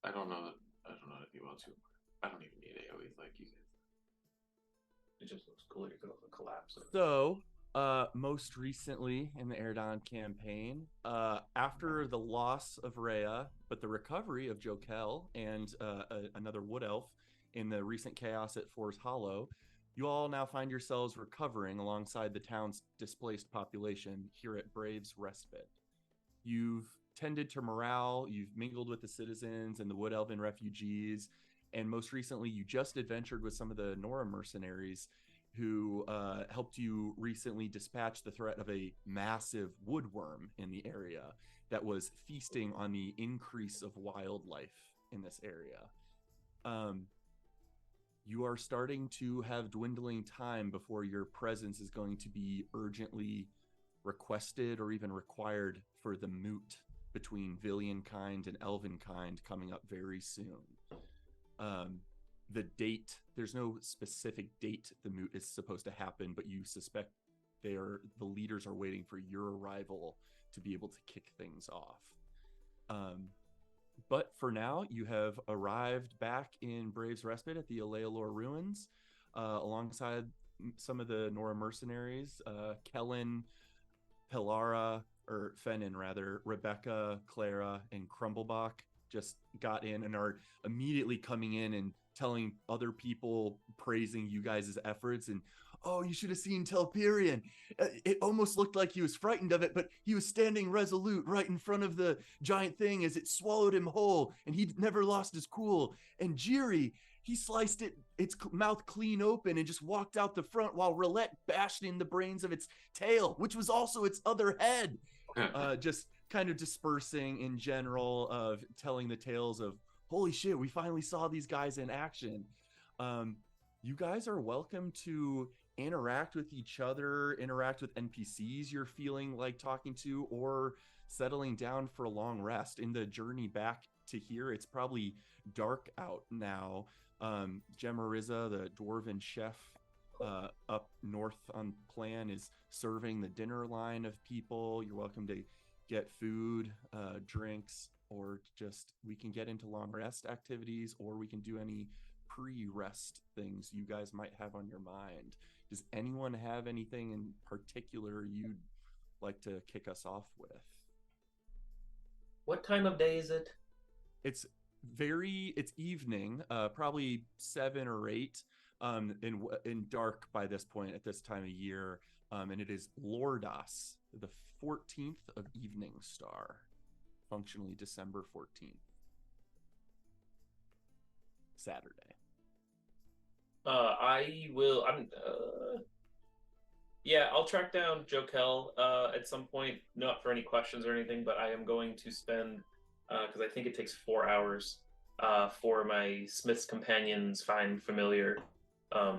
I don't know. I don't know anything about super. I don't even need AoEs like you guys. It just looks cool. You could also collapse it. So, most recently in the Erdogan campaign, after the loss of Rhea, but the recovery of Jokel and another Wood Elf in the recent chaos at Forest Hollow, you all now find yourselves recovering alongside the town's displaced population here at Braves Respite. You've tended to morale, you've mingled with the citizens and the Wood Elven refugees, and most recently, you just adventured with some of the Nora mercenaries who helped you recently dispatch the threat of a massive woodworm in the area that was feasting on the increase of wildlife in this area. Um, you are starting to have dwindling time before your presence is going to be urgently requested or even required for the moot between Villian kind and Elven kind coming up very soon. Um, the date, there's no specific date the moot is supposed to happen, but you suspect the leaders are waiting for your arrival to be able to kick things off. Um, but for now, you have arrived back in Braves Respite at the Alealor ruins, alongside some of the Nora mercenaries, Kellen, Pilara, or Fennin rather, Rebecca, Clara, and Crumblebach just got in and are immediately coming in and telling other people, praising you guys' efforts. And oh, you should have seen Telperion. It almost looked like he was frightened of it, but he was standing resolute right in front of the giant thing as it swallowed him whole, and he never lost his cool. And Jiri, he sliced its mouth clean open and just walked out the front while Roulette bashed in the brains of its tail, which was also its other head. Just kind of dispersing in general of telling the tales of holy shit, we finally saw these guys in action. Um, you guys are welcome to interact with each other, interact with NPCs you're feeling like talking to, or settling down for a long rest. In the journey back to here, it's probably dark out now. Gemariza, the dwarven chef up north on plan, is serving the dinner line of people. You're welcome to get food, drinks, or just we can get into long rest activities, or we can do any pre-rest things you guys might have on your mind. Does anyone have anything in particular you'd like to kick us off with? What time of day is it? It's it's evening, probably 7 or 8, in dark by this point at this time of year, and it is Lordas, the 14th of Evening Star, functionally December 14th, Saturday. I will. Yeah, I'll track down Jokel at some point. Not for any questions or anything, but I am going to spend because I think it takes 4 hours for my Smith's companions find familiar.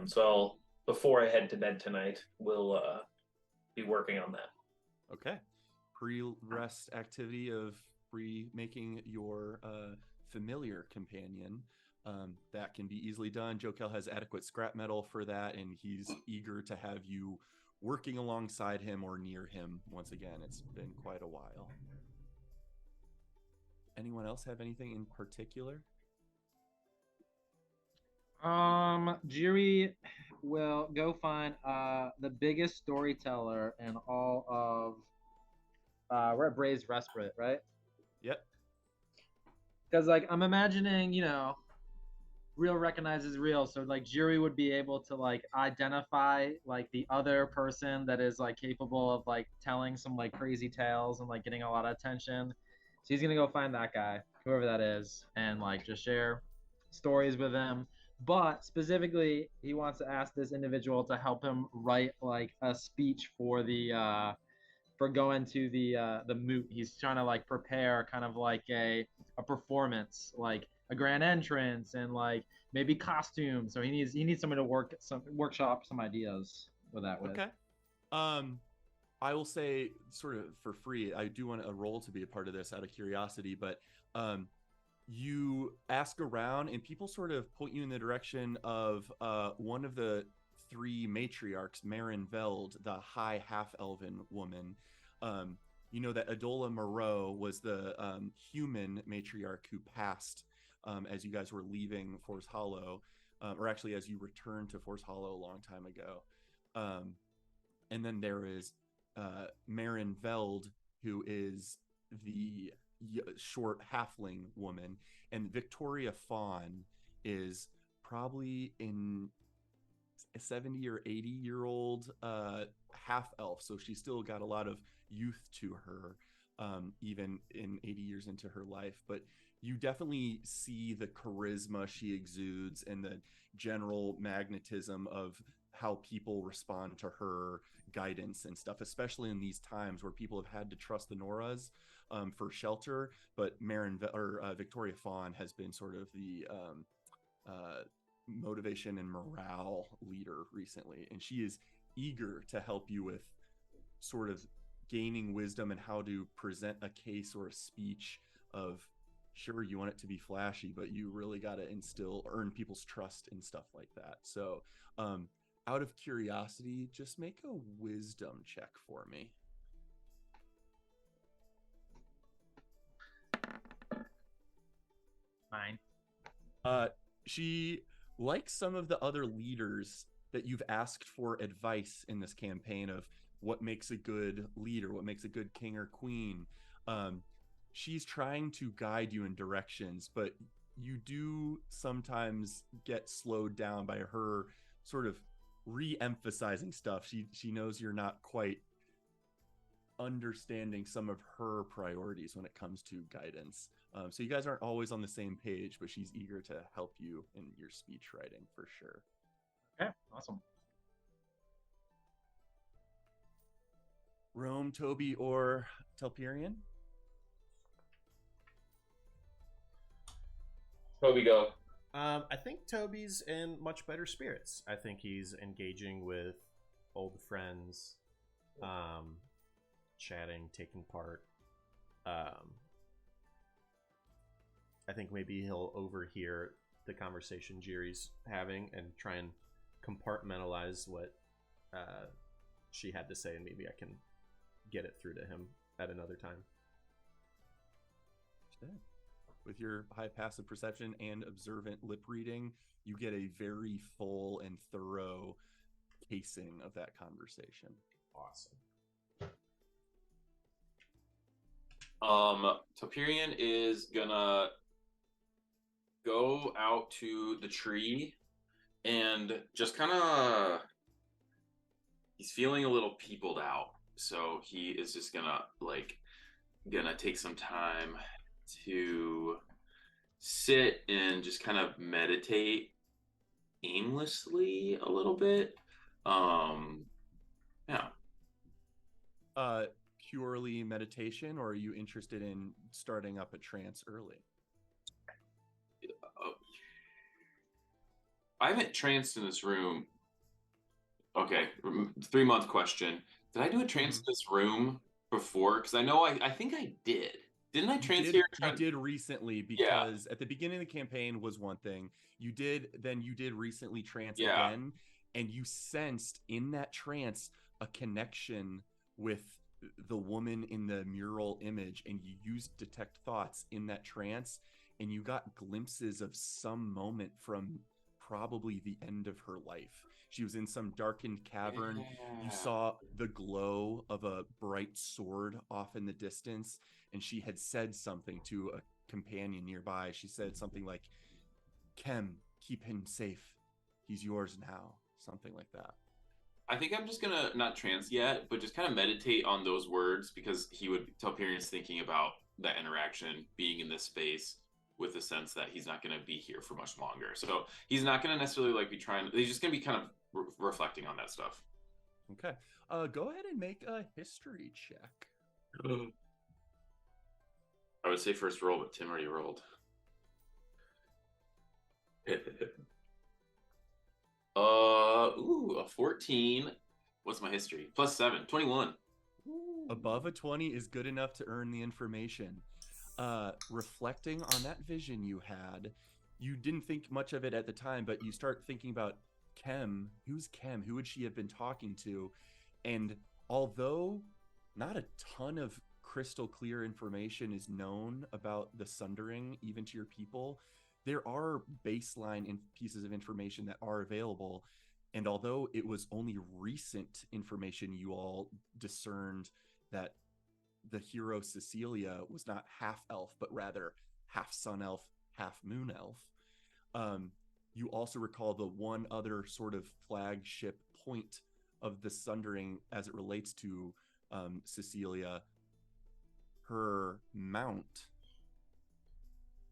So I'll before I head to bed tonight, we'll be working on that. Okay. Pre-rest activity of making your familiar companion. That can be easily done. Jokel has adequate scrap metal for that, and he's eager to have you working alongside him or near him. Once again, it's been quite a while. Anyone else have anything in particular? Jiri will go find the biggest storyteller in all of we're at Bray's Respite, right? Yep. Because like I'm imagining, real recognizes real. So like Jiri would be able to like identify like the other person that is like capable of like telling some like crazy tales and like getting a lot of attention. So he's gonna go find that guy, whoever that is, and like just share stories with him. But specifically, he wants to ask this individual to help him write like a speech for going to the moot. He's trying to like prepare kind of like a performance, like a grand entrance and like maybe costumes. So he needs someone to workshop some ideas with that with. Okay. Um, I will say, sort of for free, I do want a role to be a part of this out of curiosity, but um, you ask around, and people sort of point you in the direction of one of the three matriarchs, Marin Veld, the high half elven woman. Um, you know that Adola Moreau was the human matriarch who passed as you guys were leaving Forest Hollow, or actually as you returned to Forest Hollow a long time ago. And then there is Marin Veld, who is the short halfling woman, and Victoria Fawn is probably in a 70 or 80-year-old half elf, so she's still got a lot of youth to her, even in 80 years into her life. But you definitely see the charisma she exudes and the general magnetism of how people respond to her guidance and stuff, especially in these times where people have had to trust the Noras for shelter. But Victoria Fawn has been sort of the motivation and morale leader recently, and she is eager to help you with sort of gaining wisdom and how to present a case or a speech of, sure, you want it to be flashy, but you really got to earn people's trust and stuff like that. So out of curiosity, just make a wisdom check for me. Fine. She, like some of the other leaders that you've asked for advice in this campaign of what makes a good leader, what makes a good king or queen, she's trying to guide you in directions, but you do sometimes get slowed down by her sort of re-emphasizing stuff. She knows you're not quite understanding some of her priorities when it comes to guidance. So you guys aren't always on the same page, but she's eager to help you in your speech writing for sure. Okay, awesome. Rome, Toby, or Telperion? Toby, go. I think Toby's in much better spirits. I think he's engaging with old friends, chatting, taking part. I think maybe he'll overhear the conversation Jiri's having and try and compartmentalize what she had to say, and maybe I can get it through to him at another time. With your high passive perception and observant lip reading, you get a very full and thorough casing of that conversation. Awesome. Topirian is gonna go out to the tree and just kind of, he's feeling a little peopled out, so he is just gonna take some time to sit and just kind of meditate aimlessly a little bit. Yeah. Purely meditation, or are you interested in starting up a trance early? I haven't tranced in this room. Okay, 3-month question. Did I do a trance in this room before? Because I know I think I did. Didn't I trance here? You did recently, because at the beginning of the campaign was one thing. You did recently trance again, and you sensed in that trance a connection with the woman in the mural image, and you used detect thoughts in that trance, and you got glimpses of some moment from probably the end of her life. She was in some darkened cavern. Yeah. You saw the glow of a bright sword off in the distance, and she had said something to a companion nearby. She said something like, "Kem, keep him safe. He's yours now." Something like that. I think I'm just gonna not trance yet, but just kind of meditate on those words, because he would tell Pyrian's thinking about that interaction, being in this space with the sense that he's not going to be here for much longer. So he's not going to necessarily be trying. He's just going to be kind of reflecting on that stuff. Okay. Go ahead and make a history check. I would say first roll, but Tim already rolled. A 14. What's my history? Plus 7, 21. Above a 20 is good enough to earn the information. Reflecting on that vision you had, you didn't think much of it at the time, but you start thinking about Kem. Who's Kem? Who would she have been talking to? And although not a ton of crystal clear information is known about the Sundering, even to your people, there are baseline pieces of information that are available. And although it was only recent information, you all discerned that the hero Cecilia was not half elf, but rather half sun elf, half moon elf. You also recall the one other sort of flagship point of the Sundering as it relates to Cecilia. Her mount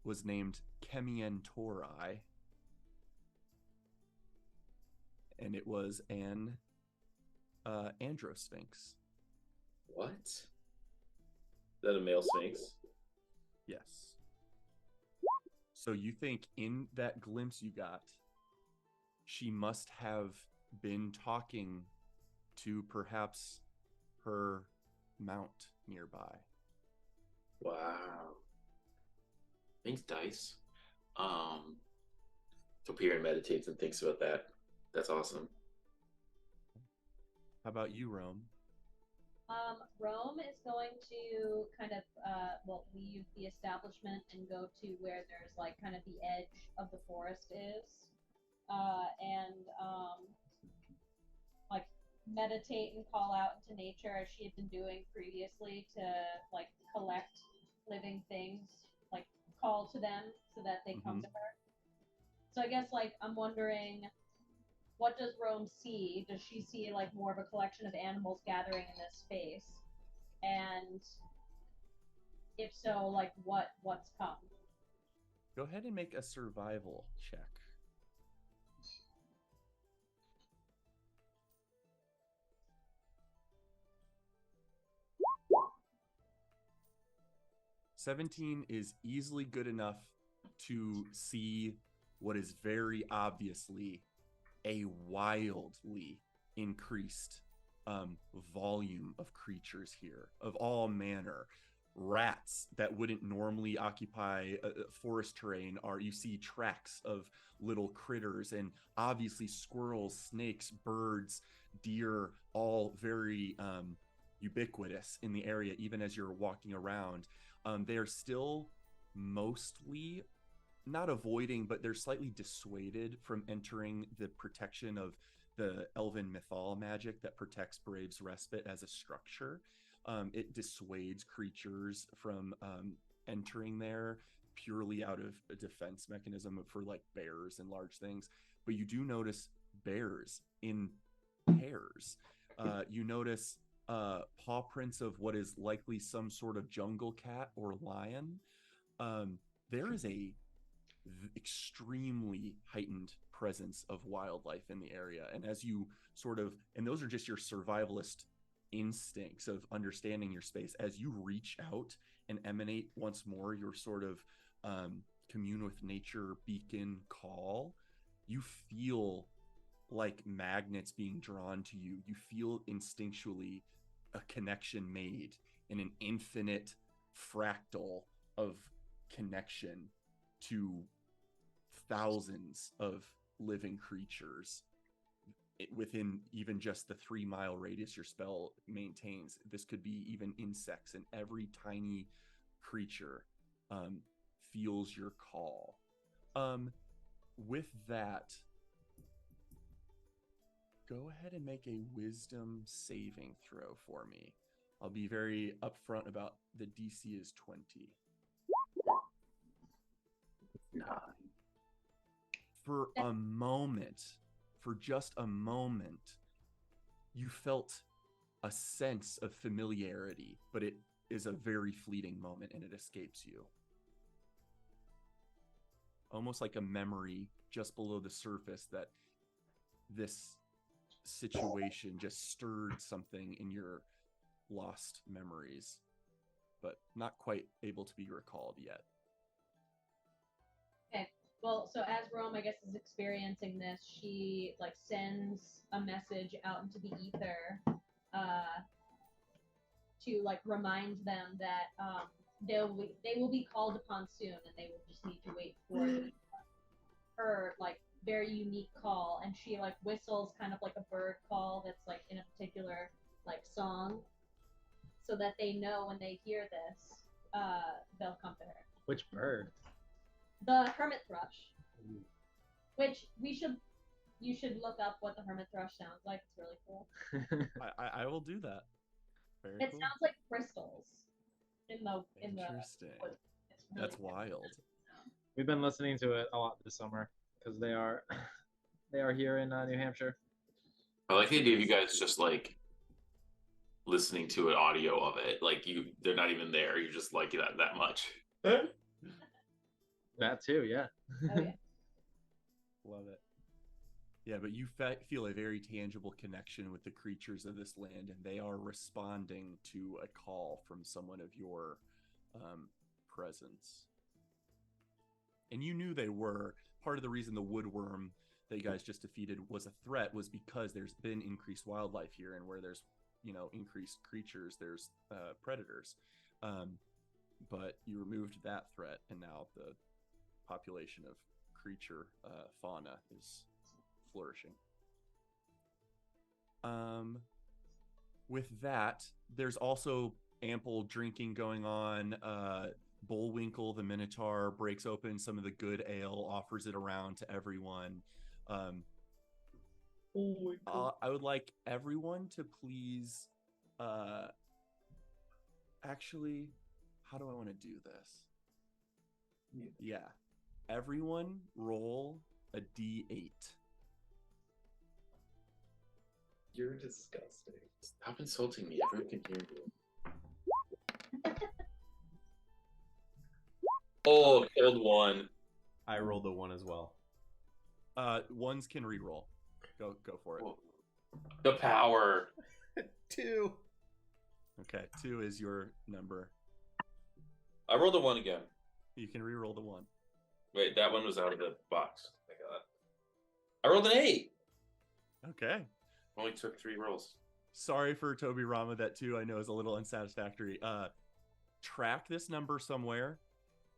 was named Kemien Torai, and it was an androsphinx. What? Is that a male sphinx? Yes. So you think in that glimpse you got, she must have been talking to perhaps her mount nearby. Wow. Thanks, Dice. So Piran meditates and thinks about that. That's awesome. How about you, Rome? Rome is going to kind of leave the establishment and go to where there's like kind of the edge of the forest is, and like meditate and call out into nature as she had been doing previously to like collect living things, like call to them so that they come to her. So I guess like I'm wondering, what does Rome see? Does she see like more of a collection of animals gathering in this space? And if so, like what's come? Go ahead and make a survival check. "17 is easily good enough to see what is very obviously a wildly increased volume of creatures here of all manner. Rats that wouldn't normally occupy forest terrain you see tracks of little critters, and obviously squirrels, snakes, birds, deer, all very ubiquitous in the area even as you're walking around. They are still mostly not avoiding, but they're slightly dissuaded from entering the protection of the elven mythal magic that protects Brave's Respite as a structure. It dissuades creatures from entering there purely out of a defense mechanism for like bears and large things. But you do notice bears in pairs. You notice paw prints of what is likely some sort of jungle cat or lion. There is a extremely heightened presence of wildlife in the area, and as you and those are just your survivalist instincts of understanding your space. As you reach out and emanate once more your sort of commune with nature beacon call, you feel like magnets being drawn to you. You feel instinctually a connection made in an infinite fractal of connection to thousands of living creatures within even just the 3-mile radius your spell maintains. This could be even insects, and every tiny creature feels your call. With that, go ahead and make a wisdom saving throw for me. I'll be very upfront about the DC is 20. 9. For a moment, for just a moment, you felt a sense of familiarity, but it is a very fleeting moment and it escapes you. Almost like a memory just below the surface that this situation just stirred something in your lost memories, but not quite able to be recalled yet. Okay. Well, so as Rome, I guess, is experiencing this, she like sends a message out into the ether to like remind them that they will be called upon soon, and they will just need to wait for her like very unique call. And she like whistles kind of like a bird call that's like in a particular like song, so that they know when they hear this, they'll come to her. Which bird? the hermit thrush, which you should look up what the hermit thrush sounds like. It's really cool. I will do that. Very It cool. sounds like crystals in the Interesting. wood. It's really That's cool. wild. We've been listening to it a lot this summer because they are here in New Hampshire. I like the idea of you guys just like listening to an audio of it. Like they're not even there. You just like that much. That too, yeah. Oh, yeah. Love it. Yeah, but you feel a very tangible connection with the creatures of this land, and they are responding to a call from someone of your presence. And you knew they were. Part of the reason the woodworm that you guys just defeated was a threat was because there's been increased wildlife here, and where there's increased creatures, there's predators. But you removed that threat, and now the population of creature fauna is flourishing. With that, there's also ample drinking going on. Bullwinkle the Minotaur breaks open some of the good ale, offers it around to everyone. I would like everyone to please actually, how do I want to do this? Yeah. Everyone roll a D8. You're disgusting. Stop insulting me. Everyone can hear you. Oh, killed one. I rolled a 1 as well. Ones can re-roll. Go for it. The power. 2. Okay, 2 is your number. I rolled a 1 again. You can re-roll the 1. Wait, that one was out of the box. I rolled an 8. Okay. Only took 3 rolls. Sorry for Toby Rama, that 2 I know is a little unsatisfactory. Track this number somewhere,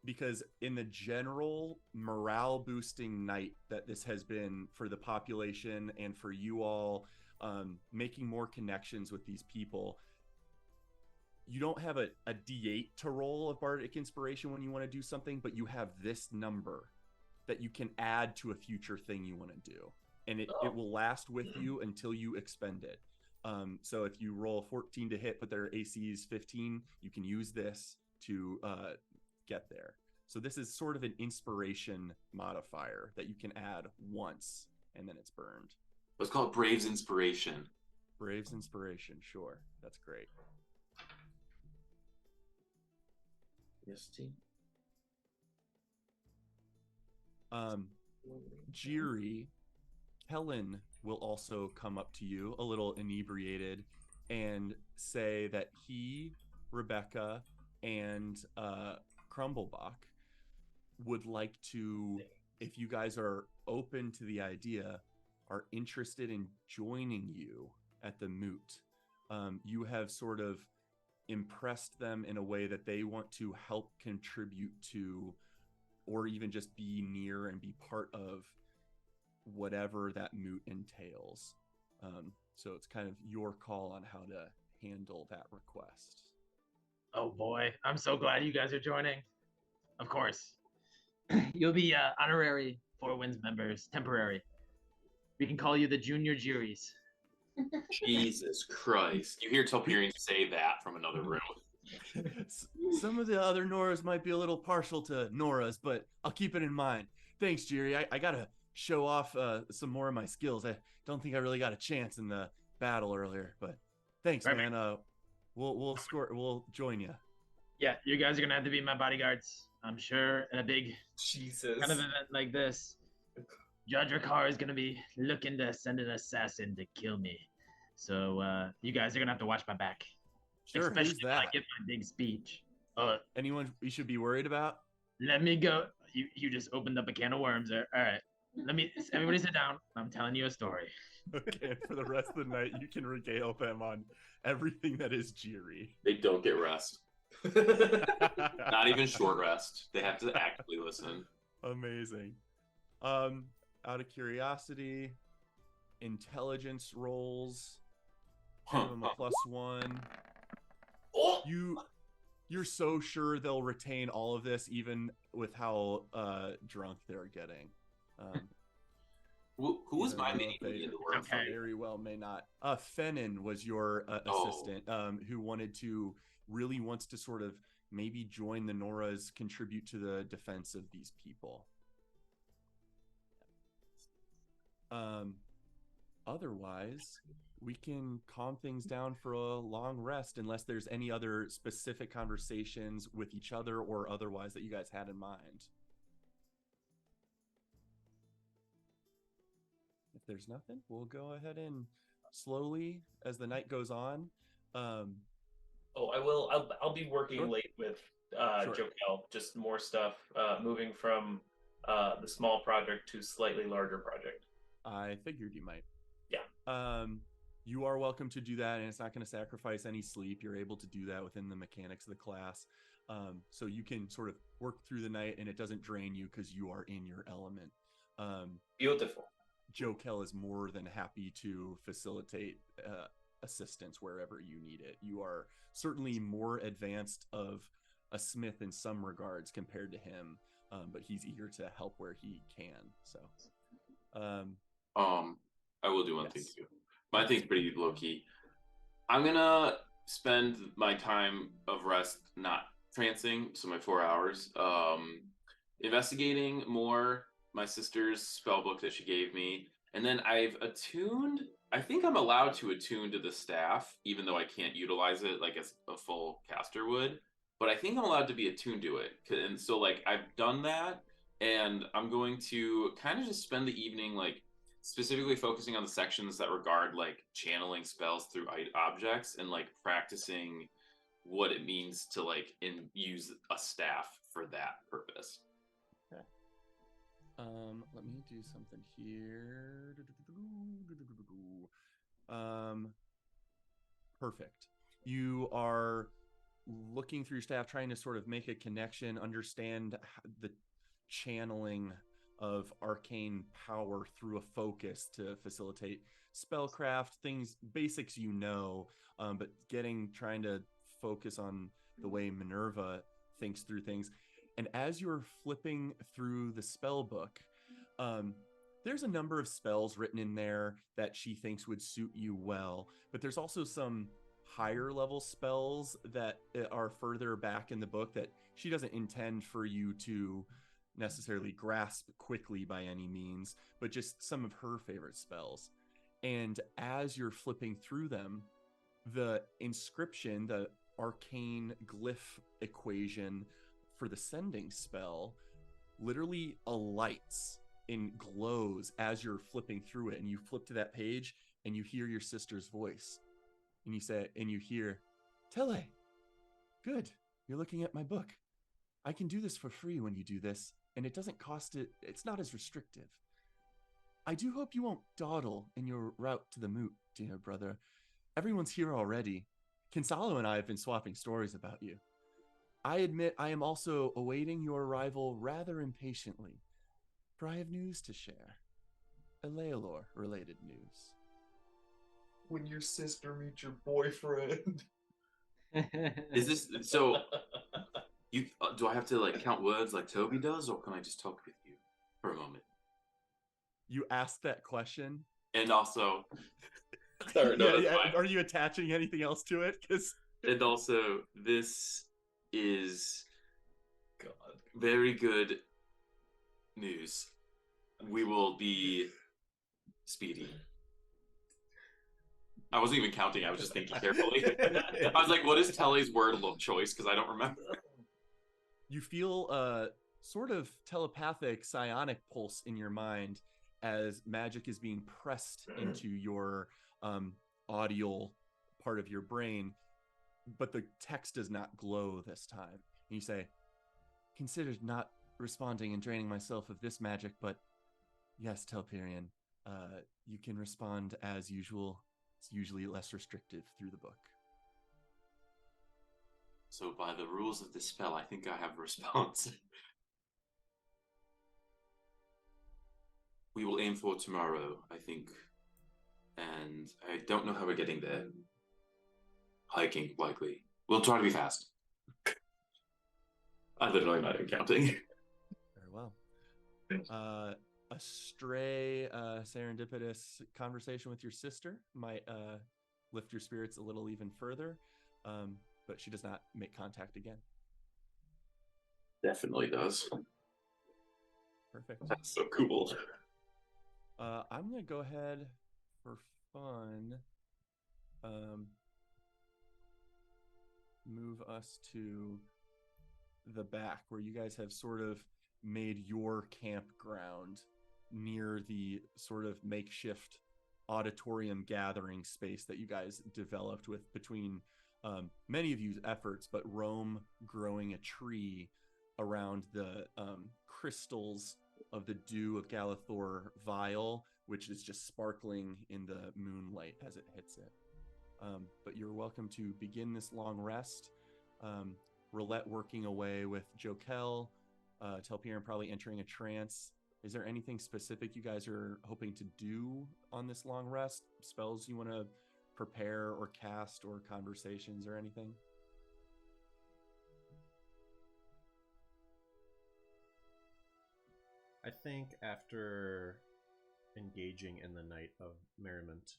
because in the general morale boosting night that this has been for the population and for you all, making more connections with these people, you don't have a D8 to roll of bardic inspiration when you want to do something, but you have this number that you can add to a future thing you want to do, and it will last with you until you expend it. So if you roll a 14 to hit but their AC is 15, you can use this to get there. So this is sort of an inspiration modifier that you can add once, and then it's burned. Let's call it Braves Inspiration. Braves Inspiration, sure. That's great. Yes, team. Jiri, Kellen will also come up to you a little inebriated and say that he, Rebecca, and Crumblebach would like to, if you guys are open to the idea, are interested in joining you at the moot. You have sort of impressed them in a way that they want to help contribute to, or even just be near and be part of whatever that moot entails. So it's kind of your call on how to handle that request. Oh boy, I'm so glad you guys are joining. Of course. You'll be honorary Four Winds members, temporary. We can call you the Junior Juries. Jesus Christ. You hear Telperion say that from another room. Some of the other Noras might be a little partial to Noras, but I'll keep it in mind. Thanks, Jiri. I gotta show off some more of my skills. I don't think I really got a chance in the battle earlier, but thanks, Right, man. We'll join you. Yeah, you guys are gonna have to be my bodyguards. I'm sure in a big Jesus. kind of event like this, Judge Ricard is gonna be looking to send an assassin to kill me. So you guys are gonna have to watch my back. Sure, Especially who's when I that? give my big speech. Anyone we should be worried about? Let me go. You just opened up a can of worms there. All right. Everybody sit down. I'm telling you a story. Okay, for the rest of the night, you can regale them on everything that is Jiri. They don't get rest. Not even short rest. They have to actively listen. Amazing. Out of curiosity, intelligence rolls. Give them a +1. Oh! You're so sure they'll retain all of this, even with how drunk they're getting. Who was even my though mini they in the world? okay. very well may not. Fennon was your Oh. assistant, who really wants to sort of maybe join the Noras, contribute to the defense of these people. Otherwise, we can calm things down for a long rest, unless there's any other specific conversations with each other or otherwise that you guys had in mind. If there's nothing, we'll go ahead and slowly, as the night goes on. Oh, I will. I'll be working Sure. late with Sure. Jokel. Just more stuff, moving from the small project to slightly larger project. I figured you might. Yeah. You are welcome to do that, and it's not going to sacrifice any sleep. You're able to do that within the mechanics of the class. So you can sort of work through the night, and it doesn't drain you because you are in your element. Beautiful. Jokel is more than happy to facilitate assistance wherever you need it. You are certainly more advanced of a smith in some regards compared to him, but he's eager to help where he can. So, I will do one thing yes. too. My thing's pretty low key. I'm gonna spend my time of rest not trancing, so my 4 hours, investigating more my sister's spell book that she gave me, and then I've attuned. I think I'm allowed to attune to the staff, even though I can't utilize it like as a full caster would. But I think I'm allowed to be attuned to it, and so like I've done that, and I'm going to kind of just spend the evening like specifically focusing on the sections that regard like channeling spells through objects and like practicing what it means to like use a staff for that purpose. Okay. Let me do something here. Perfect. You are looking through your staff, trying to sort of make a connection, understand the channeling of arcane power through a focus to facilitate spellcraft, things, basics but trying to focus on the way Minerva thinks through things. And as you're flipping through the spell book, there's a number of spells written in there that she thinks would suit you well, but there's also some higher level spells that are further back in the book that she doesn't intend for you to necessarily grasp quickly by any means, but just some of her favorite spells. And as you're flipping through them, the inscription, the arcane glyph equation for the sending spell literally alights and glows as you're flipping through it. And you flip to that page and you hear your sister's voice. And you hear, Tele, good, you're looking at my book. I can do this for free when you do this, and it doesn't cost it, it's not as restrictive. I do hope you won't dawdle in your route to the moot, dear brother. Everyone's here already. Kinsalo and I have been swapping stories about you. I admit I am also awaiting your arrival rather impatiently, for I have news to share. Elealor-related news. When your sister meets your boyfriend. Is this so? You do I have to like count words like Toby does, or can I just talk with you for a moment? You asked that question, and also, sorry, no, are you attaching anything else to it? And also, this is God very good news. We will be speedy. I wasn't even counting. I was just thinking carefully. I was like, what is Telly's word choice? Because I don't remember. You feel a sort of telepathic psionic pulse in your mind as magic is being pressed into your audial part of your brain, but the text does not glow this time. And you say, considered not responding and draining myself of this magic, but yes, Telperion, you can respond as usual. It's usually less restrictive through the book. So by the rules of this spell, I think I have a response. We will aim for tomorrow, I think. And I don't know how we're getting there. Hiking, likely. We'll try to be fast. I literally not even counting. A stray, serendipitous conversation with your sister might lift your spirits a little even further, but she does not make contact again. Definitely does. Perfect. That's so cool. I'm gonna go ahead for fun. Move us to the back where you guys have sort of made your campground near the sort of makeshift auditorium gathering space that you guys developed with between many of you's efforts, but Rome growing a tree around the crystals of the dew of Galathor vial, which is just sparkling in the moonlight as it hits it. But you're welcome to begin this long rest. Roulette working away with Jokel, Telpiran probably entering a trance. Is there anything specific you guys are hoping to do on this long rest? Spells you want to prepare or cast or conversations or anything? I think after engaging in the night of merriment,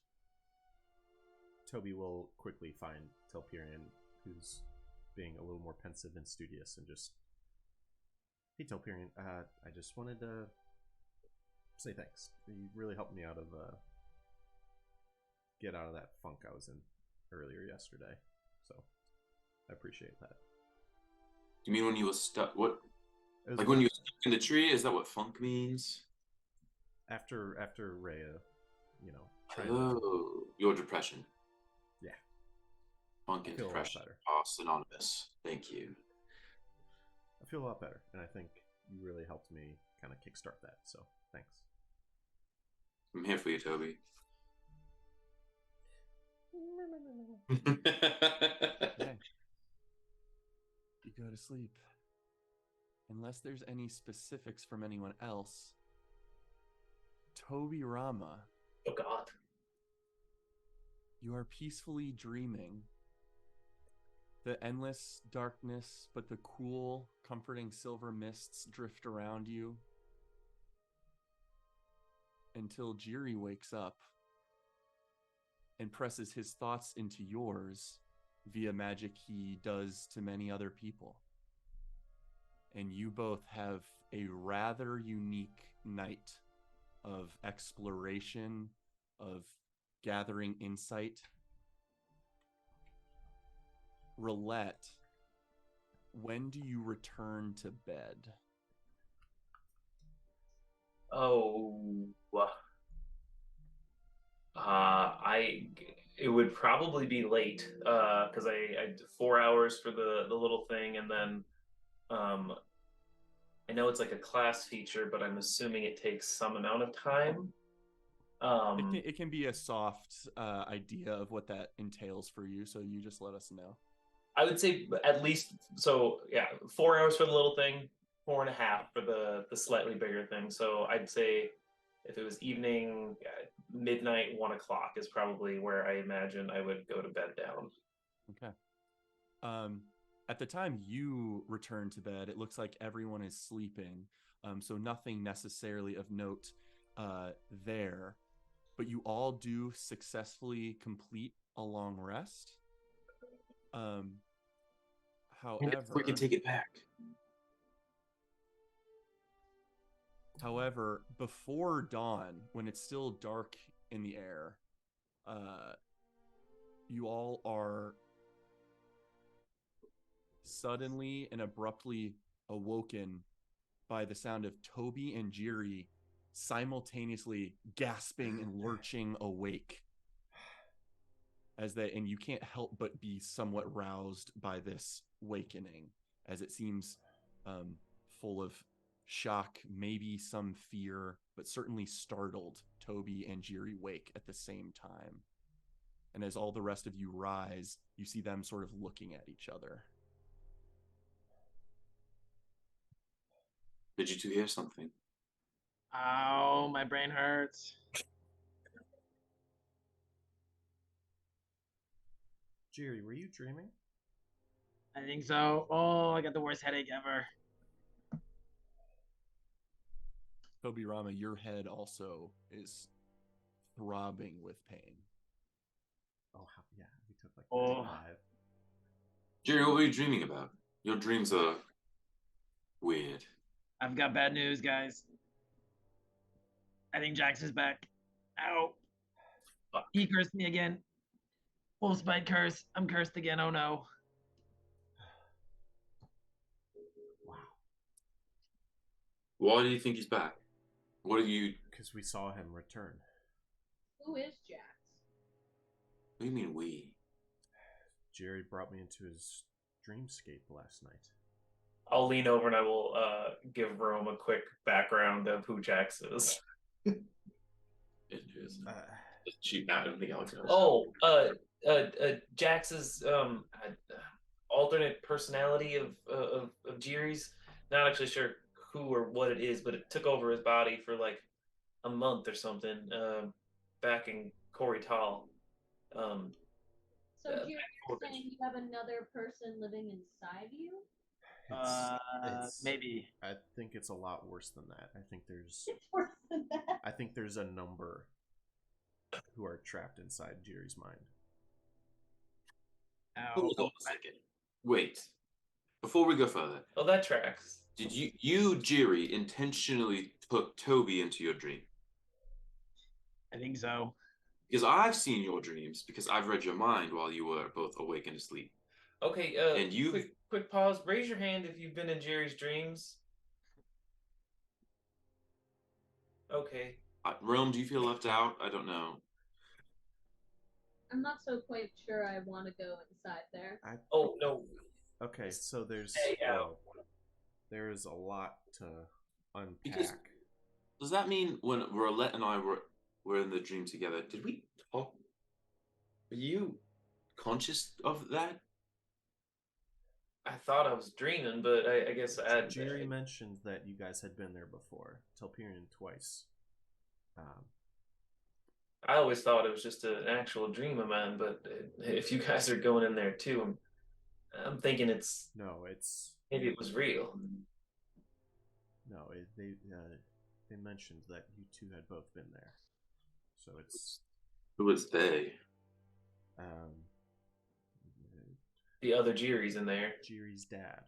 Toby will quickly find Telpiran, who's being a little more pensive and studious, and just, hey Telpiran, I just wanted to say thanks. You really helped me out of get out of that funk I was in earlier yesterday. So I appreciate that. You mean when you was stuck? What? Like when you were stuck in the tree? Is that what funk means? After Rhea, Your depression. Yeah. Funk and depression are synonymous. Thank you. I feel a lot better, and I think you really helped me kind of kickstart that. So thanks. I'm here for you, Toby. Okay. You go to sleep. Unless there's any specifics from anyone else, Toby Rama. Oh God. You are peacefully dreaming. The endless darkness, but the cool, comforting silver mists drift around you until Jiri wakes up and presses his thoughts into yours via magic he does to many other people. And you both have a rather unique night of exploration, of gathering insight. Roulette, when do you return to bed? It would probably be late because I did 4 hours for the little thing, and then I know it's like a class feature, but I'm assuming it takes some amount of time. It can be a soft idea of what that entails for you, so you just let us know. I would say at least, so yeah, 4 hours for the little thing, 4.5 for the slightly bigger thing. So I'd say if it was evening, midnight, 1 o'clock is probably where I imagine I would go to bed down. Okay. At the time you return to bed, it looks like everyone is sleeping, so nothing necessarily of note there. But you all do successfully complete a long rest. However, we can take it back. However, before dawn, when it's still dark in the air, you all are suddenly and abruptly awoken by the sound of Toby and Jiri simultaneously gasping and lurching awake. And you can't help but be somewhat roused by this wakening, as it seems full of shock, maybe some fear, but certainly startled. Toby and Jiri wake at the same time. And as all the rest of you rise, you see them sort of looking at each other. Did you two hear something? Ow, my brain hurts. Jiri, were you dreaming? I think so. Oh, I got the worst headache ever. Toby Rama, your head also is throbbing with pain. Oh, yeah, we took like Oh. 5. Jerry, what were you dreaming about? Your dreams are weird. I've got bad news, guys. I think Jax is back. Ow. Fuck. He cursed me again. Full spite curse. I'm cursed again. Oh no. Wow. Why do you think he's back? What are you? Because we saw him return. Who is Jax? What do you mean we? Jerry brought me into his dreamscape last night. I'll lean over and I will give Rome a quick background of who Jax is. Interesting. Uh, Shoot out of the galaxy. Oh, Jax's alternate personality of Jiri's. Not actually sure who or what it is, but it took over his body for like a month or something back in Tal. So Uh, you're saying you have another person living inside you? Maybe. I think it's a lot worse than that. I think there's It's worse than that. I think there's a number who are trapped inside Jerry's mind. Hold on a second. Wait. Before we go further, Oh, that tracks. did you, Jerry, intentionally took Toby into your dream? I think so. Because I've seen your dreams, because I've read your mind while you were both awake and asleep. Okay, And you- quick pause. Raise your hand if you've been in Jerry's dreams. Okay. Rome, do you feel left out? I don't know. I'm not so quite sure I want to go inside there. Oh no. Okay, so Stay out. there's a lot to unpack. Because- Does that mean when Roulette and I were in the dream together, did we talk? Were you conscious of that? I thought I was dreaming, but I guess Jerry mentioned that you guys had been there before, Telperion twice. I always thought it was just an actual dream of mine. But if you guys are going in there too, I'm thinking it's No, it's maybe it was real. no. They mentioned that you two had both been there, so it's Who was they? The other Jiri's in there. Jerry's dad.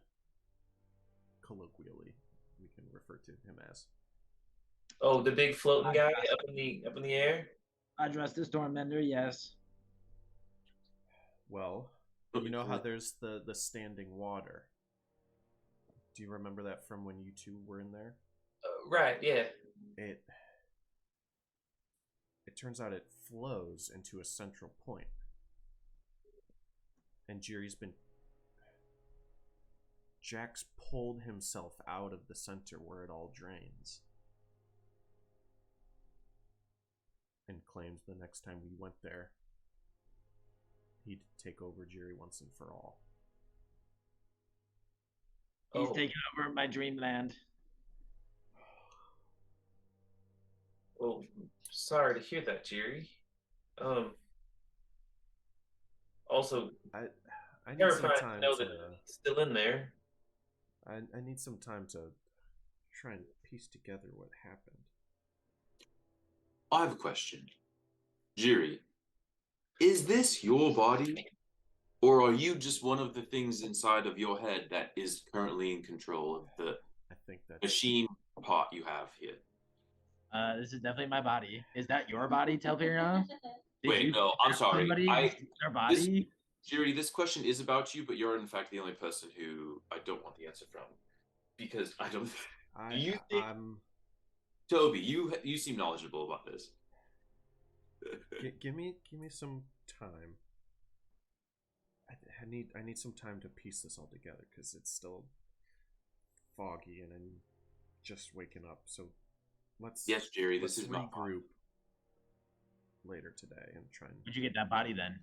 Colloquially, we can refer to him as. Oh, the big floating guy up in the air. I dressed as Stormbender, yes. Well, you know how there's the standing water. Do you remember that from when you two were in there? Right. Yeah. It turns out it flows into a central point. And Jax pulled himself out of the center where it all drains. And claimed the next time we went there, he'd take over Jerry once and for all. He's Oh. taking over my dreamland. Well, sorry to hear that, Jiri. Also, I need some terrifying to time know to. that he's still in there. I need some time to try and piece together what happened. I have a question. Jiri, is this your body? Or are you just one of the things inside of your head that is currently in control of the I think that's machine part you have here? This is definitely my body. Is that your body, Telperion? Wait, no, I'm sorry. Somebody their body? Jiri, this question is about you, but you're in fact the only person who I don't want the answer from. Because I don't... Do you think... Toby, you seem knowledgeable about this. Give me some time. I need some time to piece this all together because it's still foggy and I'm just waking up. So let's Yes, Jerry, this is not regroup later today and try and. Where'd you get that body then?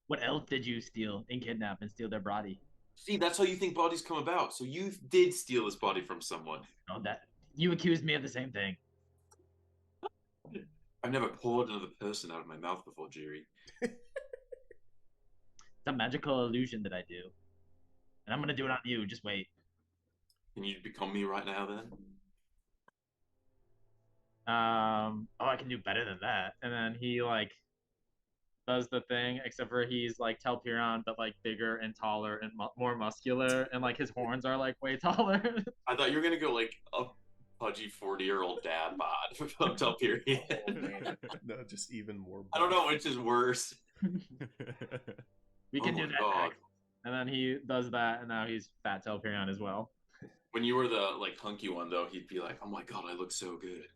What elf did you steal and kidnap and steal their body? See, that's how you think bodies come about. So you did steal this body from someone. No, that you accused me of the same thing. I've never poured another person out of my mouth before, Jerry. It's a magical illusion that I do. And I'm gonna do it on you, just wait. Can you become me right now, then? Oh, I can do better than that. And then he like does the thing, except for he's like Telperion, but like bigger and taller and more muscular, and like his horns are like way taller. I thought you were gonna go like a pudgy 40-year-old dad bod from Telperion. Oh, man. No, just even more. I don't know which is worse. We Oh can do my that God. next. And then he does that, and now he's Fat Telperion as well. When you were the like hunky one though, he'd be like, "Oh my God, I look so good."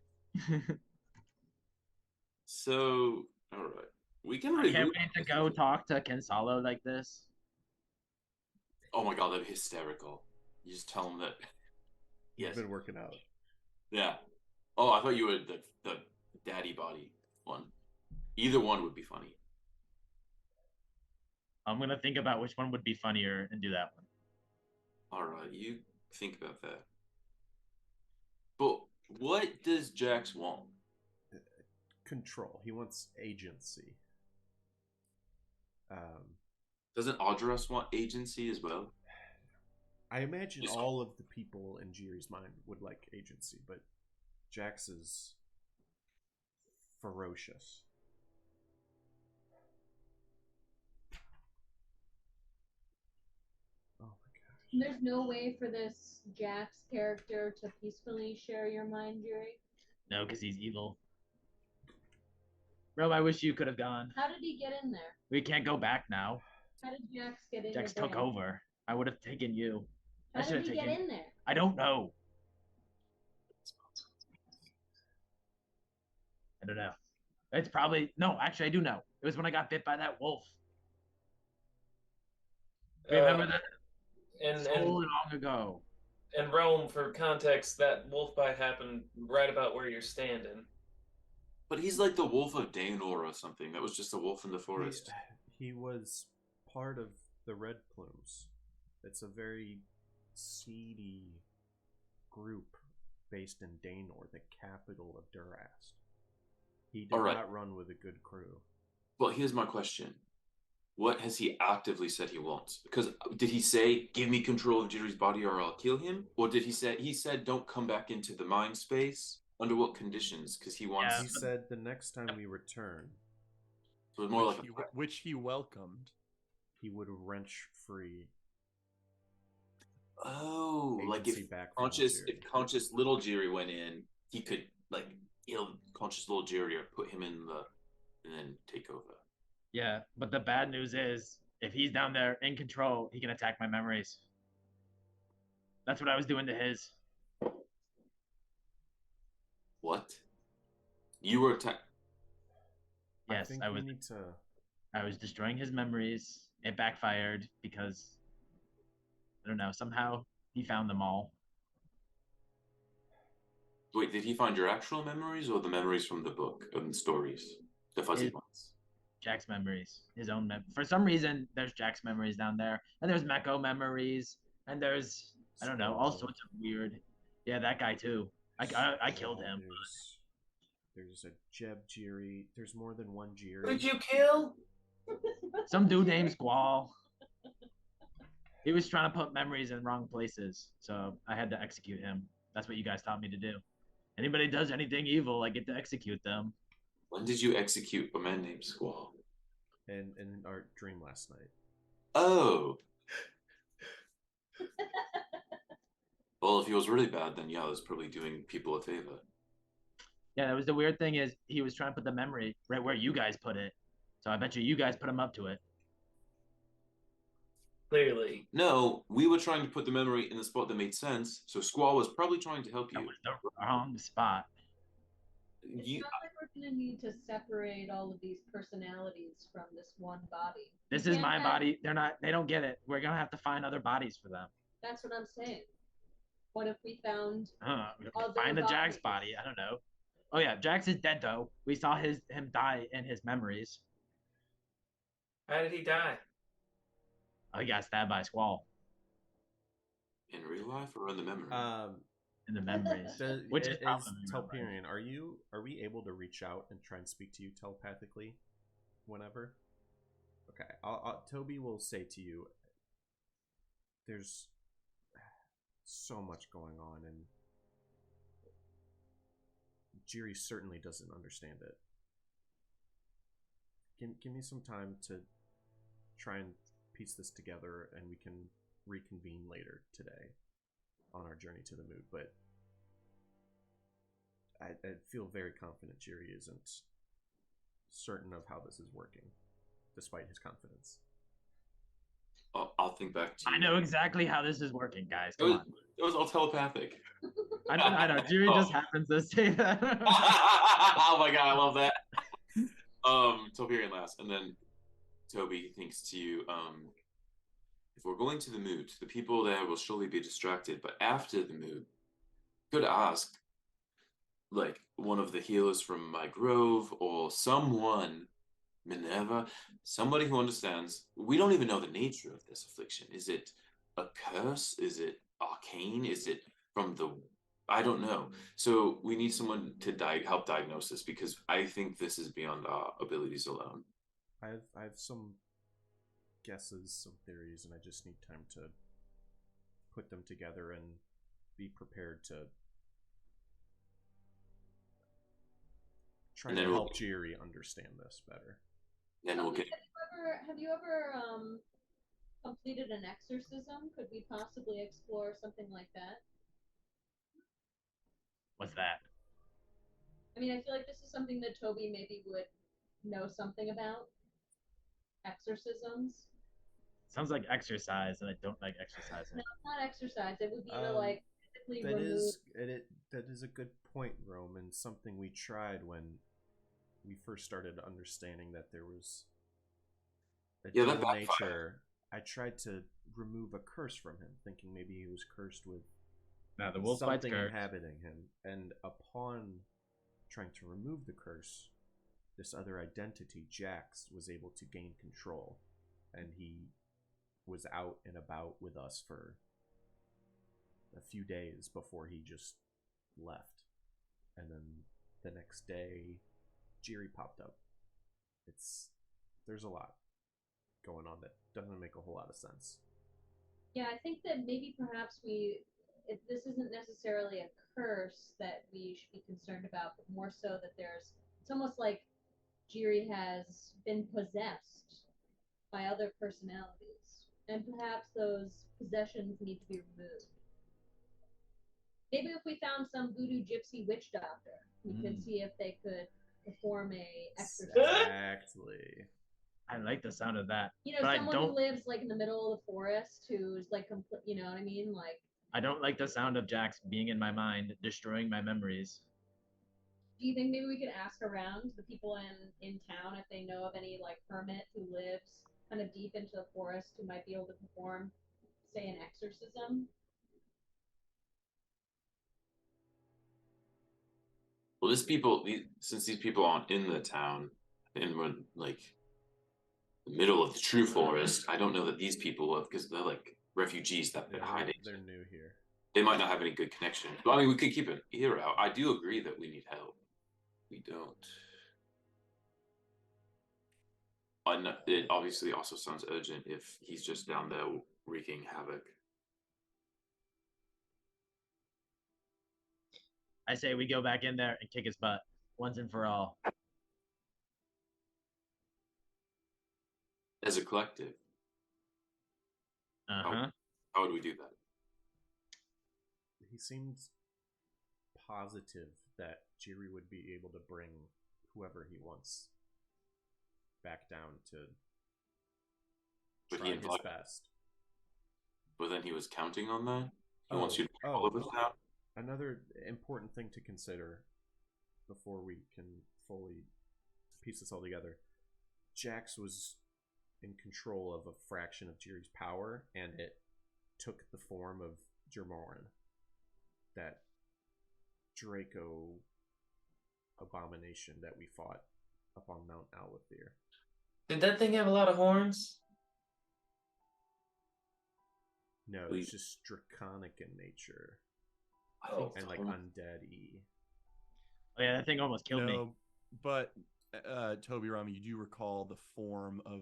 So, all right, we can I regroup. can't wait to go talk to Kinsalo like this. Oh my God, that'd be hysterical. You just tell him that. He's Yes. been working out. Yeah. Oh, I thought you would the daddy body one. Either one would be funny. I'm gonna think about which one would be funnier and do that one. All right, you think about that. But what does Jax want? Control. He wants agency. Doesn't Audros want agency as well? I imagine Yes. all of the people in Jiri's mind would like agency, but Jax is ferocious. Oh my gosh. There's no way for this Jax character to peacefully share your mind, Yuri. No, because he's evil. Bro, I wish you could have gone. How did he get in there? We can't go back now. How did Jax get in? Jax your took brain? over. I would have taken you. I How should did have he taken. get in there? I don't know. I don't know. It's probably no. Actually, I do know. It was when I got bit by that wolf. Remember that? And So long ago. and Rome, for context, that wolf bite happened right about where you're standing. But he's like the wolf of Daenor or something. That was just a wolf in the forest. He was part of the Red Plumes. It's a very seedy group based in Daenor, the capital of Durast. He did not run with a good crew. But here's my question. What has he actively said he wants? Because did he say, give me control of Jittery's body or I'll kill him? Or did he said, don't come back into the mind space? Under what conditions? Because he wants... He said the next time we return... So it's more which he welcomed. He would wrench free... Oh, like if conscious little Jiri went in, he could, like, conscious little Jiri or put him in and then take over. Yeah, but the bad news is, if he's down there in control, he can attack my memories. That's what I was doing to his. What? You were attacked? Yes, I was. I was destroying his memories. It backfired because I don't know. Somehow he found them all. Wait, did he find your actual memories or the memories from the book and stories, the fuzzy ones? Jack's memories, his own for some reason there's Jack's memories down there, and there's Meko memories, and there's I don't know, all sorts of weird. Yeah, that guy too. I killed him. There's a Jeb Jiri. There's more than one Jiri. Did you kill? Some dude named Squall. He was trying to put memories in wrong places, so I had to execute him. That's what you guys taught me to do. Anybody does anything evil, I get to execute them. When did you execute a man named Squall? In our dream last night. Oh. Well, if he was really bad, then yeah, I was probably doing people a favor. Yeah, that was the weird thing is he was trying to put the memory right where you guys put it. So I bet you guys put him up to it. Clearly. No, we were trying to put the memory in the spot that made sense, so Squall was probably trying to help you. That was the wrong spot. It's not like we're going to need to separate all of these personalities from this one body. This is my body. They don't get it. We're going to have to find other bodies for them. That's what I'm saying. What if we found find the Jax body? I don't know. Oh yeah, Jax is dead though. We saw him die in his memories. How did he die? Oh, he got stabbed by a Squall. In real life or in the memory? In the memories. Which is Telperion, are we able to reach out and try and speak to you telepathically whenever? Okay, Toby will say to you, there's so much going on, and Jiri certainly doesn't understand it. Give me some time to try and piece this together, and we can reconvene later today on our journey to the mood. But I feel very confident Jiri isn't certain of how this is working, despite his confidence. I'll think back to you. I know exactly how this is working, guys. It Come was, on. it was all telepathic. I know. Jiri just happens to say that. Oh my god, I love that. Toberian laughs, and then Toby thinks to you, if we're going to the mood, the people there will surely be distracted, but after the mood, could ask, like, one of the healers from my grove, or someone, Minerva, somebody who understands. We don't even know the nature of this affliction. Is it a curse? Is it arcane? Is it from the... I don't know. So we need someone to help diagnose this, because I think this is beyond our abilities alone. I have some guesses, some theories, and I just need time to put them together and be prepared to try to help Jiri understand this better. Then we'll get... Have you ever completed an exorcism? Could we possibly explore something like that? What's that? I mean, I feel like this is something that Toby maybe would know something about. Exorcisms. Sounds like exercise, and I don't like exercising. No, not exercise. It would be to like physically that is a good point, Roman. Something we tried when we first started understanding that there was a dual nature. I tried to remove a curse from him, thinking maybe he was cursed with the wolf something inhabiting him. And upon trying to remove the curse, this other identity, Jax, was able to gain control, and he was out and about with us for a few days before he just left. And then the next day, Jiri popped up. There's a lot going on that doesn't make a whole lot of sense. Yeah, I think that maybe perhaps this isn't necessarily a curse that we should be concerned about, but more so that it's almost like Jiri has been possessed by other personalities, and perhaps those possessions need to be removed. Maybe if we found some voodoo gypsy witch doctor, we could see if they could perform a exorcism. Exactly. I like the sound of that. You know, but someone who lives like in the middle of the forest who's like complete. You know what I mean? Like. I don't like the sound of Jax being in my mind, destroying my memories. Do you think maybe we could ask around the people in town if they know of any like hermit who lives kind of deep into the forest who might be able to perform, say, an exorcism? Well, since these people aren't in the town and we're like the middle of the true forest, I don't know that these people have, because they're like refugees that they're hiding. They're new here. They might not have any good connection. But I mean, we could keep an ear out. I do agree that we need help. We don't. It obviously also sounds urgent if he's just down there wreaking havoc. I say we go back in there and kick his butt once and for all. As a collective. Uh-huh. How would we do that? He seems positive that Jiri would be able to bring whoever he wants back down to try his best. But then he was counting on that? He wants you to bring all of us down? Another important thing to consider before we can fully piece this all together. Jax was in control of a fraction of Jiri's power, and it took the form of Jermorin, that Draco abomination that we fought up on Mount Alwithir. Did that thing have a lot of horns? No, it's just draconic in nature. And like undead-y. Oh yeah, that thing almost killed me. But Toby, Rami, you do recall the form of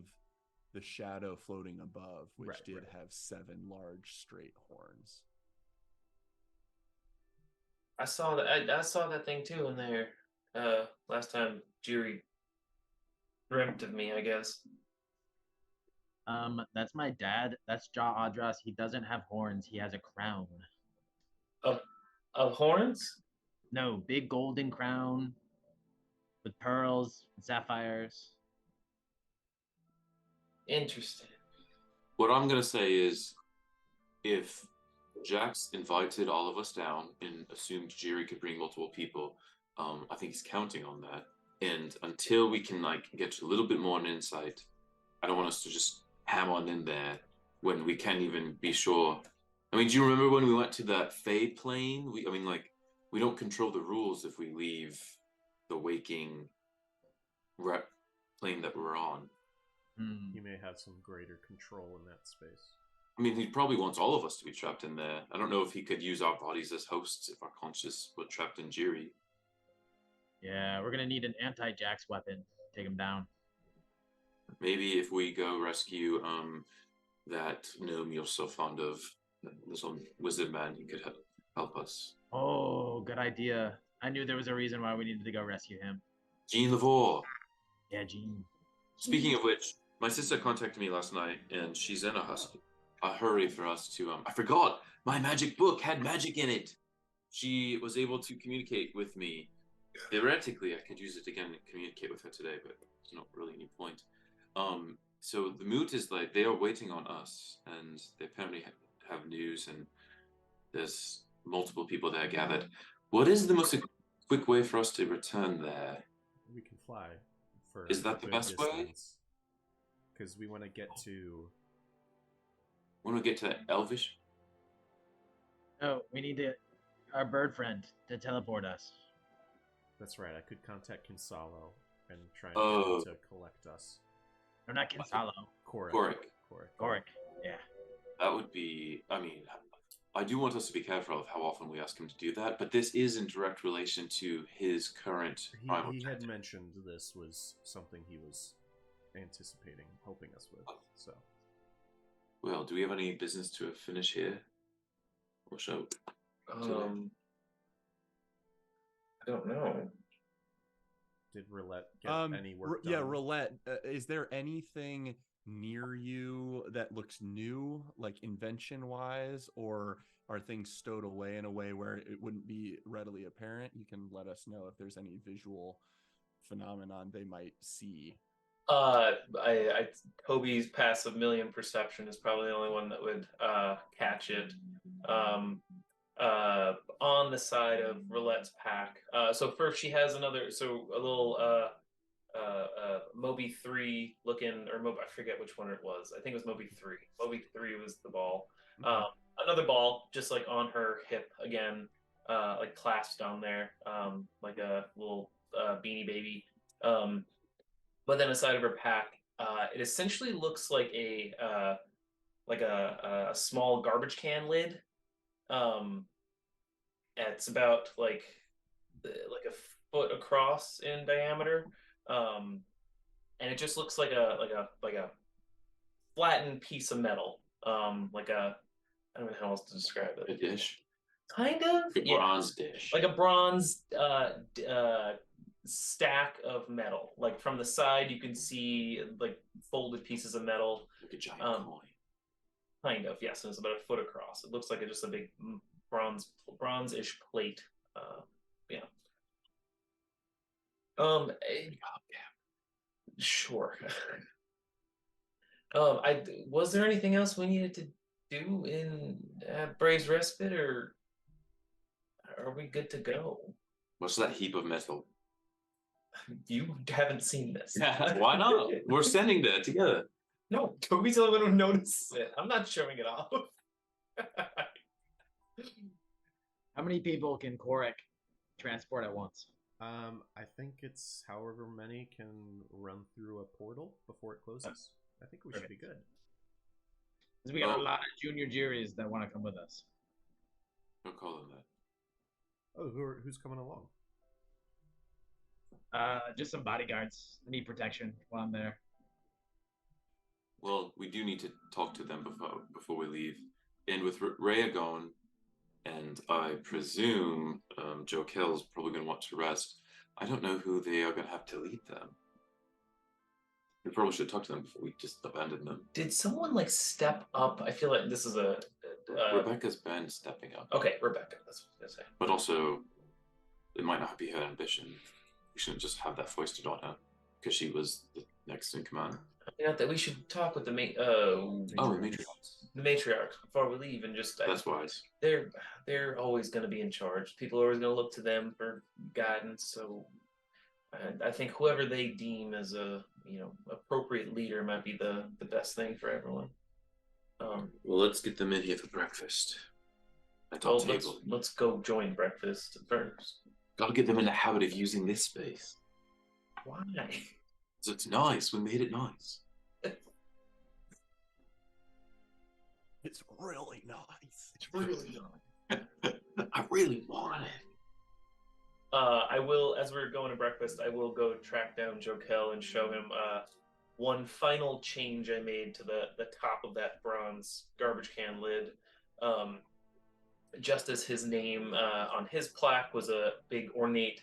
the shadow floating above, which did have 7 large straight horns. I saw that. I saw that thing too in there. Last time Jiri dreamt of me, I guess. That's my dad. That's Ja Adras. He doesn't have horns. He has a crown. Of horns. No, big golden crown with pearls and sapphires. Interesting. What I'm gonna say is, if Jax invited all of us down and assumed Jiri could bring multiple people, I think he's counting on that. And until we can like get a little bit more an insight, I don't want us to just ham on in there when we can't even be sure. I mean, do you remember when we went to that Fey plane? I mean, like, we don't control the rules if we leave the waking plane that we're on. He may have some greater control in that space. I mean, he probably wants all of us to be trapped in there. I don't know if he could use our bodies as hosts if our conscious were trapped in Jiri. Yeah, we're gonna need an anti-Jax weapon. Take him down. Maybe if we go rescue that gnome you're so fond of, this little wizard man, he could help us. Oh, good idea. I knew there was a reason why we needed to go rescue him. Jean Lavore. Yeah, Gene. Speaking of which, my sister contacted me last night, and she's in a hurry for us to. I forgot my magic book had magic in it. She was able to communicate with me. Theoretically, I could use it again and communicate with her today, but there's not really any point. So the mood is like they are waiting on us, and they apparently have news, and there's multiple people there gathered. What is the most quick way for us to return there? We can fly. For Is that the best way? Because we want to get to. When we get to Elvish? Oh, we need our bird friend to teleport us. That's right. I could contact Kinsalo and try and Oh. get him to collect us. No, not Kinsalo. Korik. Gorik. Yeah. That would be. I mean, I do want us to be careful of how often we ask him to do that, but this is in direct relation to his current primal He had tactic. mentioned this was something he was anticipating helping us with. So Well, do we have any business to finish here? Or shall I don't know. did Roulette get any work Yeah, done? Roulette, is there anything near you that looks new, like invention-wise, or are things stowed away in a way where it wouldn't be readily apparent? You can let us know if there's any visual phenomenon they might see. Kobe's passive million perception is probably the only one that would catch it. On the side of Roulette's pack. So first she has a little Moby 3 looking, or I forget which one it was. I think it was Moby 3. Moby 3 was the ball. Another ball just like on her hip again, like clasped on there, like a little beanie baby. But then aside of her pack, it essentially looks like a small garbage can lid. It's about like a foot across in diameter, and it just looks like a flattened piece of metal, like a I don't know how else to describe A it. dish? Kind of, A bronze dish. like a bronze stack of metal. Like from the side, you can see like folded pieces of metal. Like a giant coin. Kind of, yes. And it's about a foot across. It looks like just a big bronze-ish plate. Yeah. Sure. Was there anything else we needed to do in Bray's Respite, or are we good to go? What's that heap of metal? You haven't seen this. Why not? We're standing there together. No, Toby's the only one who notices it. I'm not showing it off. How many people can Korik transport at once? I think it's however many can run through a portal before it closes. I think we should be good. Because we got a lot of junior juries that want to come with us. Don't call them that. Oh, who's coming along? Just some bodyguards. I need protection while I'm there. Well, we do need to talk to them before we leave. And with Rhea gone, and I presume Joe Kell's probably going to want to rest. I don't know who they are going to have to lead them. We probably should talk to them before we just abandon them. Did someone like step up? I feel like this is a. Rebecca's been stepping up. Okay, Rebecca. That's what I was gonna say. But also, it might not be her ambition. We shouldn't just have that foisted on her because she was the next in command. You know that we should talk with the matriarchs. The matriarchs before we leave, and just That's wise. They're always going to be in charge. People are always going to look to them for guidance. So, I think whoever they deem as a appropriate leader might be the best thing for everyone. Well, let's get them in here for breakfast. At our table. Let's go join breakfast first. Gotta get them in the habit of using this space. Why? Because it's nice. We made it nice. It's really nice. It's really nice. I really want it. I will, as we're going to breakfast, I will go track down Jokel and show him one final change I made to the top of that bronze garbage can lid. Just as his name on his plaque was a big ornate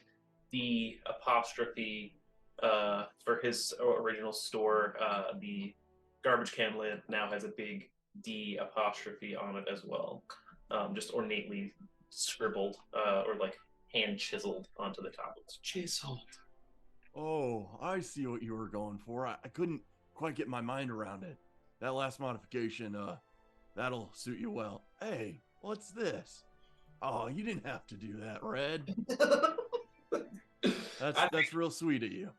D apostrophe for his original store, the garbage can lid now has a big D apostrophe on it as well, just ornately scribbled or like hand chiseled onto the top. It's chiseled. Oh, I see what you were going for. I couldn't quite get my mind around it. That last modification, that'll suit you well. Hey, what's this? Oh, you didn't have to do that, Red. That's real sweet of you.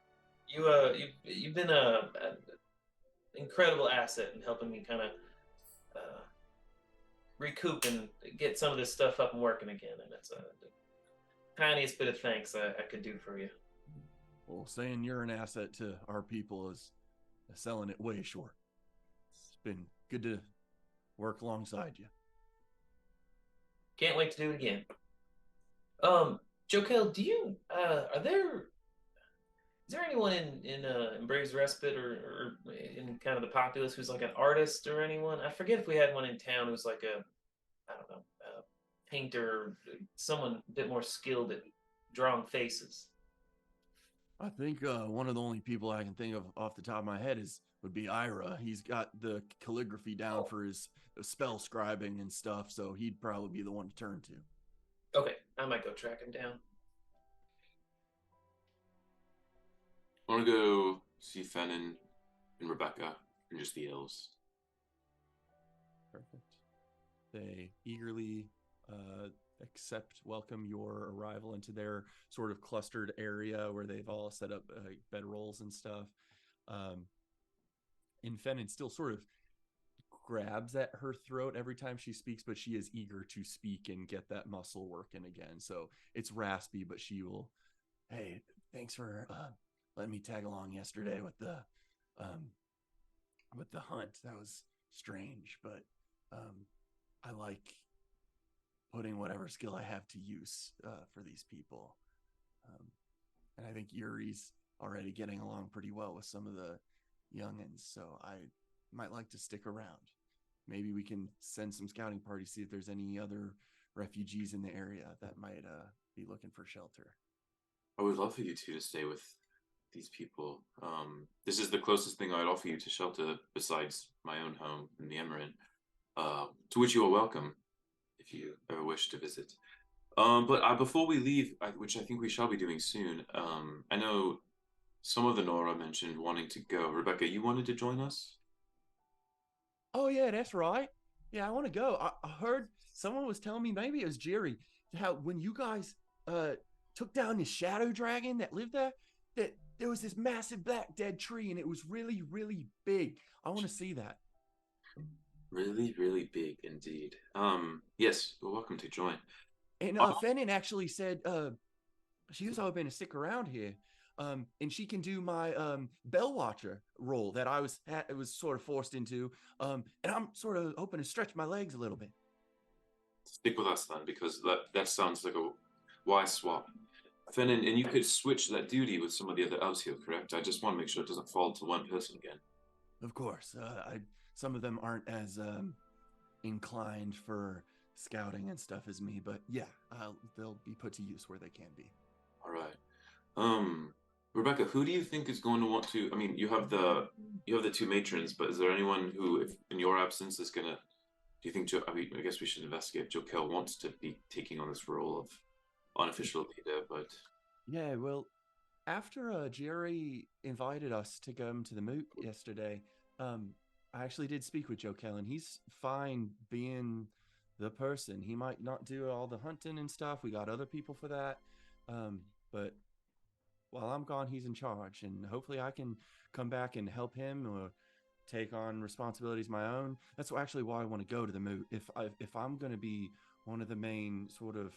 You've been a incredible asset in helping me kind of recoup and get some of this stuff up and working again, and it's the tiniest bit of thanks I could do for you. Well, saying you're an asset to our people is selling it way short. It's been good to work alongside you. Can't wait to do it again. Jokel, do you is there anyone in Braves Respite or in kind of the populace who's like an artist or anyone? I forget if we had one in town who's like I don't know, a painter, someone a bit more skilled at drawing faces. I think one of the only people I can think of off the top of my head would be Ira. He's got the calligraphy down for his spell scribing and stuff, so he'd probably be the one to turn to. Okay, I might go track him down. I want to go see Fennin and Rebecca and just the elves. Perfect. They eagerly welcome your arrival into their sort of clustered area where they've all set up bedrolls and stuff. And Fennin still sort of grabs at her throat every time she speaks, but she is eager to speak and get that muscle working again. So it's raspy, but she will, hey, thanks for letting me tag along yesterday with the hunt. That was strange, but I like putting whatever skill I have to use for these people. And I think Yuri's already getting along pretty well with some of the youngins, so I might like to stick around. Maybe we can send some scouting parties, see if there's any other refugees in the area that might be looking for shelter. I would love for you two to stay with these people. This is the closest thing I'd offer you to shelter besides my own home in the Emerald, to which you are welcome if you ever wish to visit. But before we leave, which I think we shall be doing soon, I know some of the Nora mentioned wanting to go. Rebecca, you wanted to join us? Oh, yeah, that's right. Yeah, I want to go. I heard someone was telling me, maybe it was Jerry, how when you guys took down this shadow dragon that lived there, that there was this massive black dead tree, and it was really, really big. I want to see that. Really, really big indeed. Yes, you're welcome to join. And Fennin actually said she was hoping to stick around here. And she can do my bell watcher role that I was sort of forced into. And I'm sort of hoping to stretch my legs a little bit. Stick with us then, because that sounds like a wise swap. Fennin, and you could switch that duty with some of the other elves here, correct? I just want to make sure it doesn't fall to one person again. Of course. Some of them aren't as inclined for scouting and stuff as me, but yeah, they'll be put to use where they can be. All right. Rebecca, who do you think is going to want to? I mean, you have the two matrons, but is there anyone who, if in your absence, is gonna? Do you think Joe? I mean, I guess we should investigate. Joe Kell wants to be taking on this role of unofficial leader, but Yeah, well, after Jerry invited us to come to the moot yesterday, I actually did speak with Joe Kell, and he's fine being the person. He might not do all the hunting and stuff. We got other people for that. But while I'm gone, he's in charge, and hopefully I can come back and help him or take on responsibilities my own. That's actually why I want to go to the moot. If I'm going to be one of the main sort of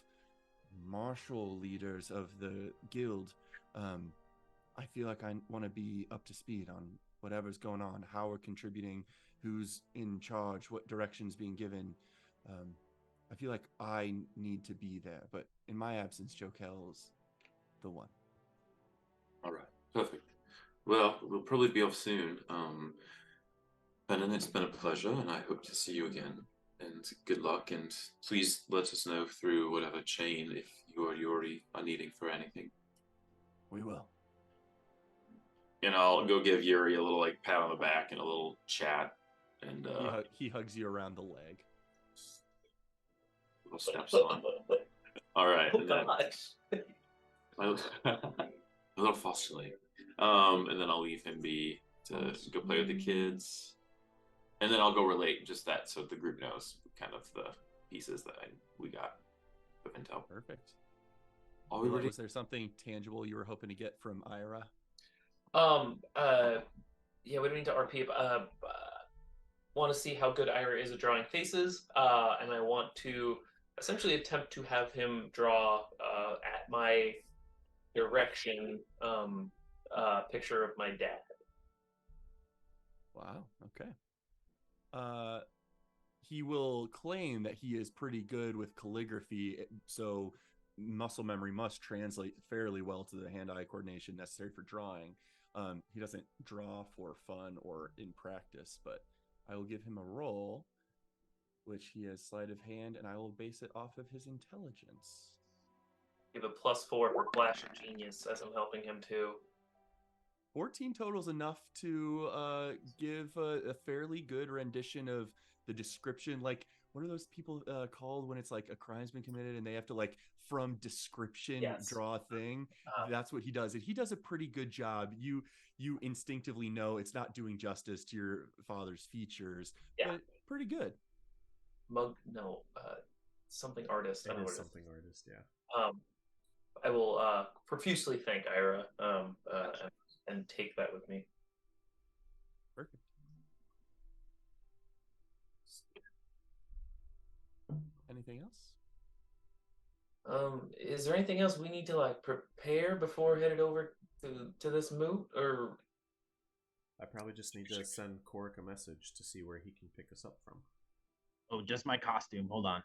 martial leaders of the guild, I feel like I want to be up to speed on whatever's going on, how we're contributing, who's in charge, what direction's being given. I feel like I need to be there, but in my absence, Joe Kell's the one. all right, perfect. Well, we'll probably be off soon. Brennan, it's been a pleasure, and I hope to see you again. And good luck, and please let us know through whatever chain if you already are needing for anything. We will. And I'll go give Yuri a little like pat on the back and a little chat, and He hugs you around the leg. little steps on. All right, Oh and then gosh. a little fosterly. And then I'll leave him be to go play with the kids, and then I'll go relate just that so the group knows kind of the pieces that we got of intel. Perfect. All we Was there something tangible you were hoping to get from Ira? Yeah, we don't need to RP. Want to see how good Ira is at drawing faces, and I want to essentially attempt to have him draw at my direction picture of my dad. Wow. Okay. He will claim that he is pretty good with calligraphy, so muscle memory must translate fairly well to the hand-eye coordination necessary for drawing. He doesn't draw for fun or in practice, but I will give him a roll, which he has sleight of hand, and I will base it off of his intelligence. Give a +4 for flash of genius as I'm helping him too. 14 total is enough to give a fairly good rendition of the description. Like, what are those people called when it's like a crime's been committed and they have to, like, from description draw a thing? That's what he does. And he does a pretty good job. You instinctively know it's not doing justice to your father's features, but pretty good. Something artist. It I know is what it something artist, yeah. I will profusely thank Ira and take that with me. Perfect. Anything else? Is there anything else we need to like prepare before headed over to this moot, or? I probably just need to send Korik a message to see where he can pick us up from. Oh, just my costume. Hold on.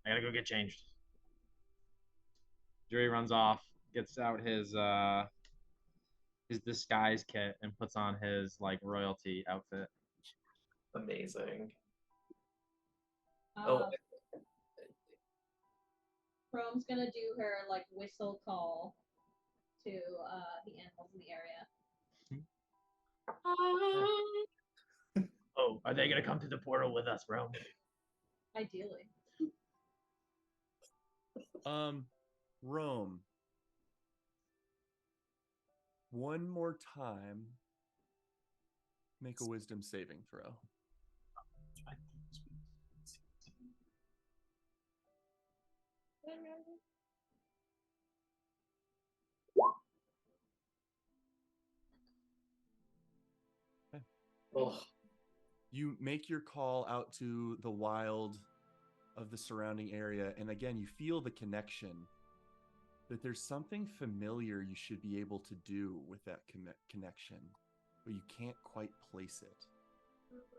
I gotta go get changed. Jerry runs off, gets out his disguise kit, and puts on his like royalty outfit. Amazing. Chrome's gonna do her like whistle call to the animals in the area. Oh, are they gonna come to the portal with us, Rome? Ideally. Rome. One more time. Make a wisdom saving throw. Okay. Oh. You make your call out to the wild of the surrounding area, and again, you feel the connection that there's something familiar you should be able to do with that connection, but you can't quite place it.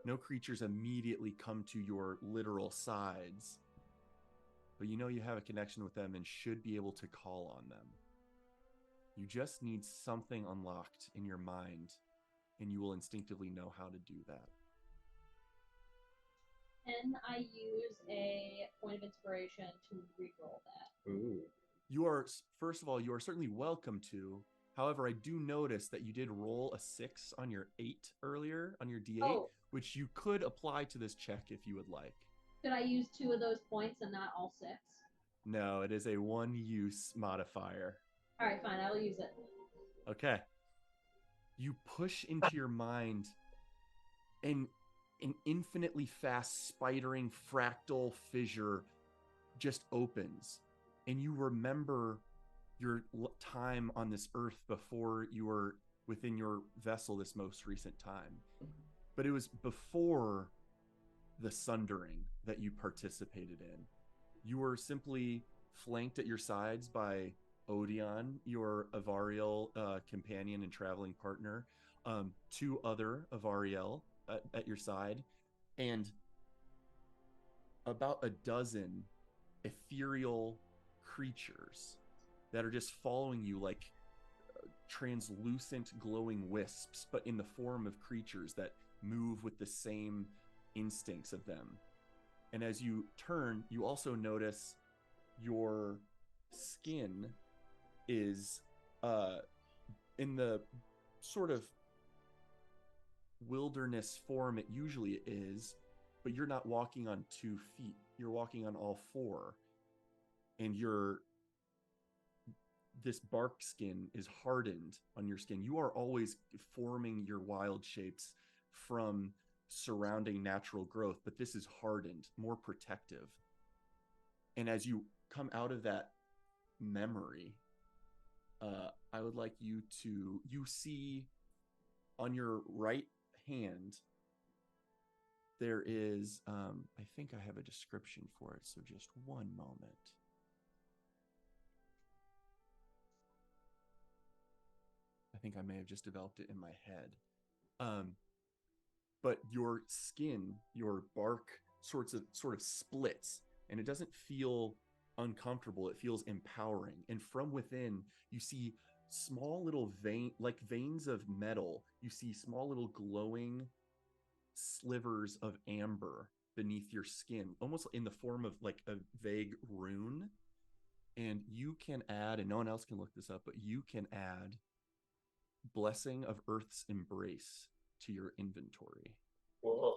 No creatures immediately come to your literal sides, but you know you have a connection with them and should be able to call on them. You just need something unlocked in your mind, and you will instinctively know how to do that. Can I use a point of inspiration to reroll that? Ooh. You are, first of all, you are certainly welcome to. However, I do notice that you did roll a 6 on your 8 earlier, on your D8, Oh. which you could apply to this check if you would like. Could I use 2 of those points and not all 6? No, it is a one-use modifier. All right, fine. I will use it. Okay. You push into your mind an infinitely fast spidering fractal fissure just opens, and you remember your time on this earth before you were within your vessel this most recent time. But it was before the sundering that you participated in. You were simply flanked at your sides by Odeon, your Avariel companion and traveling partner, 2 other Avariel at your side, and about a dozen ethereal creatures that are just following you like translucent glowing wisps, but in the form of creatures that move with the same instincts of them. And as you turn, you also notice your skin is in the sort of wilderness form it usually is, but you're not walking on 2 feet. You're walking on all 4. And this bark skin is hardened on your skin. You are always forming your wild shapes from surrounding natural growth, but this is hardened, more protective. And as you come out of that memory, I would like you see on your right hand, there is, I think I have a description for it, so just one moment. I think I may have just developed it in my head. But your skin, your bark sort of splits, and it doesn't feel uncomfortable. It feels empowering. And from within, you see small little veins of metal. You see small little glowing slivers of amber beneath your skin, almost in the form of like a vague rune. And you can add, and no one else can look this up, but you can add Blessing of Earth's Embrace to your inventory. Whoa.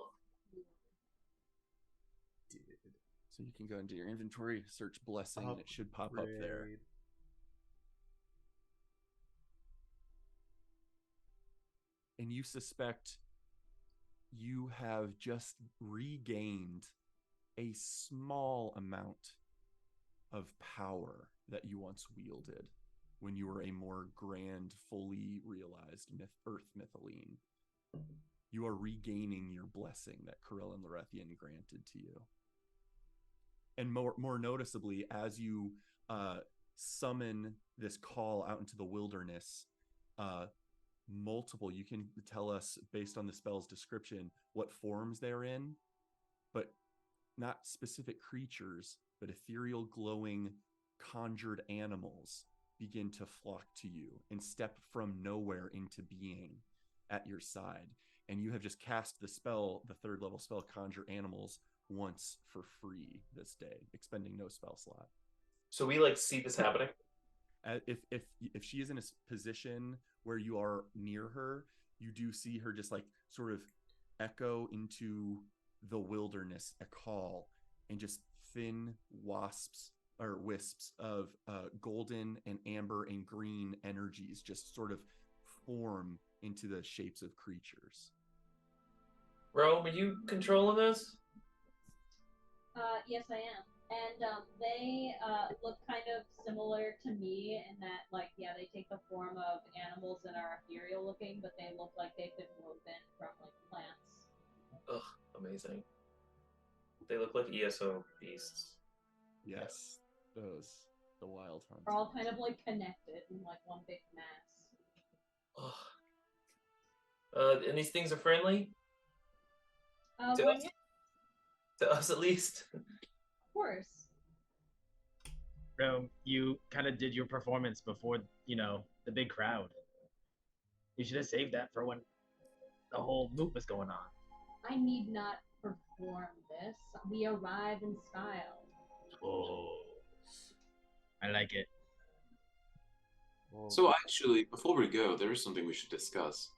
So you can go into your inventory, search Blessing, and it should pop up there. And you suspect you have just regained a small amount of power that you once wielded when you were a more grand, fully realized Earth Mytholine. You are regaining your blessing that Corellin Lorethian granted to you. And more noticeably, as you summon this call out into the wilderness, you can tell us based on the spell's description what forms they're in, but not specific creatures, but ethereal glowing conjured animals begin to flock to you and step from nowhere into being at your side. And you have just cast the spell, the 3rd level spell, Conjure Animals, once for free this day, expending no spell slot. So we like see this happening? If she is in a position where you are near her, you do see her just like sort of echo into the wilderness a call, and just thin wisps of golden and amber and green energies just sort of form into the shapes of creatures. Rome, are you controlling this? Yes, I am. And they look kind of similar to me in that, like, yeah, they take the form of animals that are ethereal looking, but they look like they've been woven from, like, plants. Ugh, amazing. They look like ESO beasts. Yes, those. The wild hunts. They're all kind of, like, connected in, like, one big mass. Ugh. And these things are friendly? To Well, us? yeah, To us, at least? of course. Rome, you kind of did your performance before, the big crowd. You should have saved that for when the whole moot was going on. I need not perform. inform this. We arrive in style. Oh, I like it. Well, So actually, before we go, there is something we should discuss.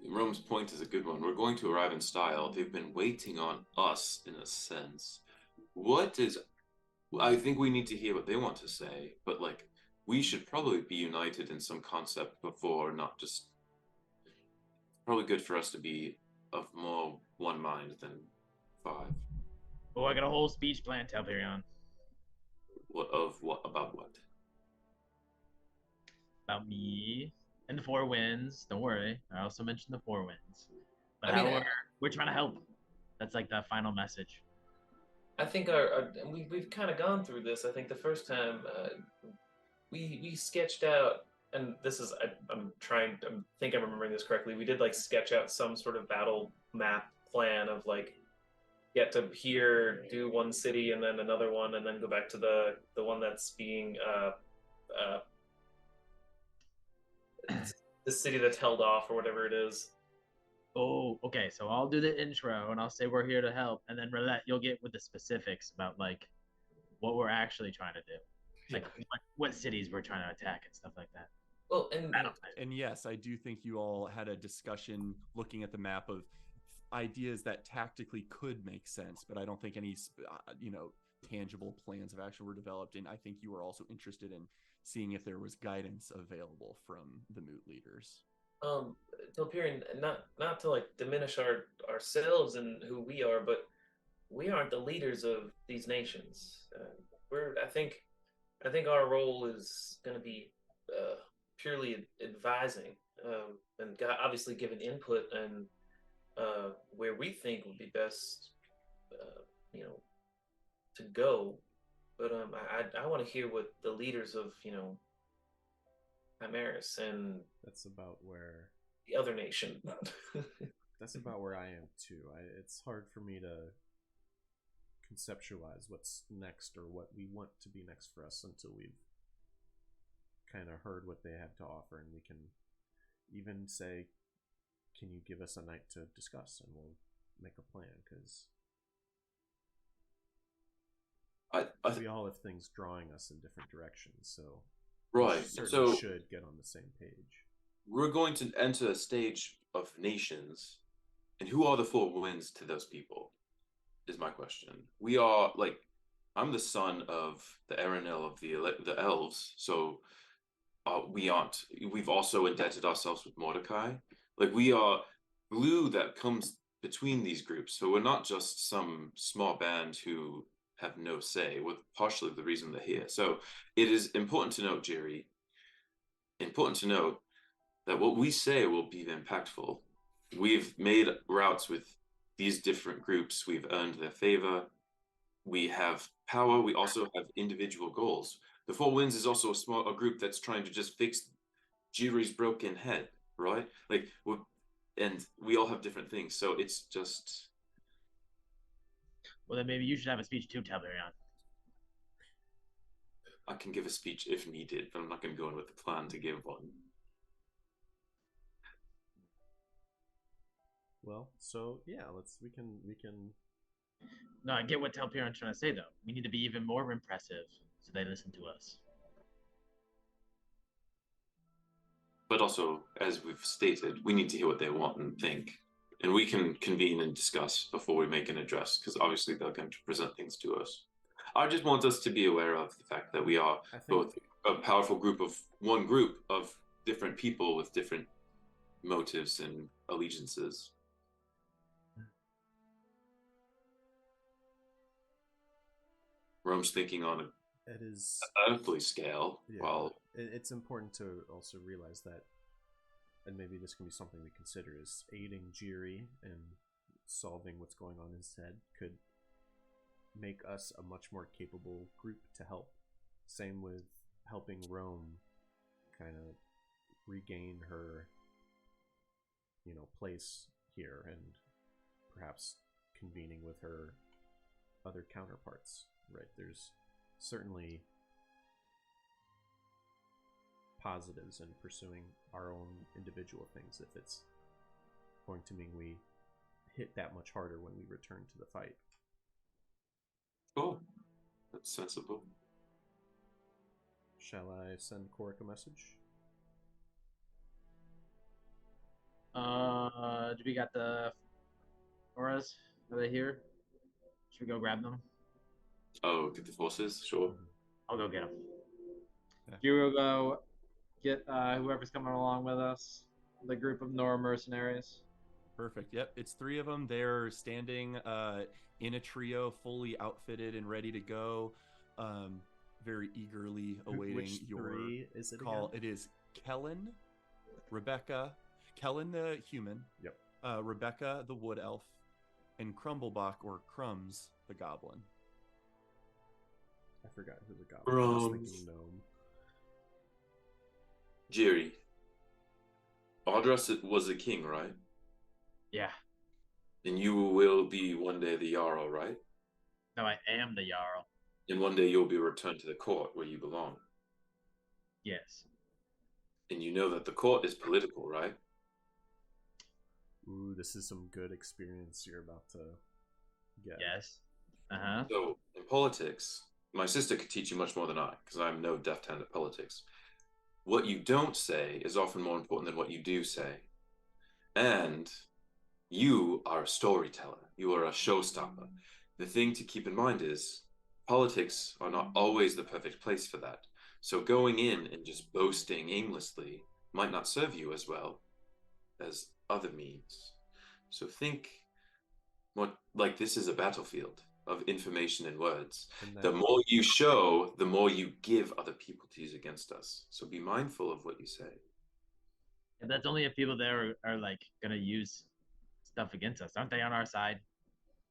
Rome's point is a good one. We're going to arrive in style. They've been waiting on us, in a sense. What is? I think we need to hear what they want to say, but like, we should probably be united in some concept before, not just. Probably good for us to be of more one mind than five. Oh, I got a whole speech planned, Talperion. What of what about what? About me and the Four Winds. Don't worry, I also mentioned the Four Winds. But I mean, we're trying to help. That's like the final message. I think we've kind of gone through this. I think the first time we sketched out, and this is I think I'm remembering this correctly. We did like sketch out some sort of battle map plan of like get to here, do one city, and then another one, and then go back to the one that's being uh the city that's held off or whatever it is. Oh, okay. So I'll do the intro and I'll say we're here to help, and then Roulette, you'll get with the specifics about like what we're actually trying to do, like what cities we're trying to attack and stuff like that. Well, and Battle plan. And yes, I do think you all had a discussion looking at the map of ideas that tactically could make sense, but I don't think any, tangible plans of action were developed. And I think you were also interested in seeing if there was guidance available from the moot leaders. Telperion, not to like diminish ourselves and who we are, but we aren't the leaders of these nations. I think our role is going to be purely advising, and obviously giving input and where we think would be best, you know, to go. But I want to hear what the leaders of Chimeras and that's about where the other nation. that's about where I am too. It's hard for me to conceptualize what's next or what we want to be next for us until we've kind of heard what they have to offer, and we can even say, can you give us a night to discuss, and we'll make a plan, because we all have things drawing us in different directions, so Right. we certainly So should get on the same page. we're going to enter a stage of nations, and who are the four winds to those people? Is my question. We are like, I'm the son of the Aranel of the elves, so we aren't. We've also indebted ourselves with Mordecai. Like we are glue that comes between these groups. So we're not just some small band who have no say. We're partially the reason they're here. So it is important to note, Jerry. Important to note that what we say will be impactful. We've made routes with these different groups. We've earned their favor. We have power. We also have individual goals. The Four Winds is also a group that's trying to just fix Jiri's broken head, right? Like, and we all have different things. So it's just. Well, then maybe you should have a speech too, Talperion. I can give a speech if needed, but I'm not going to go in with the plan to give one. Well, so yeah, we can No, I get what Talperion's trying to say though. We need to be even more impressive so they listen to us. But also, as we've stated, we need to hear what they want and think. And we can convene and discuss before we make an address, because obviously they're going to present things to us. I just want us to be aware of the fact that we are both a powerful one group of different people with different motives and allegiances. Rome's thinking on it is an earthly scale, while it's important to also realize that, and maybe this can be something we consider, is aiding Jiri and solving what's going on in his head could make us a much more capable group to help. Same with helping Rome kind of regain her, place here, and perhaps convening with her other counterparts, right? There's certainly positives in pursuing our own individual things if it's going to mean we hit that much harder when we return to the fight. Oh, that's sensible. Shall I send Korik a message? Do we got the auras? Are they here? Should we go grab them? Oh, get the forces, sure. I'll go get them. Yeah. You will go get whoever's coming along with us, the group of Nora mercenaries. Perfect. Yep, it's 3 of them. They're standing in a trio, fully outfitted and ready to go, very eagerly awaiting Which your 3 is it call. again? It is Kellen, Rebecca, Kellen the human, Yep. Rebecca the wood elf, and Crumblebach or Crumbs the goblin. I forgot who the goblin was. I was thinking gnome. Jerry, Ardras was a king, right? Yeah. And you will be one day the Jarl, right? No, I am the Jarl. And one day you'll be returned to the court where you belong. Yes. And you know that the court is political, right? Ooh, this is some good experience you're about to get. Yes. Uh-huh. So, in politics, my sister could teach you much more than I, because I'm no deft hand at politics. What you don't say is often more important than what you do say. And you are a storyteller. You are a showstopper. The thing to keep in mind is politics are not always the perfect place for that. So going in and just boasting aimlessly might not serve you as well as other means. So think what like this is a battlefield of information and words. The more you show, the more you give other people to use against us. So be mindful of what you say. And that's only if people there are like gonna use stuff against us. Aren't they on our side?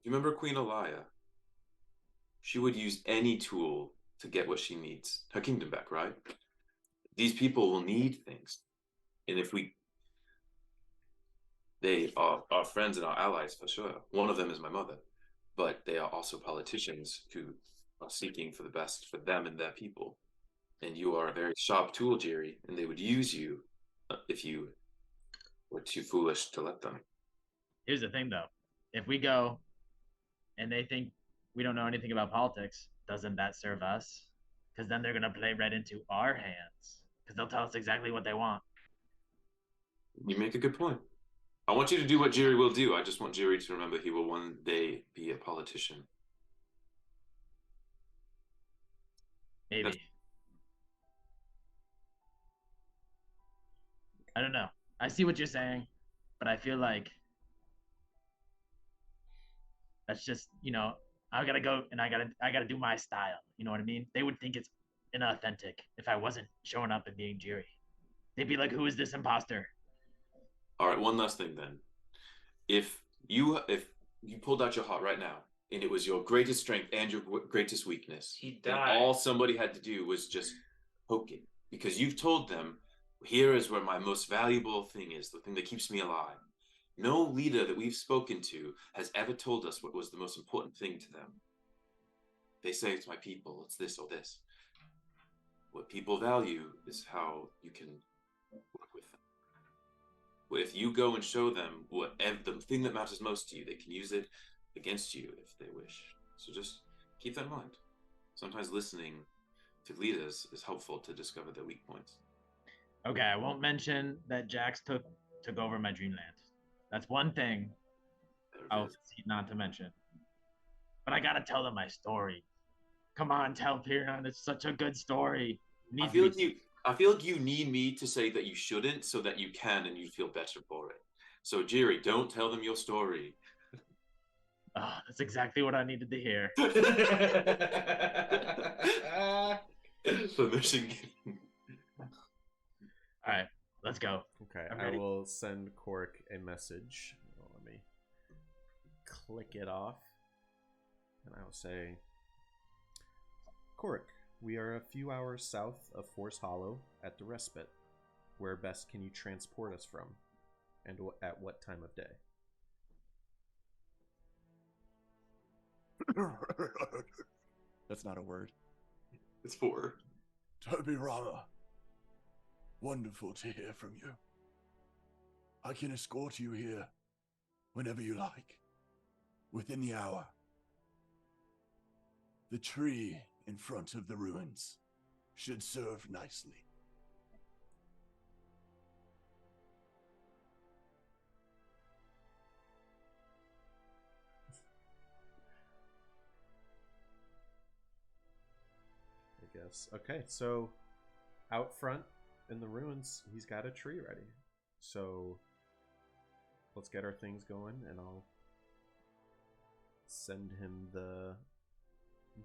You remember Queen Elia? She would use any tool to get what she needs. Her kingdom back, right? These people will need things. And if they are our friends and our allies for sure. One of them is my mother. But they are also politicians who are seeking for the best for them and their people. And you are a very sharp tool, Jerry, and they would use you if you were too foolish to let them. Here's the thing, though. If we go and they think we don't know anything about politics, doesn't that serve us? Because then they're going to play right into our hands. Because they'll tell us exactly what they want. You make a good point. I want you to do what Jerry will do. I just want Jerry to remember he will one day be a politician. Maybe. I don't know. I see what you're saying, but I feel like that's just, I gotta go and I gotta do my style. You know what I mean? They would think it's inauthentic if I wasn't showing up and being Jerry. They'd be like, "Who is this imposter?" All right, one last thing then. If you pulled out your heart right now and it was your greatest strength and your greatest weakness, He then died. all somebody had to do was just poke it, because you've told them, here is where my most valuable thing is, the thing that keeps me alive. No leader that we've spoken to has ever told us what was the most important thing to them. They say it's my people, it's this or this. What people value is how you can work with them. If you go and show them the thing that matters most to you, they can use it against you if they wish. So just keep that in mind. Sometimes listening to leaders is helpful to discover their weak points. Okay, I won't mention that Jax took over my dreamland. That's one thing I'll proceed not to mention. But I gotta tell them my story. Come on, tell Piran, it's such a good story. I feel like you need me to say that you shouldn't, so that you can and you feel better for it. So Jerry, don't tell them your story. Oh, that's exactly what I needed to hear. Permission. All right, let's go. Okay, I'm I ready. will send Korik a message. Let me click it off. And I will say, Korik, we are a few hours south of Force Hollow at the Respite. Where best can you transport us from? And at what time of day? That's not a word. It's 4. Toby Rama, wonderful to hear from you. I can escort you here Whenever you like. Within the hour. The tree in front of the ruins should serve nicely. I guess. Okay, so out front in the ruins, he's got a tree ready. So let's get our things going, and I'll send him the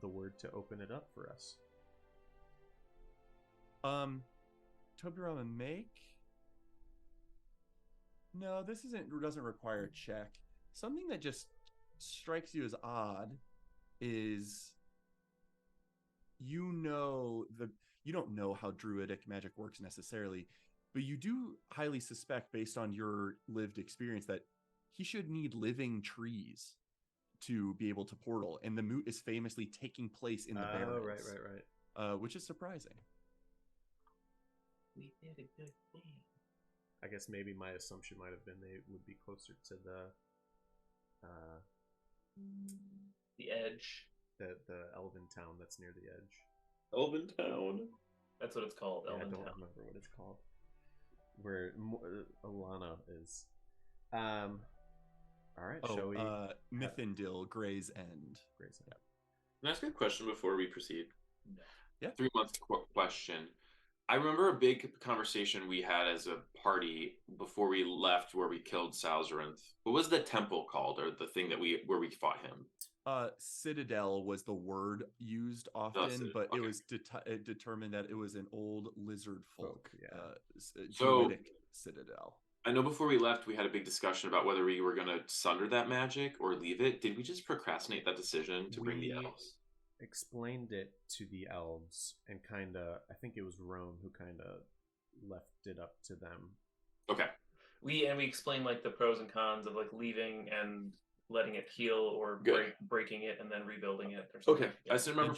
word to open it up for us. Tobirama, make. No, this doesn't require a check. Something that just strikes you as odd is you don't know how druidic magic works necessarily, but you do highly suspect, based on your lived experience, that he should need living trees to be able to portal, and the moot is famously taking place in the Barrens. Right. Which is surprising. We did a good thing. I guess maybe my assumption might have been they would be closer to the edge. The elven town that's near the edge. Elven Town. That's what it's called. Yeah, Elven I don't Town. remember what it's called. Where Alana is. All right. Shall we? Mythindil, Gray's End. Gray's End. Can I ask a question before we proceed? No. Yeah. 3 month question. I remember a big conversation we had as a party before we left, where we killed Salzarinth. What was the temple called, or the thing where we fought him? Citadel was the word used often, but okay. it was determined that it was an old lizard folk, So- druidic citadel. I know before we left, we had a big discussion about whether we were going to sunder that magic or leave it. Did we just procrastinate that decision to bring the We- elves? Explained it to the elves, and I think it was Rome who kind of left it up to them. Okay. We explained like the pros and cons of like leaving and letting it heal, or Good. breaking it and then rebuilding it or something. Okay. I just remember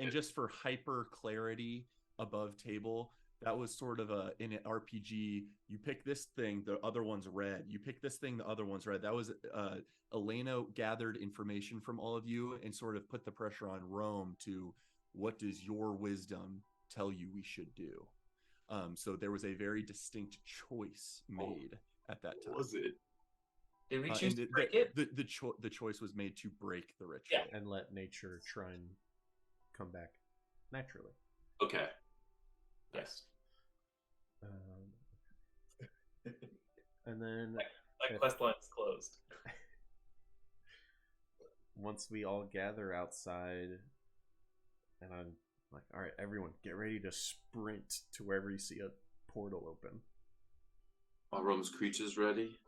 Just for hyper clarity above table, that was sort of in an RPG. You pick this thing, the other one's red. You pick this thing, the other one's red. That was Elena gathered information from all of you and sort of put the pressure on Rome to, what does your wisdom tell you we should do? So there was a very distinct choice made at that time. What was it? Did we choose to break it? The choice was made to break the ritual. Yeah. And let nature try and come back naturally. Okay. Yes. And then That quest line is closed. once we all gather outside, and I'm like, all right, everyone, get ready to sprint to wherever you see a portal open. Are Rome's creatures ready?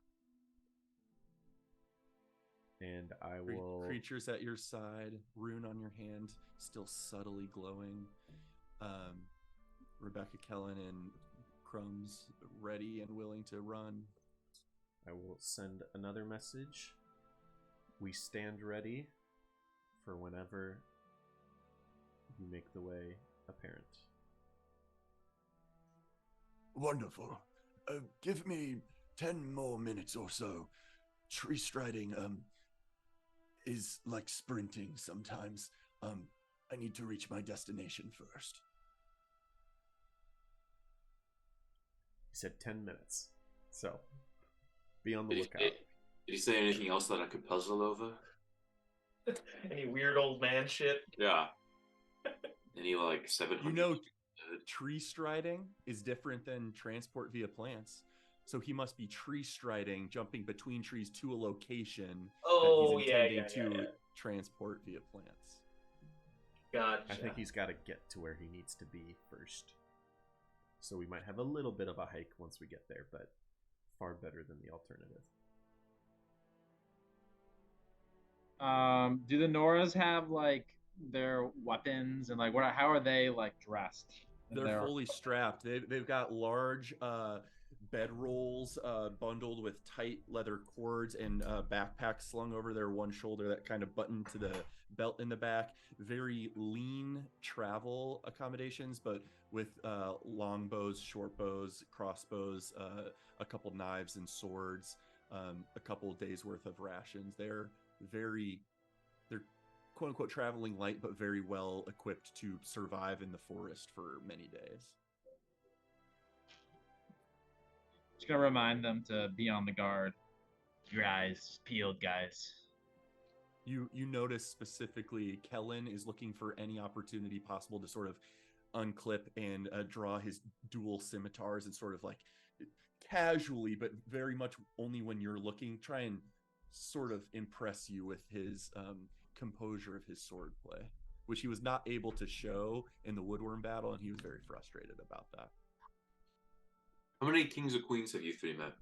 And I will. Creatures at your side, rune on your hand, still subtly glowing. Rebecca Kellen and Crumbs ready and willing to run. I will send another message. We stand ready for whenever you make the way apparent. Wonderful. Give me 10 more minutes or so. Tree striding is like sprinting sometimes. I need to reach my destination first. He said 10 minutes. So be on the Did lookout. did he say anything else that I could puzzle over? Any weird old man shit? Yeah. Any like 700? You know, tree striding is different than transport via plants. So he must be tree striding, jumping between trees to a location Oh, that he's intending to transport via plants. Gotcha. I think he's got to get to where he needs to be first. So we might have a little bit of a hike once we get there, but far better than the alternative. Do the Noras have like their weapons and like what? How are they like dressed? They're fully strapped. They've got large bedrolls bundled with tight leather cords, and backpacks slung over their one shoulder that kind of button to the belt in the back. Very lean travel accommodations, but with long bows, short bows, crossbows, a couple knives and swords. a couple of days worth of rations. They're quote unquote traveling light, but very well equipped to survive in the forest for many days. Just gonna remind them to be on the guard. Your eyes peeled, guys. You notice specifically Kellen is looking for any opportunity possible to sort of unclip and draw his dual scimitars and sort of like casually, but very much only when you're looking, try and sort of impress you with his composure of his swordplay, which he was not able to show in the woodworm battle, and he was very frustrated about that. How many kings or queens have you three met?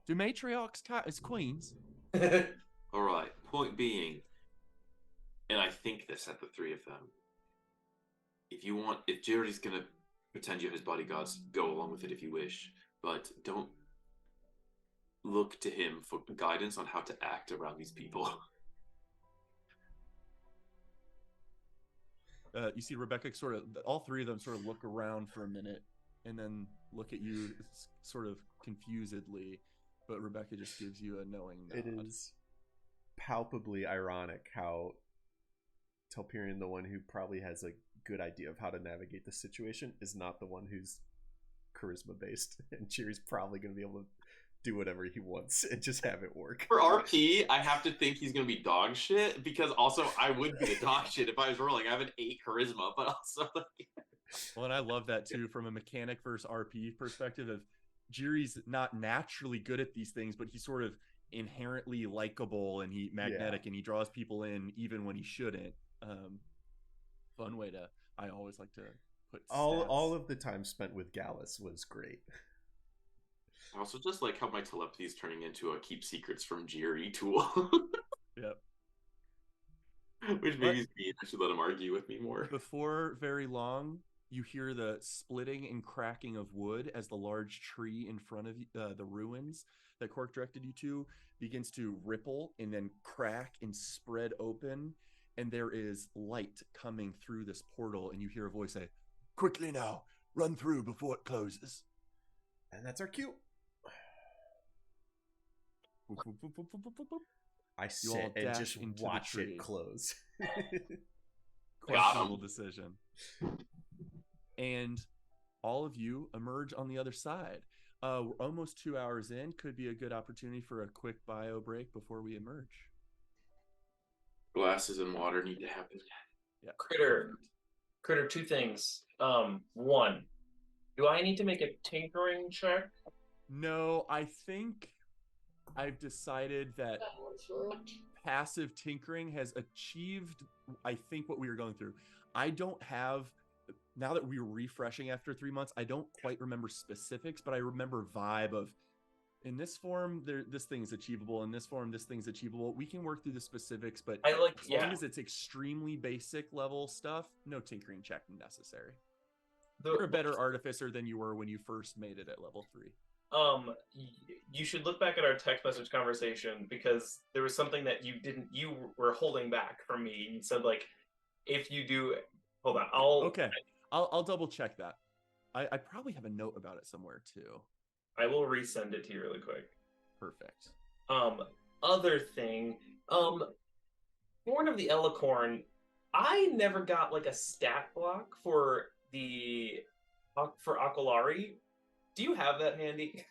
Do matriarchs count as queens? All right. Point being, and I think this at the three of them. If Jerry's gonna pretend you're his bodyguards, go along with it if you wish, but don't look to him for guidance on how to act around these people. You see Rebecca all three of them sort of look around for a minute and then look at you sort of confusedly, but Rebecca just gives you a knowing nod. It is palpably ironic how Telperion, the one who probably has a good idea of how to navigate the situation, is not the one who's charisma based, and Cheery's probably going to be able to do whatever he wants and just have it work. For RP, I have to think he's gonna be dog shit, because also I would be the dog shit if I was rolling. I have an 8 charisma, but also Well, and I love that too from a mechanic versus RP perspective. Of Jiri's not naturally good at these things, but he's sort of inherently likable and magnetic, and he draws people in even when he shouldn't. Fun way to. I always like to put all of the time spent with Gallus was great. I also just like how my telepathy is turning into a keep secrets from Jiri tool. Yep. Which maybe I should let him argue with me more. Before very long, you hear the splitting and cracking of wood as the large tree in front of the ruins that Cork directed you to begins to ripple and then crack and spread open. And there is light coming through this portal, and you hear a voice say, "Quickly now, run through before it closes." And that's our cue. I sit and just watch it close. Questionable decision. And all of you emerge on the other side. We're almost 2 hours in. Could be a good opportunity for a quick bio break before we emerge. Glasses and water need to happen. Yeah. Critter, two things. One, do I need to make a tinkering check? No, I think I've decided that passive tinkering has achieved, I think, what we were going through. I don't have, now that we were refreshing after 3 months, I don't quite remember specifics, but I remember vibe of, in this form, this thing is achievable. In this form, this thing's achievable. We can work through the specifics, but as long as it's extremely basic level stuff, no tinkering check necessary. You're a better artificer than you were when you first made it at level 3. You should look back at our text message conversation, because there was something that you were holding back from me. You said, like, if you do, hold on, I'll double check that. I probably have a note about it somewhere too. I will resend it to you really quick. Perfect. Other thing, Born of the Elicorn, I never got like a stat block for Aquilari. Do you have that handy?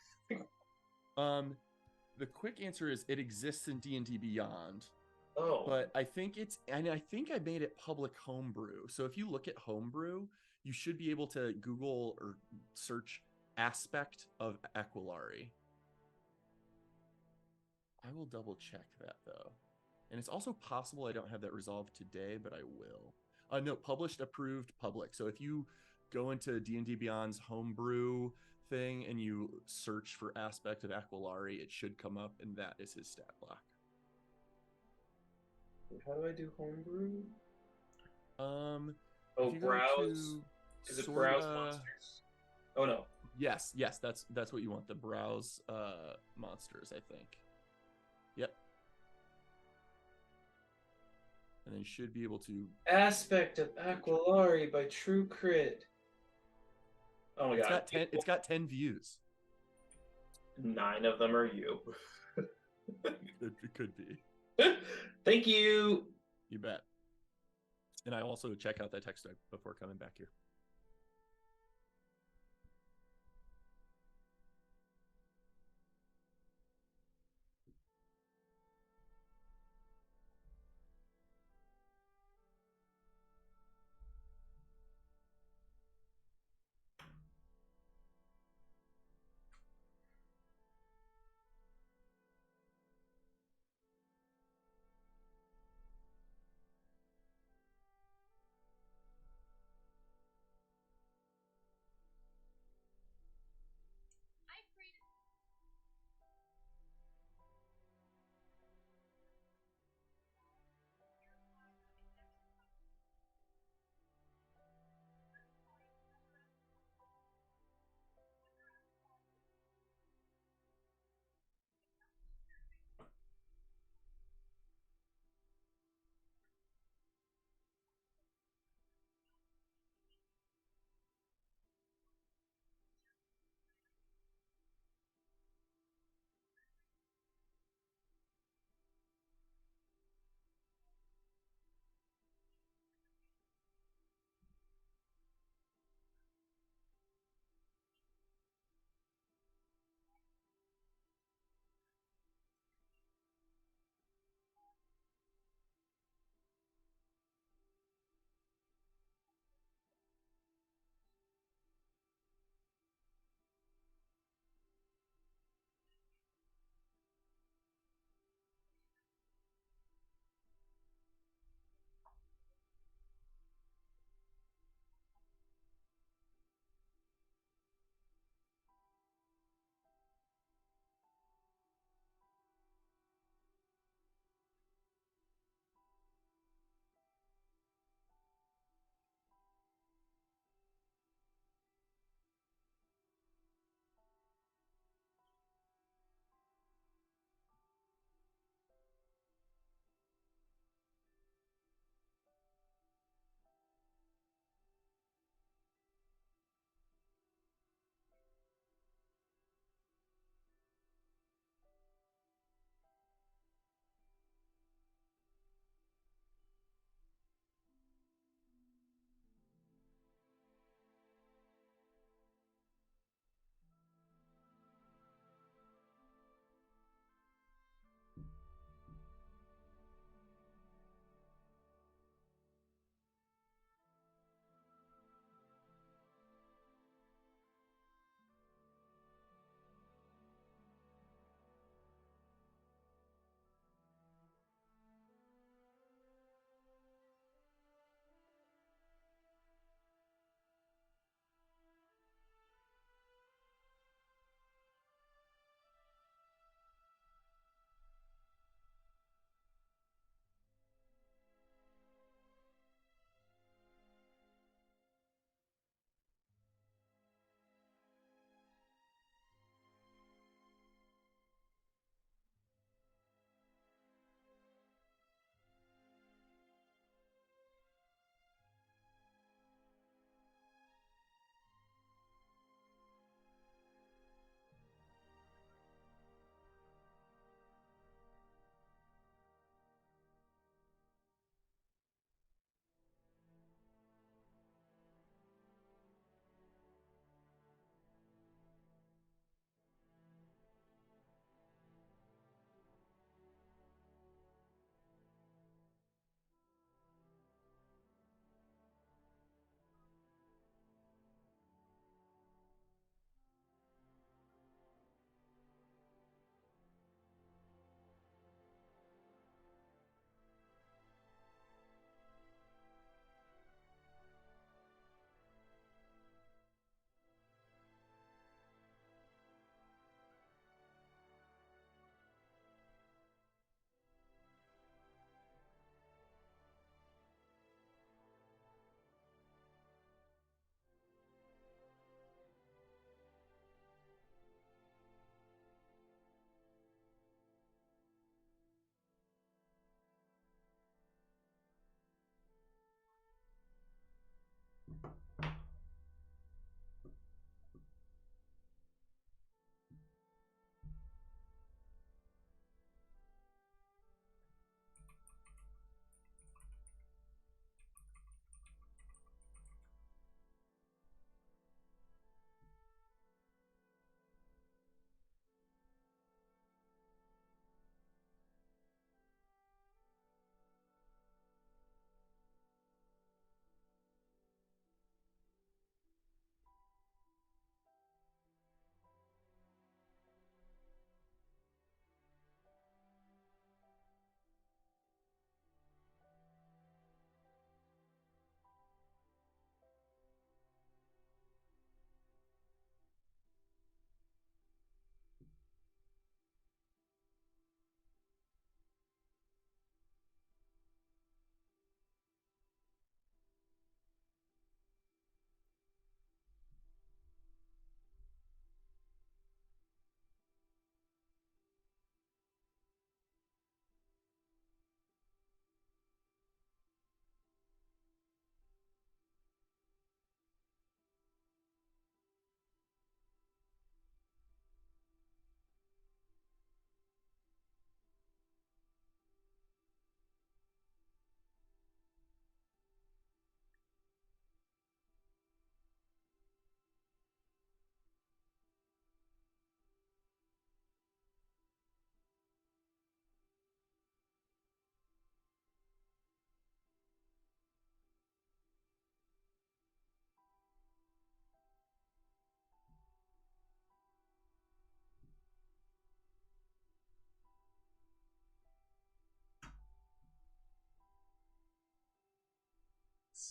The quick answer is it exists in D&D Beyond. Oh. But I think I made it public homebrew. So if you look at homebrew, you should be able to Google or search aspect of Aquilari. I will double check that though. And it's also possible I don't have that resolved today, but I will. No, published, approved, public. So if you go into D&D Beyond's homebrew thing and you search for aspect of Aquilari, it should come up, and that is his stat block. How do I do homebrew? Browse. Is it browse monsters? Oh no. Yes, that's what you want. The browse monsters, I think. Yep. And then you should be able to aspect of Aquilari by True Crit. Oh my god. It's got 10 views. 9 of them are you. It could be. Thank you. You bet. And I also check out that text before coming back here.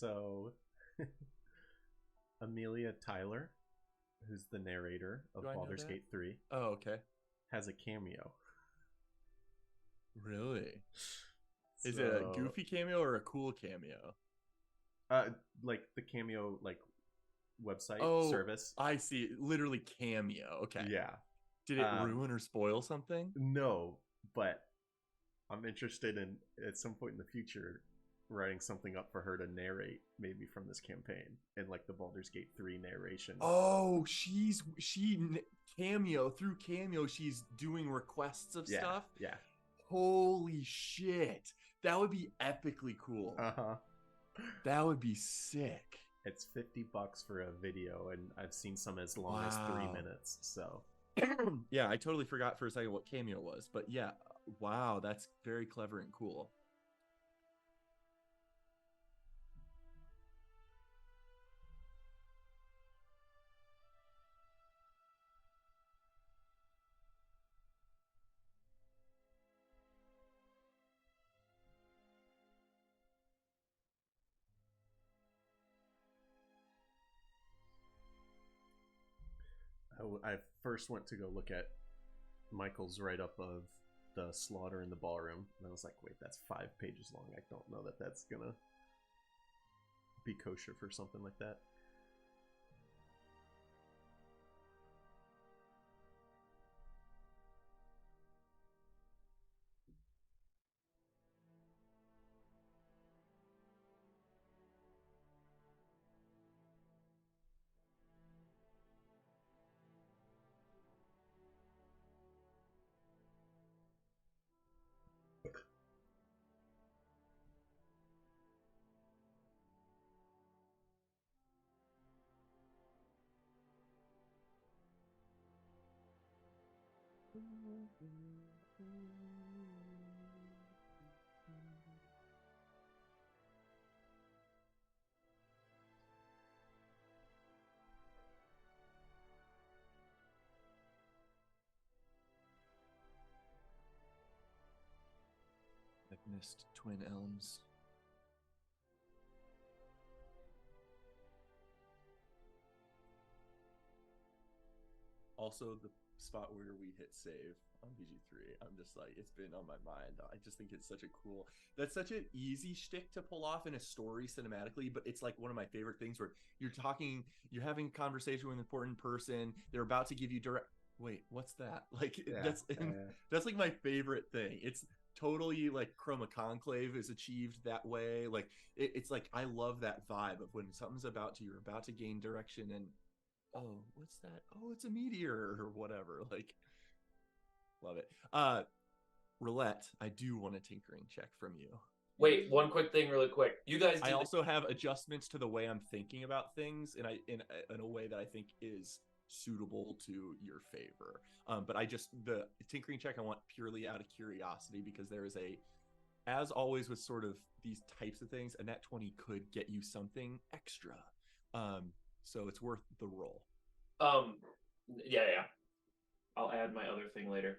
So, Amelia Tyler, who's the narrator of Do I know Baldur's that? Gate 3, Oh, okay. has a cameo. Really? Is it a goofy cameo or a cool cameo? Like the cameo, like website Oh, service. I see. Literally cameo. Okay. Yeah. Did it ruin or spoil something? No, but I'm interested in at some point in the future writing something up for her to narrate, maybe from this campaign, in like the Baldur's Gate 3 narration. Oh, cameo through cameo. She's doing requests of stuff. Yeah. Holy shit! That would be epically cool. That would be sick. It's $50 for a video, and I've seen some as long as 3 minutes. So, yeah, I totally forgot for a second what cameo was, but yeah, wow, that's very clever and cool. I first went to go look at Michael's write-up of the slaughter in the ballroom, and I was like, wait, that's 5 pages long. I don't know that that's gonna be kosher for something like that. I've missed Twin Elms. Also, the spot where we hit save on BG3, I'm just like, it's been on my mind. I just think it's such a cool, that's such an easy shtick to pull off in a story cinematically, but it's like one of my favorite things where you're having a conversation with an important person, they're about to give you wait, what's that? Like, that's like my favorite thing. It's totally like Chroma Conclave is achieved that way. Like, it's like, I love that vibe of when something's you're about to gain direction and, oh, what's that? Oh, it's a meteor or whatever. Like, love it. Roulette, I do want a tinkering check from you. Wait, one quick thing really quick. You guys I also have adjustments to the way I'm thinking about things in a way that I think is suitable to your favor. But the tinkering check I want purely out of curiosity, because there is as always with sort of these types of things, a nat 20 could get you something extra. So it's worth the roll. Yeah. I'll add my other thing later.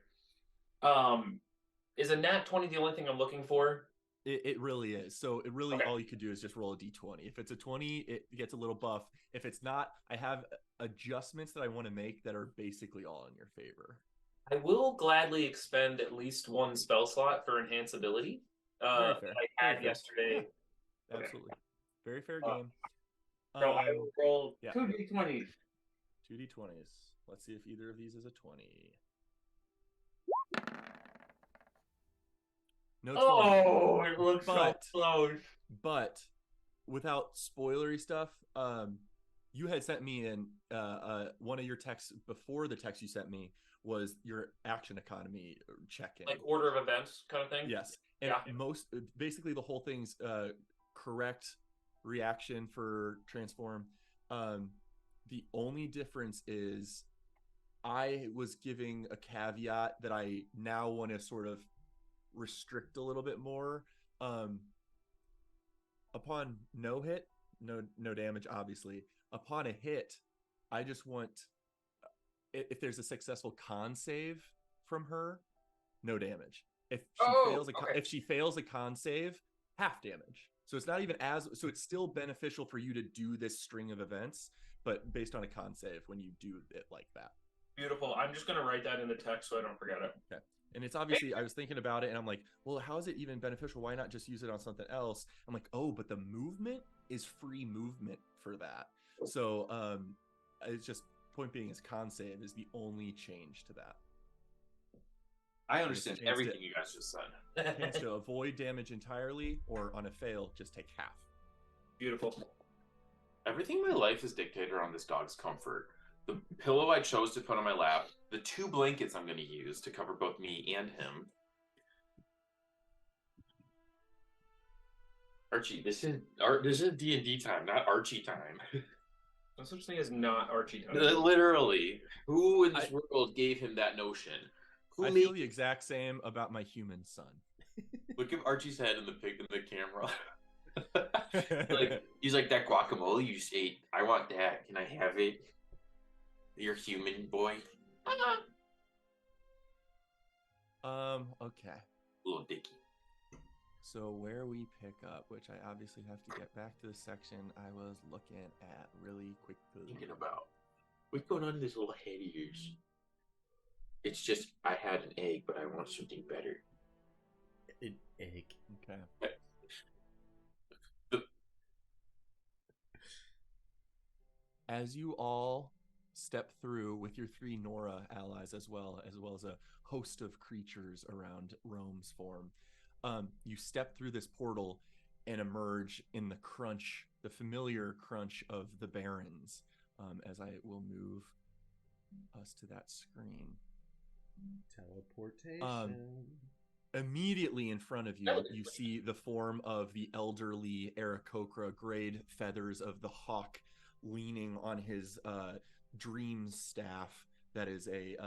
Is a nat 20 the only thing I'm looking for? It really is. So it really, all you could do is just roll a d20. If it's a 20, it gets a little buff. If it's not, I have adjustments that I want to make that are basically all in your favor. I will gladly expend at least one spell slot for enhance ability. Very fair. I had yesterday. Yeah, absolutely. Very fair game. So I will roll 2 d20s. 2 d20s. Let's see if either of these is a 20. No 20. Oh, it looks so close. But without spoilery stuff, you had sent me in one of your texts before the text you sent me was your action economy check-in. Like order of events kind of thing? Yes. And basically the whole thing's correct reaction for transform. The only difference is I was giving a caveat that I now want to sort of restrict a little bit more. Upon no hit, no damage, obviously. Upon a hit, I just want, if there's a successful con save from her, no damage. If she fails a con save, half damage. So it's not even so it's still beneficial for you to do this string of events, but based on a con save when you do it like that. Beautiful. I'm just gonna write that in the text so I don't forget it. Okay. And it's obviously, I was thinking about it and I'm like, well, how is it even beneficial? Why not just use it on something else? I'm like, oh, but the movement is free movement for that. So it's just, point being is con save is the only change to that. I understand Chance everything to- you guys just said. Chance to avoid damage entirely, or on a fail, just take half. Beautiful. Everything in my life is dictated on this dog's comfort. The pillow I chose to put on my lap, the 2 blankets I'm going to use to cover both me and him. Archie, this is D&D time, not Archie time. No such thing as not Archie time. Literally, who in this world gave him that notion? Who I made feel the exact same about my human son. Look at Archie's head in the camera. He's like, that guacamole you just ate. I want that. Can I have it? You're human, boy. Okay. Little dicky. So where we pick up, which I obviously have to get back to the section I was looking at really quickly. Thinking about what's going on in this little head of yours. It's just I had an egg, but I want something better. An egg. Okay. As you all step through with your 3 Nora allies as well as a host of creatures around Rome's form, you step through this portal and emerge in the familiar crunch of the Barrens, as I will move us to that screen. Teleportation. Immediately in front of you, you see the form of the elderly Aarakocra, grayed feathers of the hawk, leaning on his dream staff that is a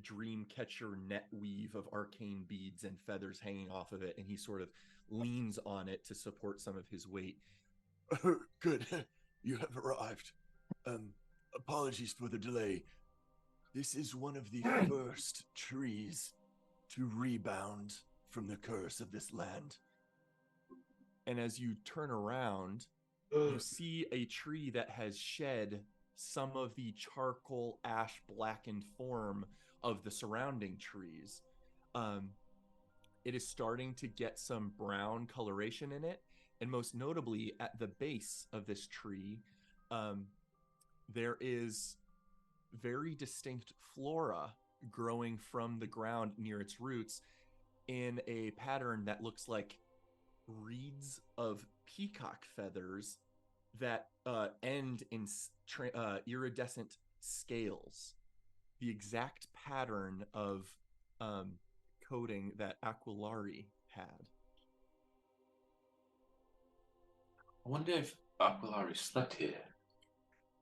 dream catcher net weave of arcane beads and feathers hanging off of it, and he sort of leans on it to support some of his weight. Good. You have arrived. Apologies for the delay. This is one of the first trees to rebound from the curse of this land. And as you turn around, you see a tree that has shed some of the charcoal ash blackened form of the surrounding trees. It is starting to get some brown coloration in it, and most notably at the base of this tree, there is very distinct flora growing from the ground near its roots in a pattern that looks like reeds of peacock feathers that end in iridescent scales. The exact pattern of coating that Aquilari had. I wonder if Aquilari slept here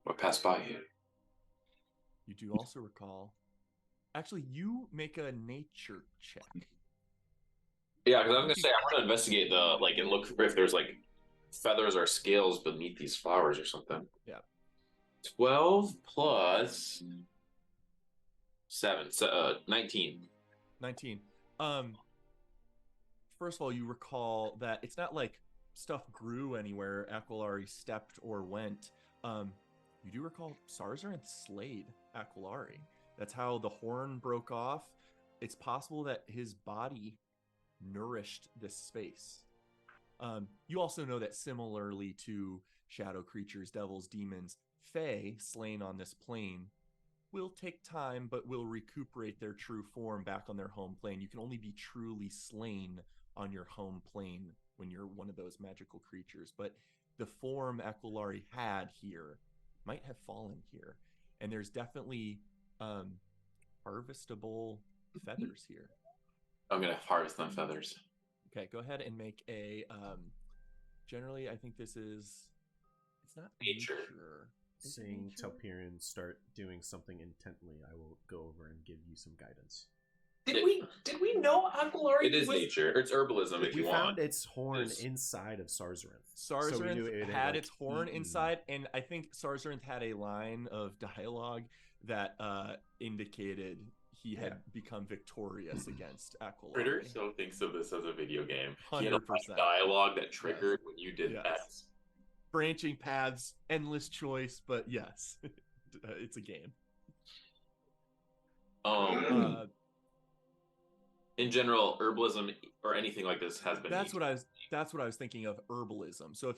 or passed by here. You do also recall. Actually, you make a nature check. Yeah, because I was gonna say I want to investigate and look if there's feathers or scales beneath these flowers or something. Yeah. 12 plus 7, so 19. 19. First of all, you recall that it's not like stuff grew anywhere Aquilari stepped or went. You do recall Sarzarinth slayed Aquilari. That's how the horn broke off. It's possible that his body nourished this space. You also know that similarly to shadow creatures, devils, demons, fae slain on this plane will take time, but will recuperate their true form back on their home plane. You can only be truly slain on your home plane when you're one of those magical creatures. But the form Aquilari had here might have fallen here. And there's definitely harvestable feathers here. I'm going to harvest them feathers. Okay, go ahead and make a... generally, I think this is... It's not Nature. Seeing Telperion start doing something intently, I will go over and give you some guidance. Did we know Aquilari? It is nature. It's herbalism if We you found want. its horn inside of Sarzarinth. Sarzarinth had its horn inside, and I think Sarzarinth had a line of dialogue that indicated he had become victorious against Aquilani. Critter so thinks of this as a video game. He had a lot 100%. of dialogue that triggered when you did Yes. X. Branching paths, endless choice, but yes, it's a game. In general, herbalism or anything like this has been. That's what I was thinking of, herbalism. So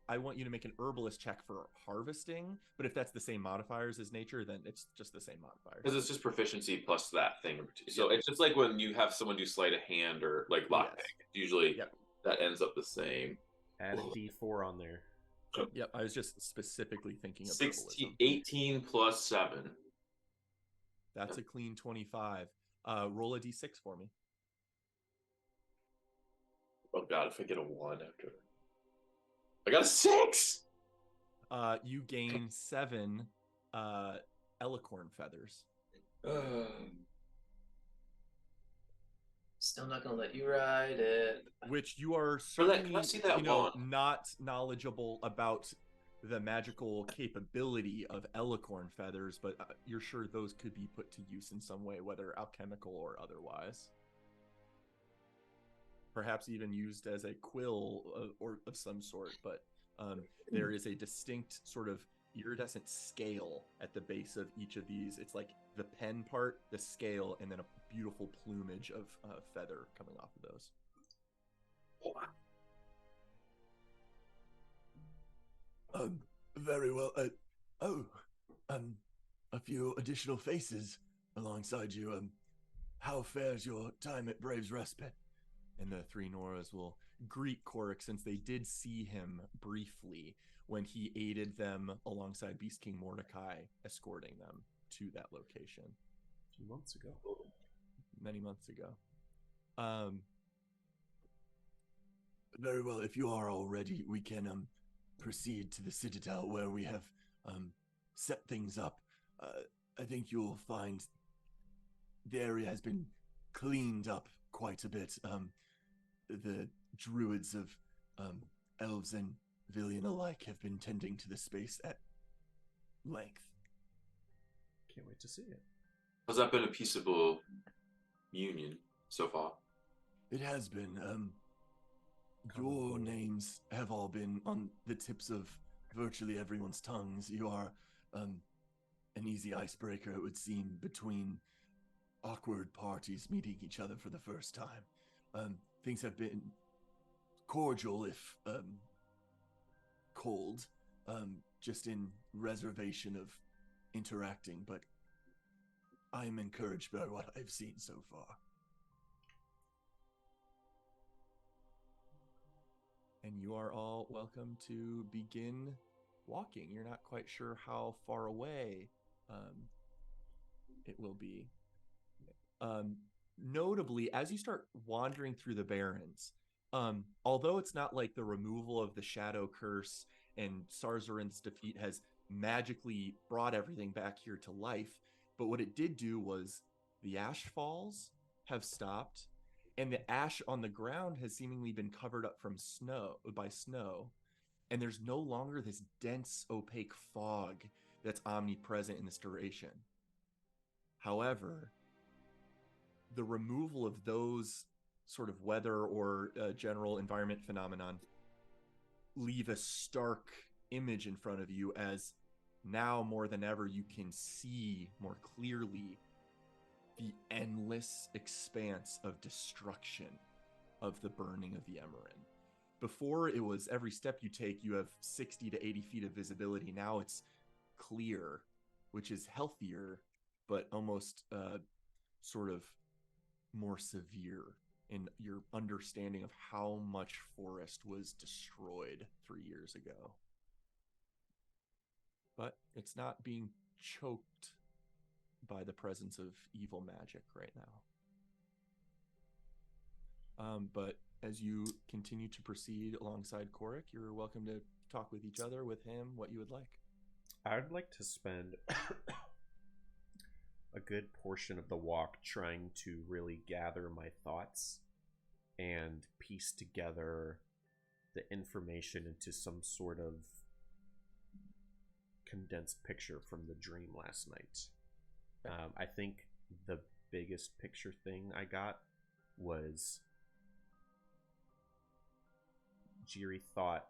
I want you to make an herbalist check for harvesting, but if that's the same modifiers as nature, then it's just the same modifiers. Because it's just proficiency plus that thing. So it's just like when you have someone do sleight of hand or like lockpick. Usually that ends up the same. Add a D4 on there. Yep, I was just specifically thinking of 18 plus 7. That's a clean 25. Roll a D6 for me. Oh god, if I get a 1 after. I got a 6! You gain 7 Elicorn feathers. Still not gonna let you ride it. Which you are Can I certainly, see that one? not knowledgeable about the magical capability of Elicorn feathers, but you're sure those could be put to use in some way, whether alchemical or otherwise. Perhaps even used as a quill or of some sort, but there is a distinct sort of iridescent scale at the base of each of these. It's like the pen part, the scale, and then a beautiful plumage of feather coming off of those. Very well. A few additional faces alongside you. How fares your time at Brave's Respite? And the three Noras will greet Korik, since they did see him briefly when he aided them alongside Beast King Mordecai, escorting them to that location. A few months ago. Many months ago. Very well. If you are all ready, we can proceed to the Citadel, where we have set things up. I think you'll find the area has been cleaned up quite a bit. The druids of elves and Villian alike have been tending to the space at length. Can't wait to see it. Has that been a peaceable union so far? It has been. Your names have all been on the tips of virtually everyone's tongues. You are an easy icebreaker, it would seem, between awkward parties meeting each other for the first time. Things have been cordial, if cold, just in reservation of interacting, but I am encouraged by what I've seen so far. And you are all welcome to begin walking. You're not quite sure how far away it will be. Notably, as you start wandering through the Barrens, although it's not like the removal of the Shadow Curse and Sarzarin's defeat has magically brought everything back here to life, but what it did do was the ash falls have stopped, and the ash on the ground has seemingly been covered up by snow, and there's no longer this dense, opaque fog that's omnipresent in this duration. However, the removal of those sort of weather or general environment phenomenon leave a stark image in front of you, as now more than ever you can see more clearly the endless expanse of destruction of the burning of the Emerald. Before, it was every step you take, you have 60 to 80 feet of visibility. Now it's clear, which is healthier, but almost sort of more severe in your understanding of how much forest was destroyed 3 years ago. But it's not being choked by the presence of evil magic right now. But as you continue to proceed alongside Korik, you're welcome to talk with each other, with him, what you would like. I'd like to spend a good portion of the walk trying to really gather my thoughts and piece together the information into some sort of condensed picture from the dream last night. I think the biggest picture thing I got was Jiri thought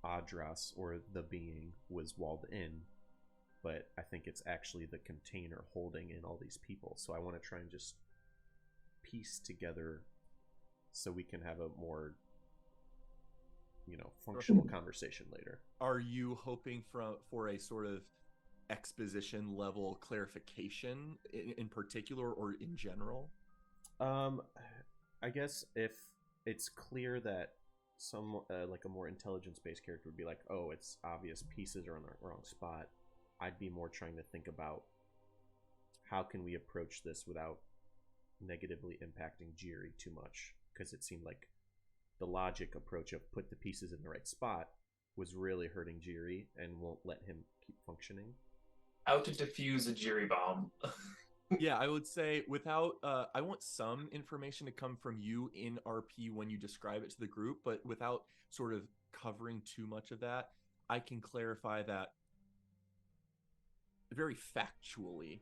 Adras, or the being, was walled in, but I think it's actually the container holding in all these people. So I want to try and just piece together so we can have a more, functional conversation later. Are you hoping for a sort of exposition level clarification in particular, or in general? I guess if it's clear that some like a more intelligence-based character would be like, oh, it's obvious pieces are in the wrong spot, I'd be more trying to think about how can we approach this without negatively impacting Jiri too much, because it seemed like the logic approach of put the pieces in the right spot was really hurting Jiri and won't let him keep functioning. How to defuse a Jiri bomb. Yeah, I would say without I want some information to come from you in RP when you describe it to the group, but without sort of covering too much of that. I can clarify that very factually,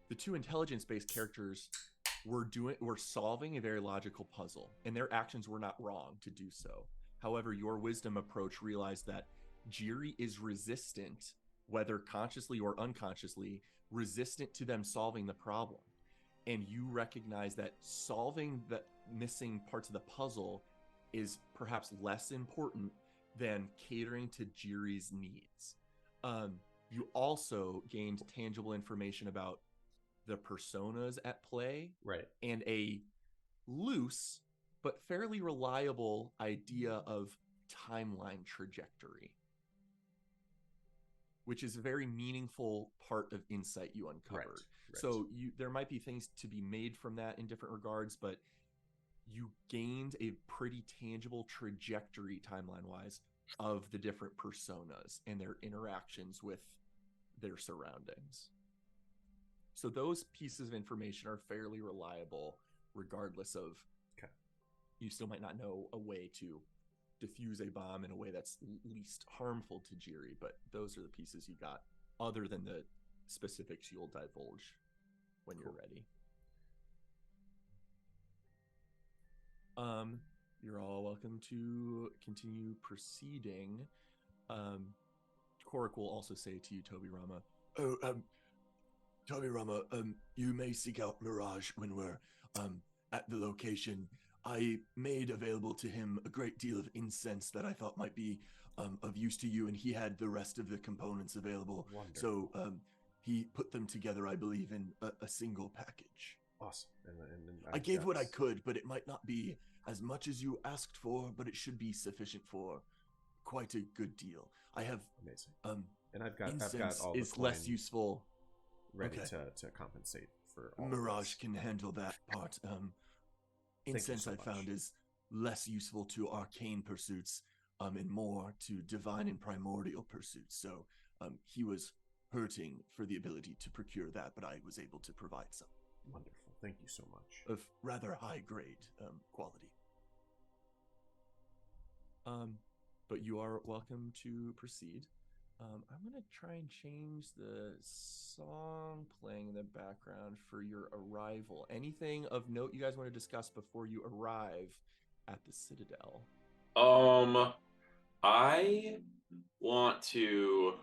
the two intelligence-based characters were solving a very logical puzzle, and their actions were not wrong to do so. However, your wisdom approach realized that Jiri is resistant, whether consciously or unconsciously, resistant to them solving the problem. And you recognize that solving the missing parts of the puzzle is perhaps less important than catering to Jiri's needs. You also gained tangible information about the personas at play, right, and a loose but fairly reliable idea of timeline trajectory, which is a very meaningful part of insight you uncovered. Right. So there might be things to be made from that in different regards, but you gained a pretty tangible trajectory timeline-wise of the different personas and their interactions with their surroundings. So those pieces of information are fairly reliable, regardless of, you still might not know a way to diffuse a bomb in a way that's least harmful to Jiri, but those are the pieces you got, other than the specifics you'll divulge when you're ready. You're all welcome to continue proceeding. Korik will also say to you, Tobirama, Tobirama, you may seek out Mirage when we're at the location. I made available to him a great deal of incense that I thought might be of use to you, and he had the rest of the components available. Wonderful. So he put them together, I believe, in a single package. Awesome. And I gave what I could, but it might not be as much as you asked for, but it should be sufficient for quite a good deal. I have amazing. And I've got incense all the is less useful. Ready to compensate for all Mirage can handle that part. Incense I found is less useful to arcane pursuits, and more to divine and primordial pursuits. So he was hurting for the ability to procure that, but I was able to provide some. Wonderful. Thank you so much. Of rather high grade quality. But you are welcome to proceed. I'm going to try and change the song playing in the background for your arrival. Anything of note you guys want to discuss before you arrive at the Citadel? I want to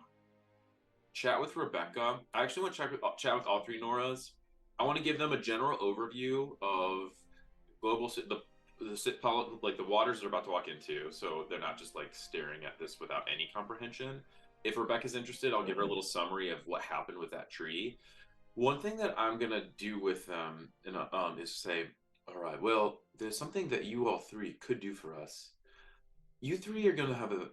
chat with Rebecca. I actually want to chat with all three Noras. I want to give them a general overview of global like the waters they're about to walk into, so they're not just like staring at this without any comprehension. If Rebecca's interested, I'll give her a little summary of what happened with that tree. One thing that I'm gonna do with them is say, all right, well, there's something that you all three could do for us. You three are gonna have a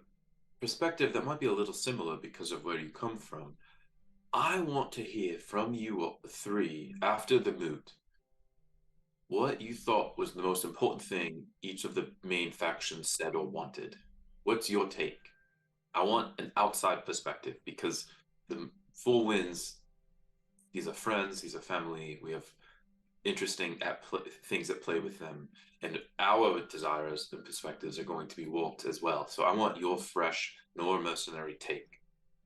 perspective that might be a little similar because of where you come from. I want to hear from you all three after the moot what you thought was the most important thing each of the main factions said or wanted. What's your take? I want an outside perspective because the full Wynds, these are friends, these are family. We have interesting things that play with them, and our desires and perspectives are going to be warped as well. So I want your fresh, nor mercenary take.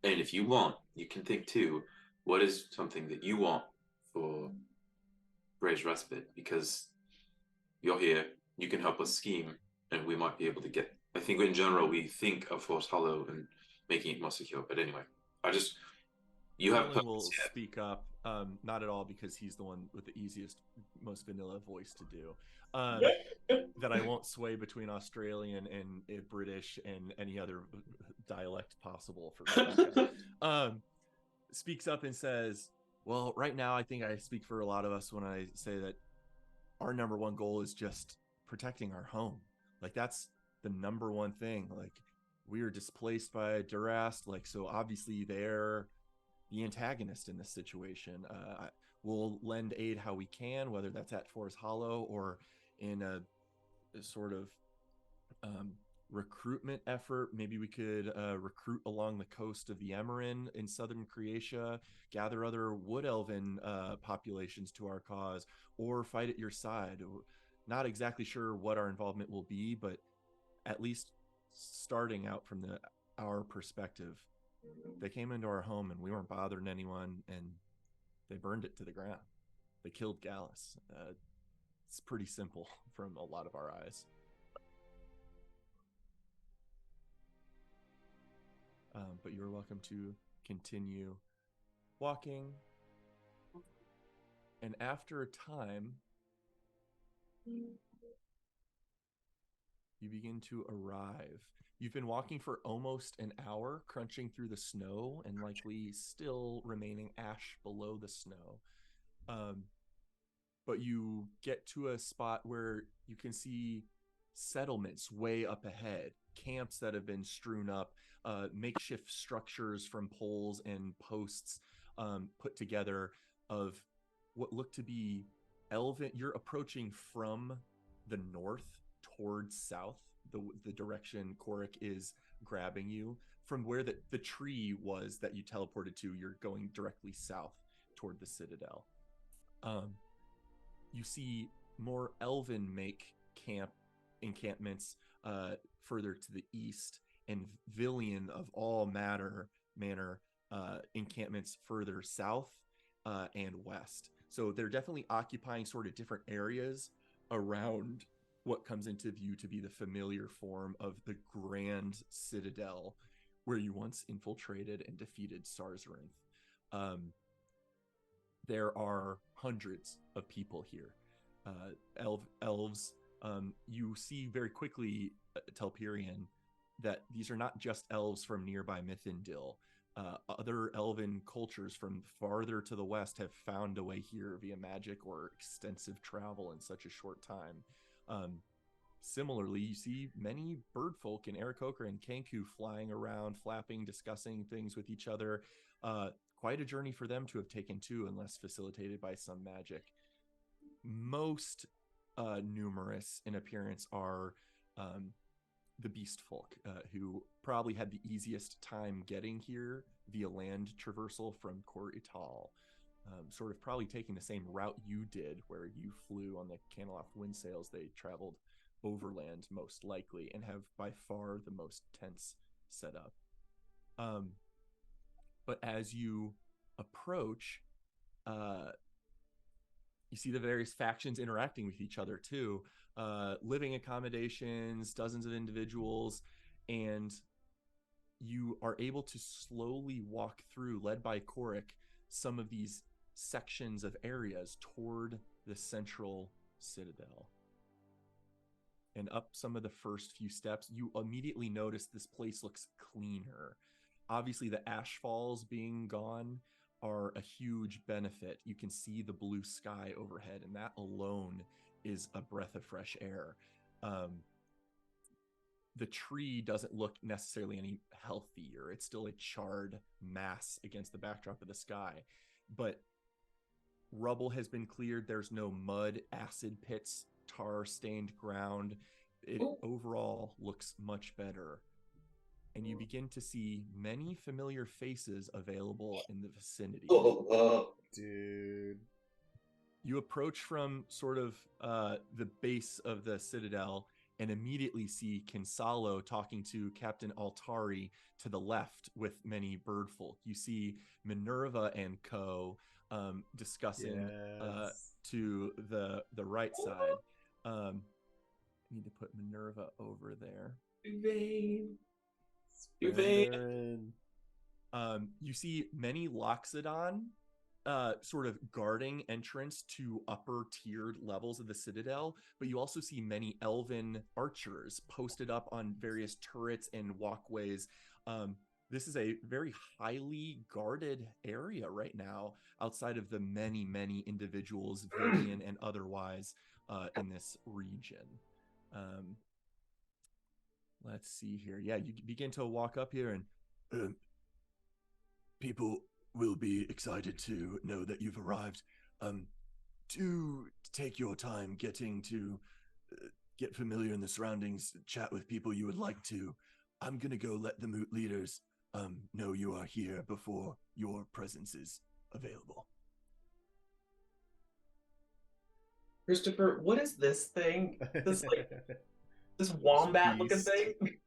And if you want, you can think too, what is something that you want for Bray's respite, because you're here, you can help us scheme, and we might be able to get. I think in general we think of Force Hollow and making it more secure. But anyway, you have Merlin will purpose here. speak up, not at all because he's the one with the easiest, most vanilla voice to do. That I won't sway between Australian and British and any other dialect possible for me. Speaks up and says, well, right now I think I speak for a lot of us when I say that our number one goal is just protecting our home. Like, that's the number one thing. Like, we are displaced by Durast, like, so obviously they're the antagonist in this situation. We'll lend aid how we can, whether that's at Forest Hollow or in a sort of recruitment effort. Maybe we could recruit along the coast of the Emerin in southern Croatia, gather other wood elven populations to our cause, or fight at your side. Not exactly sure what our involvement will be, but at least starting out from our perspective, they came into our home and we weren't bothering anyone, and they burned it to the ground. They killed Gallus. It's pretty simple from a lot of our eyes. But you're welcome to continue walking. And after a time, you begin to arrive. You've been walking for almost an hour, crunching through the snow and likely still remaining ash below the snow. But you get to a spot where you can see settlements way up ahead, camps that have been strewn up, makeshift structures from poles and posts put together of what look to be elven. You're approaching from the north towards south, the direction Korik is grabbing you. From where the tree was that you teleported to, you're going directly south toward the citadel. You see more elven make encampments further to the east, and Villian of all manner encampments further south and west. So they're definitely occupying sort of different areas around what comes into view to be the familiar form of the Grand Citadel, where you once infiltrated and defeated Sarzarinth. There are hundreds of people here. Elves. You see very quickly, Telperion, that these are not just elves from nearby Mythindil. Other elven cultures from farther to the west have found a way here via magic or extensive travel in such a short time. Similarly, you see many birdfolk in Aarakocra and Kenku flying around, flapping, discussing things with each other. Quite a journey for them to have taken too, unless facilitated by some magic. Most numerous in appearance are the beast folk, who probably had the easiest time getting here via land traversal from Kor Ital, sort of probably taking the same route you did, where you flew on the Caneloft wind sails. They traveled overland most likely and have by far the most tents set up. But as you approach, you see the various factions interacting with each other too. Living accommodations, dozens of individuals, and you are able to slowly walk through, led by Korik, some of these sections of areas toward the central citadel. And up some of the first few steps, you immediately notice this place looks cleaner. Obviously, the ash falls being gone are a huge benefit. You can see the blue sky overhead, and that alone is a breath of fresh air. The tree doesn't look necessarily any healthier. It's still a charred mass against the backdrop of the sky. But rubble has been cleared. There's no mud, acid pits, tar-stained ground. It overall looks much better. And you begin to see many familiar faces available in the vicinity. Dude. You approach from sort of the base of the citadel, and immediately see Kinsalo talking to Captain Altari to the left with many birdfolk. You see Minerva and co discussing Yes. to the right side. I need to put Minerva over there. Uvain. You see many Loxodon sort of guarding entrance to upper tiered levels of the Citadel, but you also see many elven archers posted up on various turrets and walkways. This is a very highly guarded area right now, outside of the many, many individuals, Vivian and otherwise, in this region. Let's see here. Yeah, you begin to walk up here, and people will be excited to know that you've arrived. Do take your time getting to get familiar in the surroundings, chat with people you would like to. I'm gonna go let the moot leaders know you are here before your presence is available. Christopher, what is this thing? This wombat looking Beast. thing?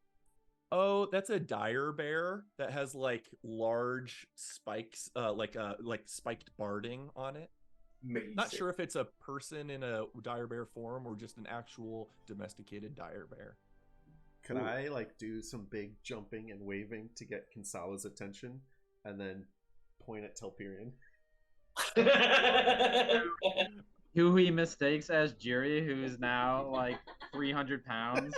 oh, that's a dire bear that has like large spikes, like spiked barding on it. Amazing. Not sure if it's a person in a dire bear form or just an actual domesticated dire bear. Could I like do some big jumping and waving to get Kinsala's attention, and then point at Telperion? Who he mistakes as Jiri, who's now like 300 pounds.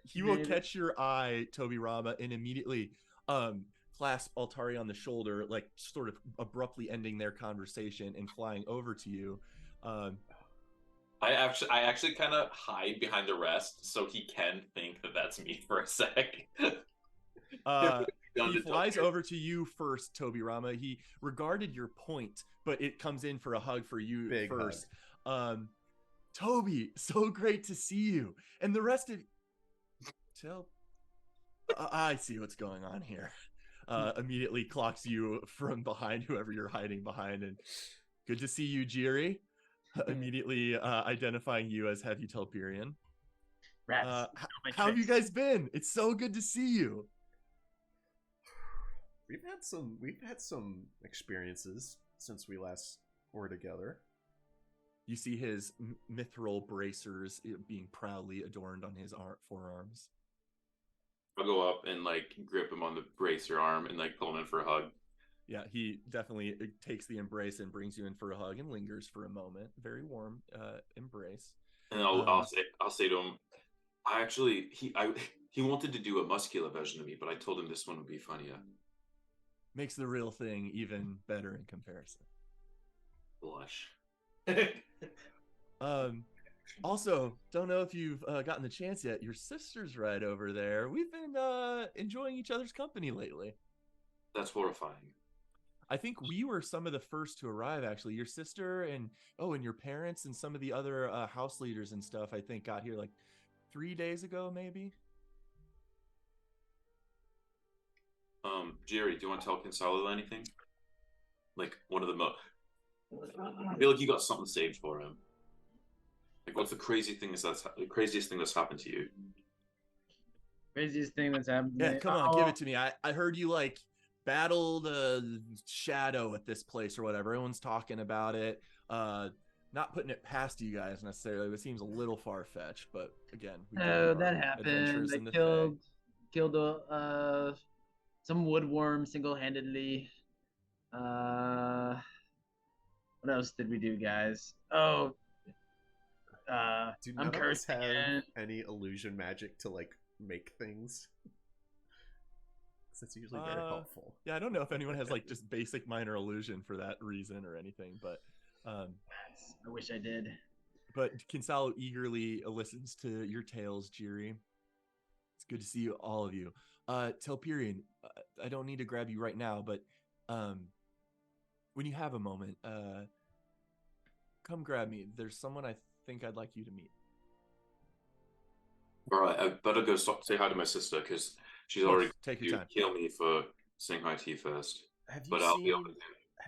He will catch your eye, Toby Rama, and immediately clasp Altari on the shoulder, like sort of abruptly ending their conversation and flying over to you. I actually kind of hide behind the rest so he can think that that's me for a sec. He flies over to you first, Toby Rama. He regarded your point, but it comes in for a hug for you Big first. Toby, so great to see you. And the rest of I see what's going on here. Immediately clocks you from behind, whoever you're hiding behind, and good to see you, Jiri. Immediately identifying you as Heavy Telperion. Rats. How have you guys been? It's so good to see you. We've had some experiences since we last were together. You see his mithril bracers being proudly adorned on his forearms. I'll go up and like grip him on the bracer arm and like pull him in for a hug. Yeah, he definitely takes the embrace and brings you in for a hug and lingers for a moment. Very warm embrace. And I'll say to him, he wanted to do a muscular version of me, but I told him this one would be funnier. Makes the real thing even better in comparison. Blush. Also, don't know if you've gotten the chance yet. Your sister's right over there. We've been enjoying each other's company lately. That's horrifying. I think we were some of the first to arrive, actually. Your sister and your parents and some of the other house leaders and stuff, I think, got here like 3 days ago, maybe. Jerry, do you want to tell Kinsalo anything? Like one of the I feel like you got something saved for him. Like, what's the craziest thing that's happened to you? Craziest thing that's happened to Yeah, me. come on, give it to me. I heard you like battled a shadow at this place or whatever. Everyone's talking about it. Not putting it past you guys necessarily. It seems a little far fetched, but again, we that happened. I killed some woodworm single-handedly. What else did we do, guys? Oh, Do I'm none of us cursing have it. any illusion magic to like make things? That's usually very helpful. Yeah, I don't know if anyone has like just basic minor illusion for that reason or anything, but I wish I did. But Kinsalo eagerly listens to your tales, Jiri. It's good to see you, all of you. Telperion, I don't need to grab you right now, but when you have a moment, come grab me. There's someone I think I'd like you to meet. All right, I better go say hi to my sister because she's already take your time. Kill me for saying hi to you first. Have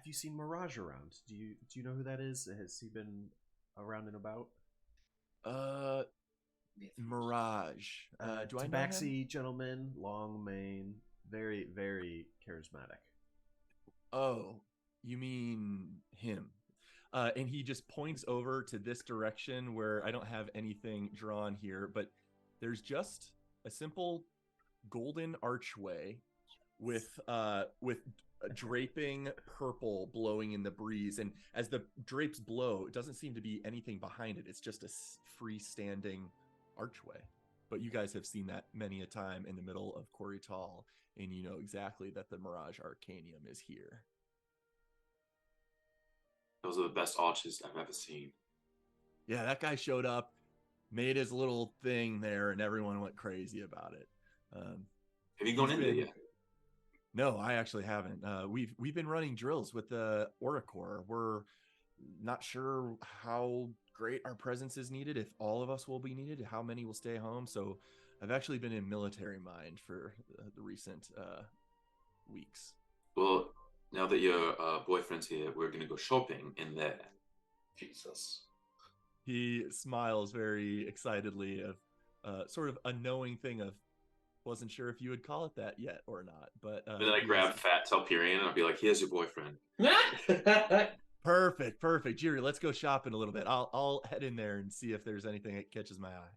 you seen Mirage around? Do you know who that is? Has he been around and about? Uh, Mirage. Do I know him? Tabaxi gentleman, long mane, very, very charismatic. Oh, you mean him? And he just points over to this direction where I don't have anything drawn here, but there's just a simple golden archway with draping purple blowing in the breeze, and as the drapes blow, it doesn't seem to be anything behind it. It's just a freestanding archway. But you guys have seen that many a time in the middle of Corrital, and you know exactly that the Mirage Arcanium is here. Those are the best arches I've ever seen. Yeah, that guy showed up, made his little thing there, and everyone went crazy about it. Have you gone in there yet? No, I actually haven't. We've been running drills with the Auricor. We're not sure how great our presence is needed, if all of us will be needed, how many will stay home. So I've actually been in military mind for the recent weeks. Well, now that your boyfriend's here, we're going to go shopping in there. Jesus. He smiles very excitedly of sort of a knowing thing of, wasn't sure if you would call it that yet or not. But and then I grab Fat Telperion and I'll be like, here's your boyfriend. Perfect. Jiri, let's go shopping a little bit. I'll head in there and see if there's anything that catches my eye.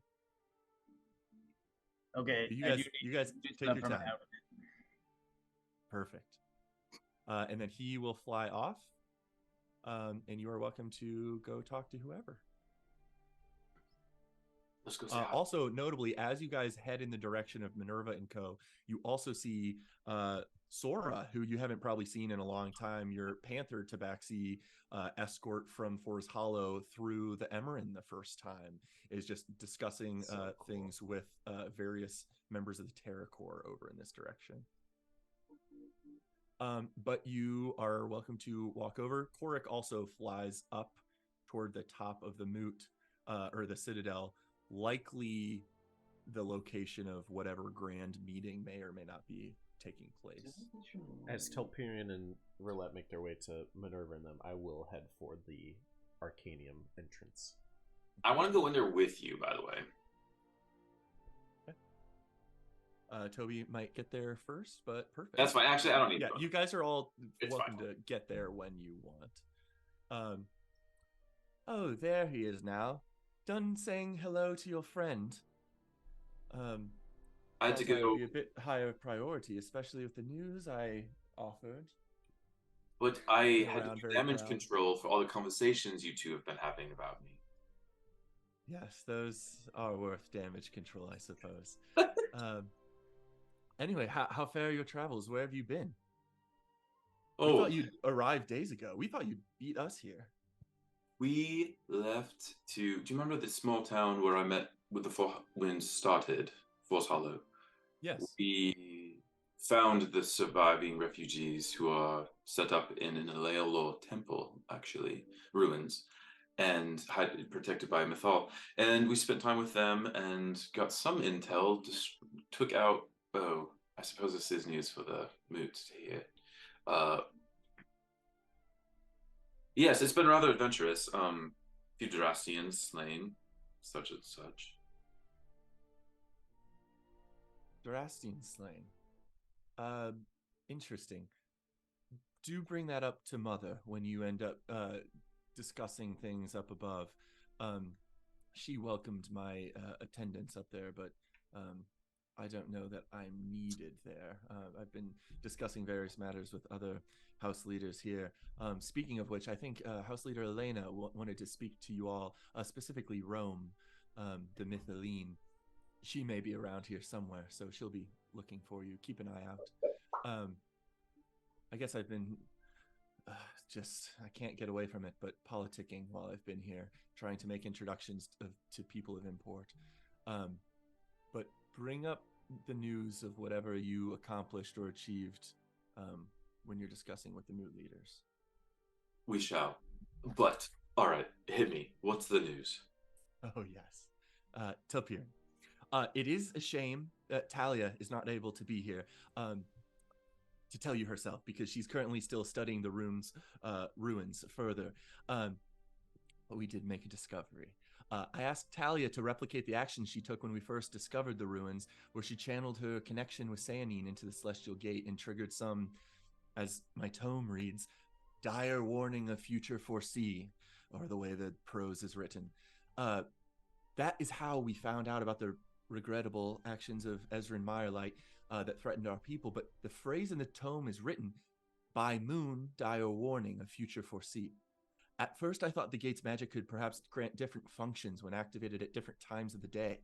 Okay. You guys take your time. Perfect. And then he will fly off. And you are welcome to go talk to whoever. Let's go. Also, notably, as you guys head in the direction of Minerva and Co., you also see Sora, who you haven't probably seen in a long time, your Panther Tabaxi escort from Forest Hollow through the Emerin the first time, is just discussing things with various members of the Terra Corps over in this direction. But you are welcome to walk over. Korik also flies up toward the top of the moot, or the Citadel, likely the location of whatever grand meeting may or may not be taking place. As Telperion and Roulette make their way to Minerva and them, I will head for the Arcanium entrance. I want to go in there with you, by the way. Toby might get there first, but perfect. That's fine. Actually, I don't need to. Yeah, you guys are all welcome fine. To get there when you want. Oh, there he is now. Done saying hello to your friend. I had to go. Be a bit higher priority, especially with the news I offered. But I had to do damage control for all the conversations you two have been having about me. Yes, those are worth damage control, I suppose. Anyway, how fare your travels? Where have you been? We thought you'd arrived days ago. We thought you'd beat us here. We left to... Do you remember the small town where I met with the Wynds started? Forest Hollow? Yes. We found the surviving refugees who are set up in an Aleolor temple, actually, ruins, and protected by Mythal. And we spent time with them and got some intel, just took out... Oh, I suppose this is news for the moot to hear. Yes, it's been rather adventurous. Few Drastians slain, such and such. Drastian slain. Interesting. Do bring that up to Mother when you end up discussing things up above. She welcomed my attendance up there, but I don't know that I'm needed there. I've been discussing various matters with other house leaders here. Speaking of which, I think House Leader Elena wanted to speak to you all, specifically Rome, the Mythaline. She may be around here somewhere, so she'll be looking for you. Keep an eye out. I guess I've been I can't get away from it, but politicking while I've been here, trying to make introductions to people of import. But bring up the news of whatever you accomplished or achieved when you're discussing with the moot leaders. We shall. But, all right, hit me. What's the news? Oh, yes. Telpir. It is a shame that Talia is not able to be here to tell you herself, because she's currently still studying the ruins further. But we did make a discovery. I asked Talia to replicate the action she took when we first discovered the ruins, where she channeled her connection with Sayanine into the Celestial Gate and triggered some, as my tome reads, dire warning of future foresee, or the way the prose is written. That is how we found out about the regrettable actions of Ezra and Meyerlight that threatened our people. But the phrase in the tome is written, by moon, dire warning of future foresee. At first, I thought the gate's magic could perhaps grant different functions when activated at different times of the day.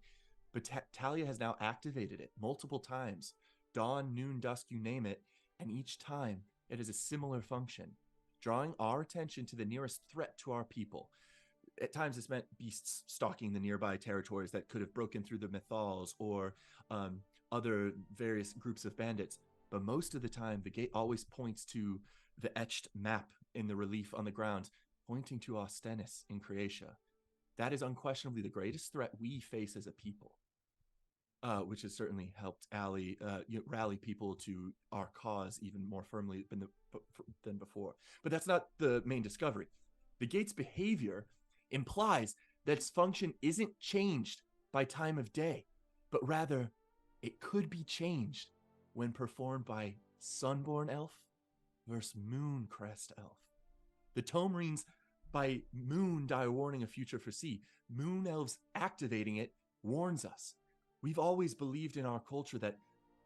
But Talia has now activated it multiple times. Dawn, noon, dusk, you name it. And each time, it has a similar function, drawing our attention to the nearest threat to our people. At times, this meant beasts stalking the nearby territories that could have broken through the Mythals or other various groups of bandits. But most of the time, the gate always points to the etched map in the relief on the ground, pointing to Austenis in Croatia. That is unquestionably the greatest threat we face as a people, which has certainly helped rally people to our cause even more firmly than before. But that's not the main discovery. The gate's behavior implies that its function isn't changed by time of day, but rather it could be changed when performed by Sunborn Elf versus Mooncrest Elf. The tome reads, by moon, dire warning of future foresee. Moon elves activating it warns us. We've always believed in our culture that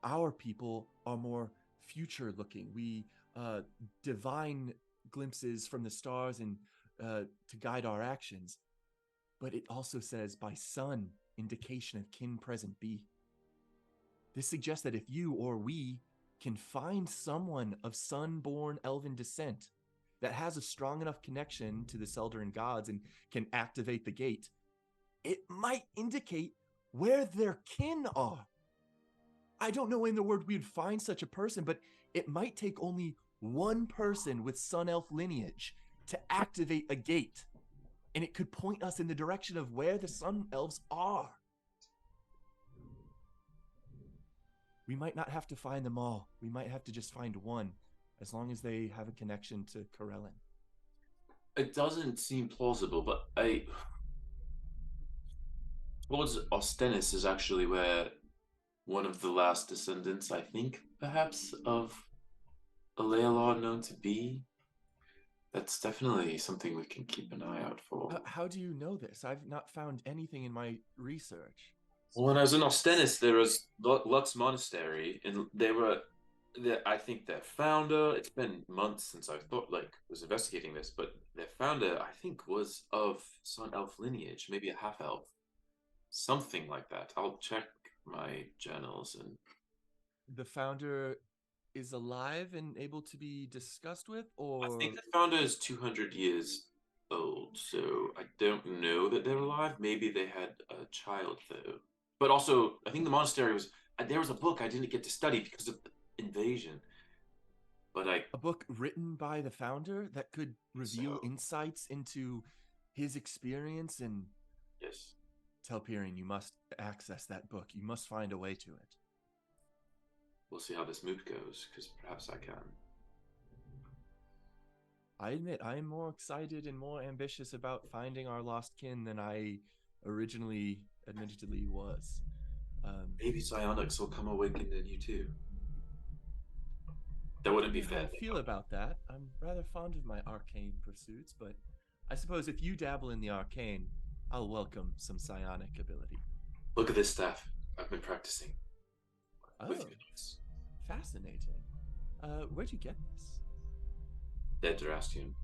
our people are more future-looking. We divine glimpses from the stars and to guide our actions. But it also says, by sun, indication of kin present be. This suggests that if you or we can find someone of sun-born elven descent that has a strong enough connection to the Seldarin gods and can activate the gate, it might indicate where their kin are. I don't know in the world we'd find such a person, but it might take only one person with Sun Elf lineage to activate a gate, and it could point us in the direction of where the Sun Elves are. We might not have to find them all. We might have to just find one, as long as they have a connection to Corellin. It doesn't seem plausible, but towards Austenis is actually where one of the last descendants, I think, perhaps, of Alealor known to be. That's definitely something we can keep an eye out for. How do you know this? I've not found anything in my research. Well, when I was in Austenis, there was Lux Monastery, and I think their founder, it's been months since I was investigating this, but their founder, I think, was of Sun Elf lineage, maybe a half elf. Something like that. I'll check my journals. And the founder is alive and able to be discussed with, or I think the founder is 200 years old, so I don't know that they're alive. Maybe they had a child though. But also, I think the monastery there was a book I didn't get to study because of the invasion. But a book written by the founder that could reveal insights into his experience. And yes, Telperion, you must access that book. You must find a way to it. We'll see how this move goes, because perhaps I can. I admit I am more excited and more ambitious about finding our lost kin than I originally admittedly was. Maybe psionics will come awakened in you too. That wouldn't be fair. How I feel about that. I'm rather fond of my arcane pursuits, but I suppose if you dabble in the arcane, I'll welcome some psionic ability. Look at this staff. I've been practicing. Oh, fascinating. Where'd you get this? Dead Durastian.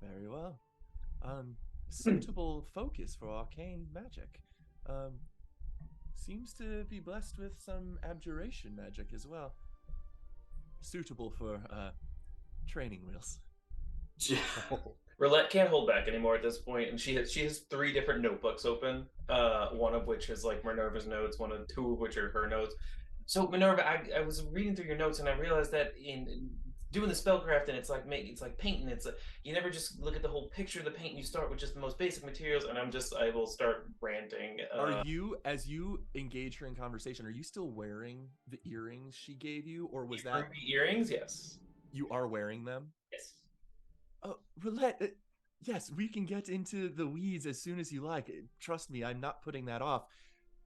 Very well. Suitable focus for arcane magic. Seems to be blessed with some abjuration magic as well. Suitable for training wheels. Roulette can't hold back anymore at this point, and she has 3 different notebooks open. One of which is like Minerva's notes, 2 of which are her notes. So Minerva, I was reading through your notes and I realized that in doing the spellcrafting, it's like painting. You never just look at the whole picture of the paint. You start with just the most basic materials, and I will start ranting. Are you, as you engage her in conversation, are you still wearing the earrings she gave you, or was that the earrings? Yes, you are wearing them. Yes. Oh, Roulette, Yes, we can get into the weeds as soon as you like. Trust me, I'm not putting that off.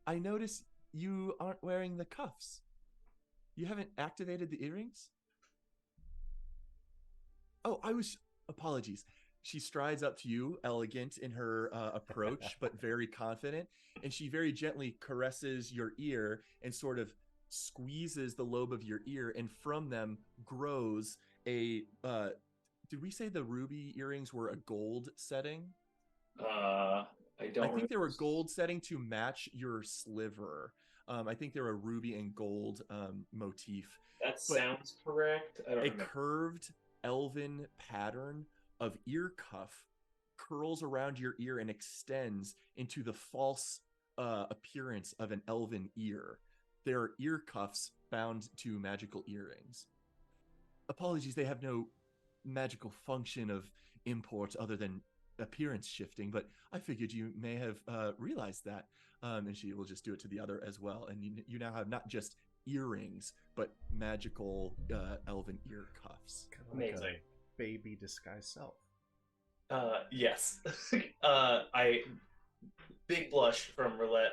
I notice you aren't wearing the cuffs. You haven't activated the earrings? Oh, apologies. She strides up to you, elegant in her approach, but very confident. And she very gently caresses your ear and sort of squeezes the lobe of your ear. And from them grows a. Did we say the ruby earrings were a gold setting? I don't I think they were remember. gold setting to match your sliver. I think they're a ruby and gold motif. That But sounds correct. I don't a remember. curved elven pattern of ear cuff curls around your ear and extends into the false appearance of an elven ear. They're ear cuffs bound to magical earrings. Apologies, they have no magical function of import other than appearance shifting, but I figured you may have realized that. And she will just do it to the other as well. And you now have not just earrings, but magical elven ear cuffs. Kind of like Amazing. a baby disguised self. Yes. I big blush from Roulette.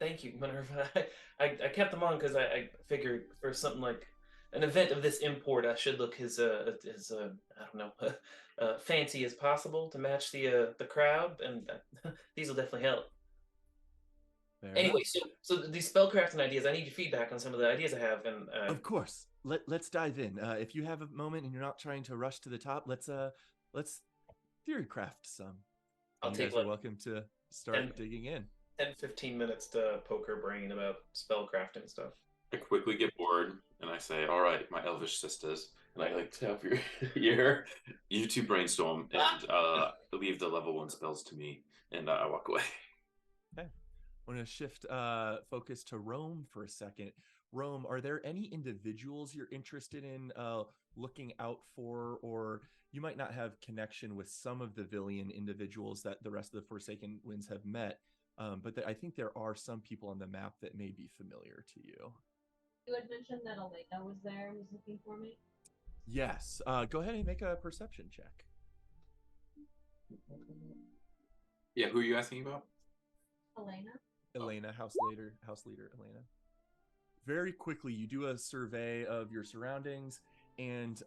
Thank you, Minerva. I kept them on because I figured for something like an event of this import, I should look as I don't know, fancy as possible to match the crowd, and these will definitely help. Fair Anyway, enough. so these spellcrafting ideas, I need your feedback on some of the ideas I have, and Of course. Let's dive in. If you have a moment and you're not trying to rush to the top, let's theory craft some. I'll You take guys are like welcome to 10, start digging in. 10, 15 minutes to poke her brain about spellcrafting stuff. I quickly get bored and I say, "All right, my elvish sisters," and I like tap your ear. You two brainstorm and leave the level 1 spells to me, and I walk away. Okay. I'm going to shift focus to Rome for a second. Rome, are there any individuals you're interested in looking out for, or you might not have connection with some of the Villian individuals that the rest of the Forsaken Winds have met, but I think there are some people on the map that may be familiar to you. You had mentioned that Elena was there, was looking for me. Yes. Go ahead and make a perception check. Yeah, who are you asking about? Elena? Elena, house leader Elena. Very quickly, you do a survey of your surroundings, and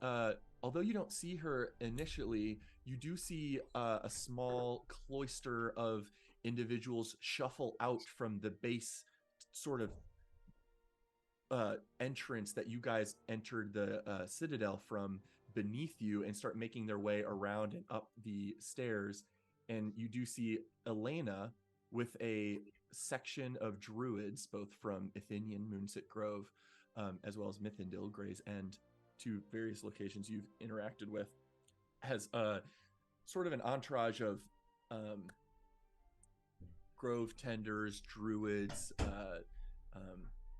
although you don't see her initially, you do see a small cloister of individuals shuffle out from the base sort of entrance that you guys entered the citadel from beneath you and start making their way around and up the stairs. And you do see Elena with a section of druids, both from Athenian Moonsit Grove, as well as Mythindil, Gray's End, to various locations you've interacted with, has sort of an entourage of grove tenders, druids,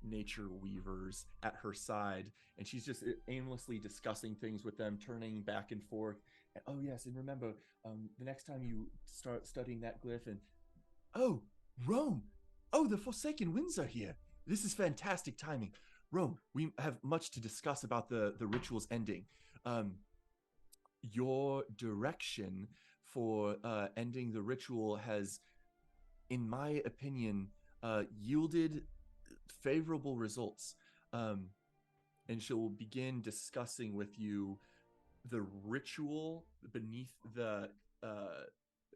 nature weavers at her side, and she's just aimlessly discussing things with them, turning back and forth. And, oh yes, and remember, the next time you start studying that glyph, and oh, Rome! Oh, the Forsaken Winds are here. This is fantastic timing. Rome, we have much to discuss about the ritual's ending. Your direction for ending the ritual has, in my opinion, yielded favorable results. And she'll begin discussing with you the ritual beneath the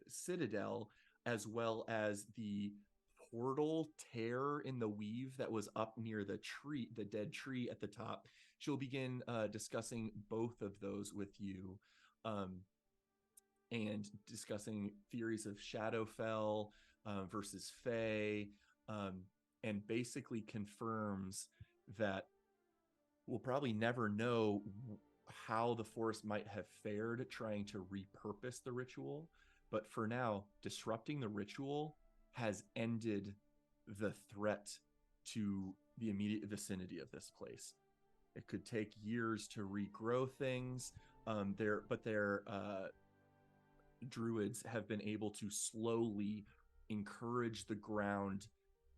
citadel, as well as the portal tear in the weave that was up near the tree, the dead tree at the top. She'll begin discussing both of those with you, and discussing theories of Shadowfell versus Fae, and basically confirms that we'll probably never know how the forest might have fared trying to repurpose the ritual. But for now, disrupting the ritual has ended the threat to the immediate vicinity of this place. It could take years to regrow things, but their druids have been able to slowly encourage the ground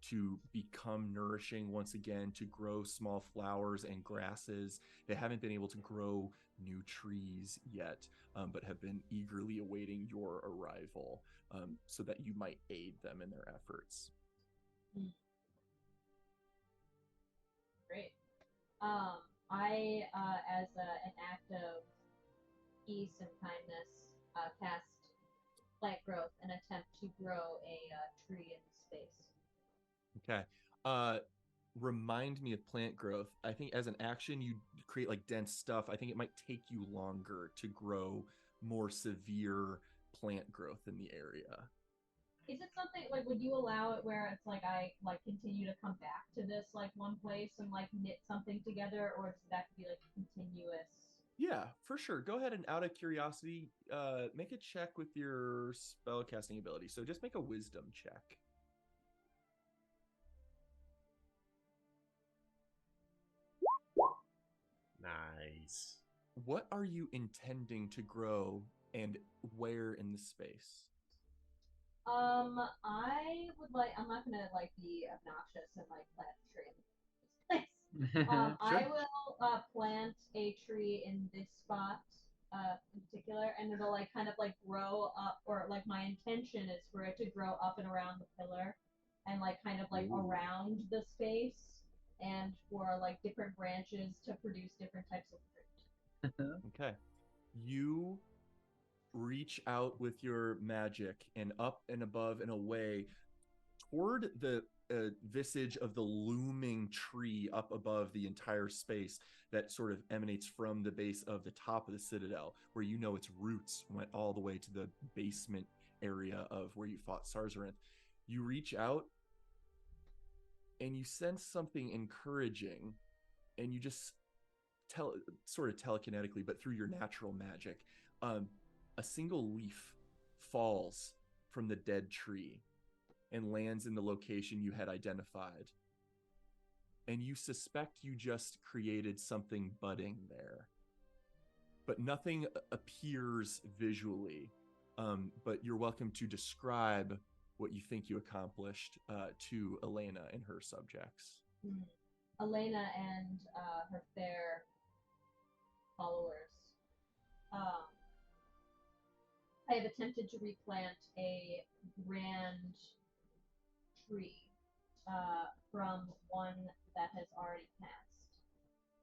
to become nourishing once again, to grow small flowers and grasses. They haven't been able to grow new trees yet, but have been eagerly awaiting your arrival, so that you might aid them in their efforts. Great. I, as an act of peace and kindness, cast plant growth and attempt to grow a tree in space. Okay. Remind me of plant growth. I think as an action, you create like dense stuff. I think it might take you longer to grow more severe plant growth in the area. Is it something like, would you allow it where it's like I like continue to come back to this like one place and like knit something together, or does that be like continuous? Yeah, for sure. Go ahead and out of curiosity, make a check with your spell casting ability. So just make a wisdom check. Nice. What are you intending to grow and where in the space? I would like. I'm not gonna like be obnoxious and like plant a tree in this place. I will plant a tree in this spot, in particular, and it'll like kind of like grow up, or like my intention is for it to grow up and around the pillar, and like kind of like around the space, and for like different branches to produce different types of fruit. Okay. You reach out with your magic and up and above and away toward the visage of the looming tree up above the entire space that sort of emanates from the base of the top of the citadel, where you know its roots went all the way to the basement area of where you fought Sarzarinth. You reach out and you sense something encouraging, and you just sort of telekinetically, but through your natural magic, a single leaf falls from the dead tree and lands in the location you had identified. And you suspect you just created something budding there. But nothing appears visually. But you're welcome to describe what you think you accomplished to Elena and her subjects. Elena and her fair followers. I have attempted to replant a grand tree from one that has already passed.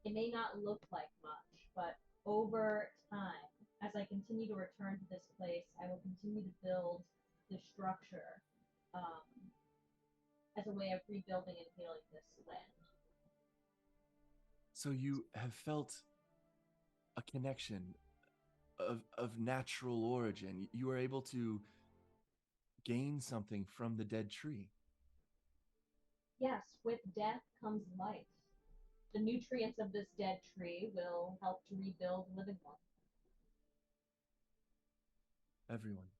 It may not look like much, but over time, as I continue to return to this place, I will continue to build the structure as a way of rebuilding and healing this land. So you have felt a connection of natural origin. You are able to gain something from the dead tree. Yes, with death comes life. The nutrients of this dead tree will help to rebuild the living one. Everyone,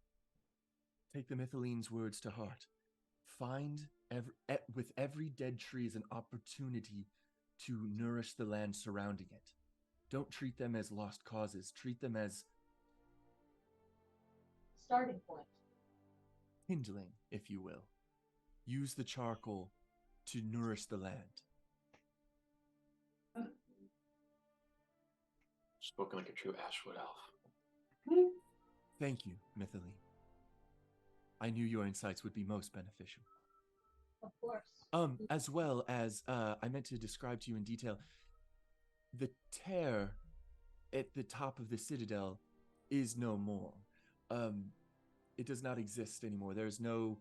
take the Mythilene's words to heart. Find with every dead tree is an opportunity to nourish the land surrounding it. Don't treat them as lost causes. Treat them as starting point. Kindling, if you will. Use the charcoal to nourish the land. Spoken like a true Ashwood elf. Thank you, Mythilene. I knew your insights would be most beneficial. Of course. As well as, I meant to describe to you in detail, the tear at the top of the citadel is no more. It does not exist anymore. There's no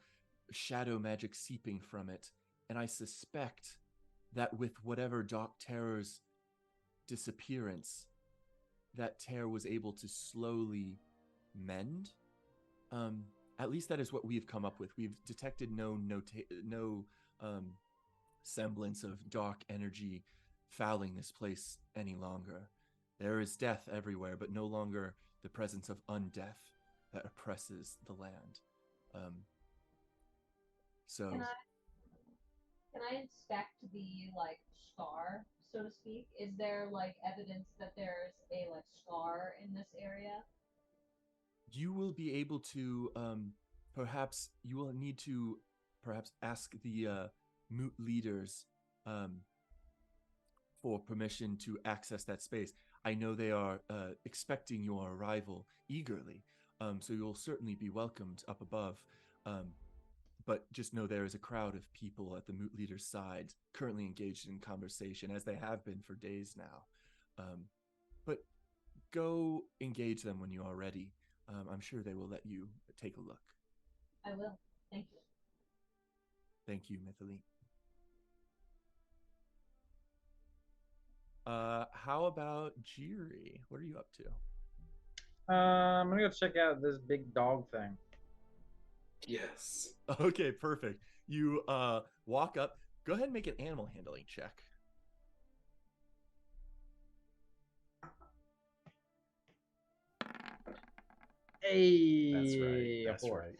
shadow magic seeping from it. And I suspect that with whatever Dark Terror's disappearance, that tear was able to slowly mend. At least that is what we've come up with. We've detected no semblance of dark energy fouling this place any longer. There is death everywhere, but no longer the presence of undeath that oppresses the land. So can I inspect the like scar, so to speak? Is there like evidence that there's a like scar in this area? You will be able to perhaps you will need to perhaps ask the moot leaders for permission to access that space. I know they are expecting your arrival eagerly, so you'll certainly be welcomed up above. But just know there is a crowd of people at the moot leader's side currently engaged in conversation, as they have been for days now. But go engage them when you are ready. I'm sure they will let you take a look. I will. Thank you. Thank you, Mithalie. How about Jiri? What are you up to? I'm gonna go check out this big dog thing. Yes. Okay, perfect. You walk up. Go ahead and make an animal handling check. Hey, That's right. a That's 4. right.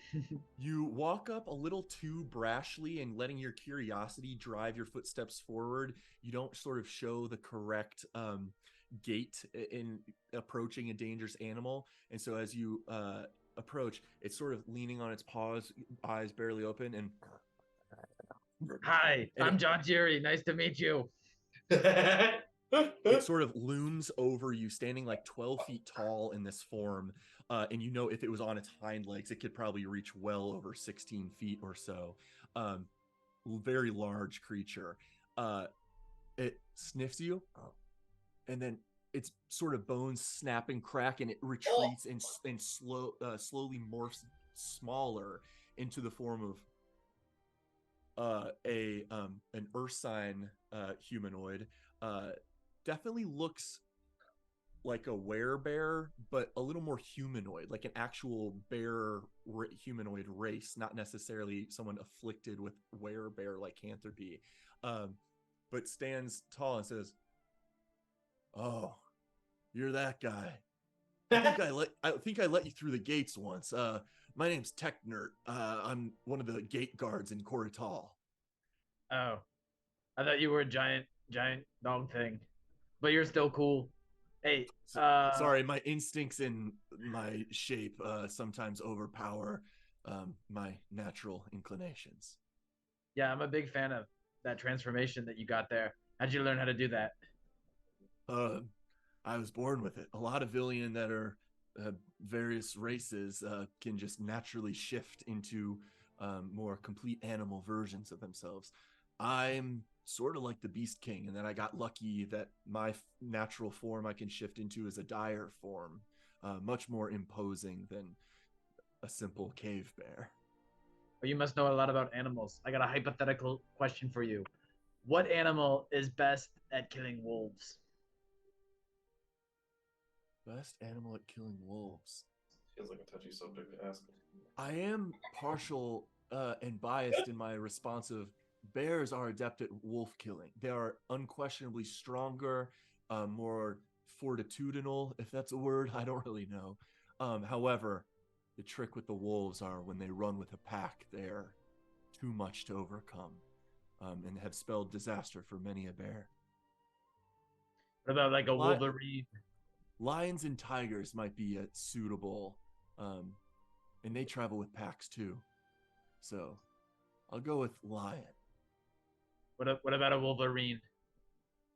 You walk up a little too brashly and letting your curiosity drive your footsteps forward. You don't sort of show the correct gait in approaching a dangerous animal. And so as you approach, it's sort of leaning on its paws, eyes barely open, and Hi, And I'm it- John Jerry. Nice to meet you. it sort of looms over you, standing like 12 feet tall in this form. And you know, if it was on its hind legs, it could probably reach well over 16 feet or so. Very large creature. It sniffs you, and then its sort of bones snap and crack, and it retreats and slowly morphs smaller into the form of an Ursine humanoid. Definitely looks like a werebear, but a little more humanoid, like an actual bear humanoid race, not necessarily someone afflicted with werebear lycanthropy. But stands tall and says, "Oh, you're that guy. I think I let you through the gates once. My name's Technert. I'm one of the gate guards in Corrital." Oh, I thought you were a giant dog thing, but you're still cool. Hey, Sorry, my instincts and my shape sometimes overpower my natural inclinations. yeah, I'm a big fan of that transformation that you got there. How'd you learn how to do that? I was born with it. A lot of Villian that are various races can just naturally shift into more complete animal versions of themselves. I'm sort of like the Beast King, and then I got lucky that my natural form I can shift into is a dire form, much more imposing than a simple cave bear. Well, you must know a lot about animals. I got a hypothetical question for you. What animal is best at killing wolves? Best animal at killing wolves. Feels like a touchy subject to ask. I am partial and biased in my response of bears are adept at wolf killing. They are unquestionably stronger, more fortitudinal, if that's a word. I don't really know. However, the trick with the wolves are when they run with a pack, they're too much to overcome, and have spelled disaster for many a bear. What about like a Wolverine? Lions and tigers might be suitable, and they travel with packs too. So I'll go with lion. What about a Wolverine?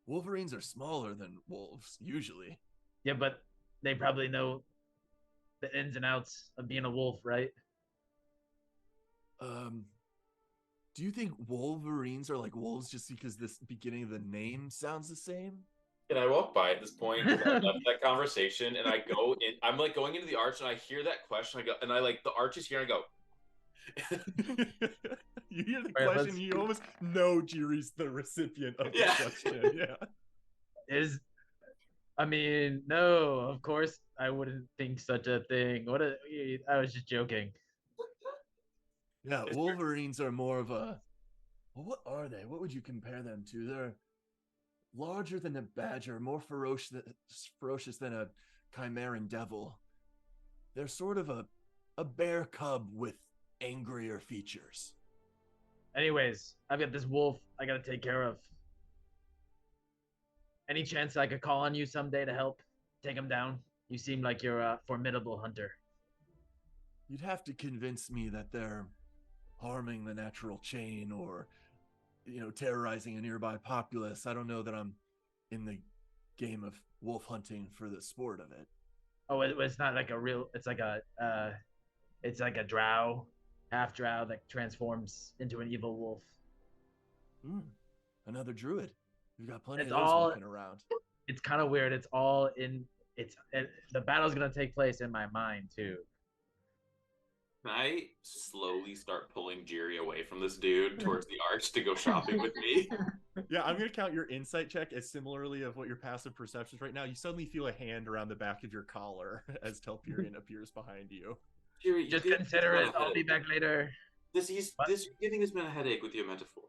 Wolverines are smaller than wolves, usually. Yeah, but they probably know the ins and outs of being a wolf, right? Do you think Wolverines are like wolves just because this beginning of the name sounds the same? And I walk by at this point, 'cause I left that conversation, and I go in. I'm like going into the arch, and I hear that question. I go, and I like the arch is here, and I go. You hear the Right, question, you almost know Jiri's the recipient of the Yeah. question. Yeah. I mean, no, of course I wouldn't think such a thing. I was just joking. Yeah, Wolverines are more of a. Well, what are they? What would you compare them to? They're larger than a badger, more ferocious than a chimeran devil. They're sort of a bear cub with angrier features. Anyways, I've got this wolf I gotta take care of. Any chance I could call on you someday to help take him down? You seem like you're a formidable hunter. You'd have to convince me that they're harming the natural chain or terrorizing a nearby populace. I don't know that I'm in the game of wolf hunting for the sport of it. Oh, it's not like a real. It's like a drow, half drow that transforms into an evil wolf. Another druid. We've got plenty It's of those all- walking around. It's kind of weird. It's all in. The battle's gonna take place in my mind too. Can I slowly start pulling Jiri away from this dude towards the arch to go shopping with me? Yeah, I'm gonna count your insight check as similarly of what your passive perception is right now. You suddenly feel a hand around the back of your collar as Telperion appears behind you. Jiri, Just consider it. I'll be back later. You're giving this man a headache with your metaphor.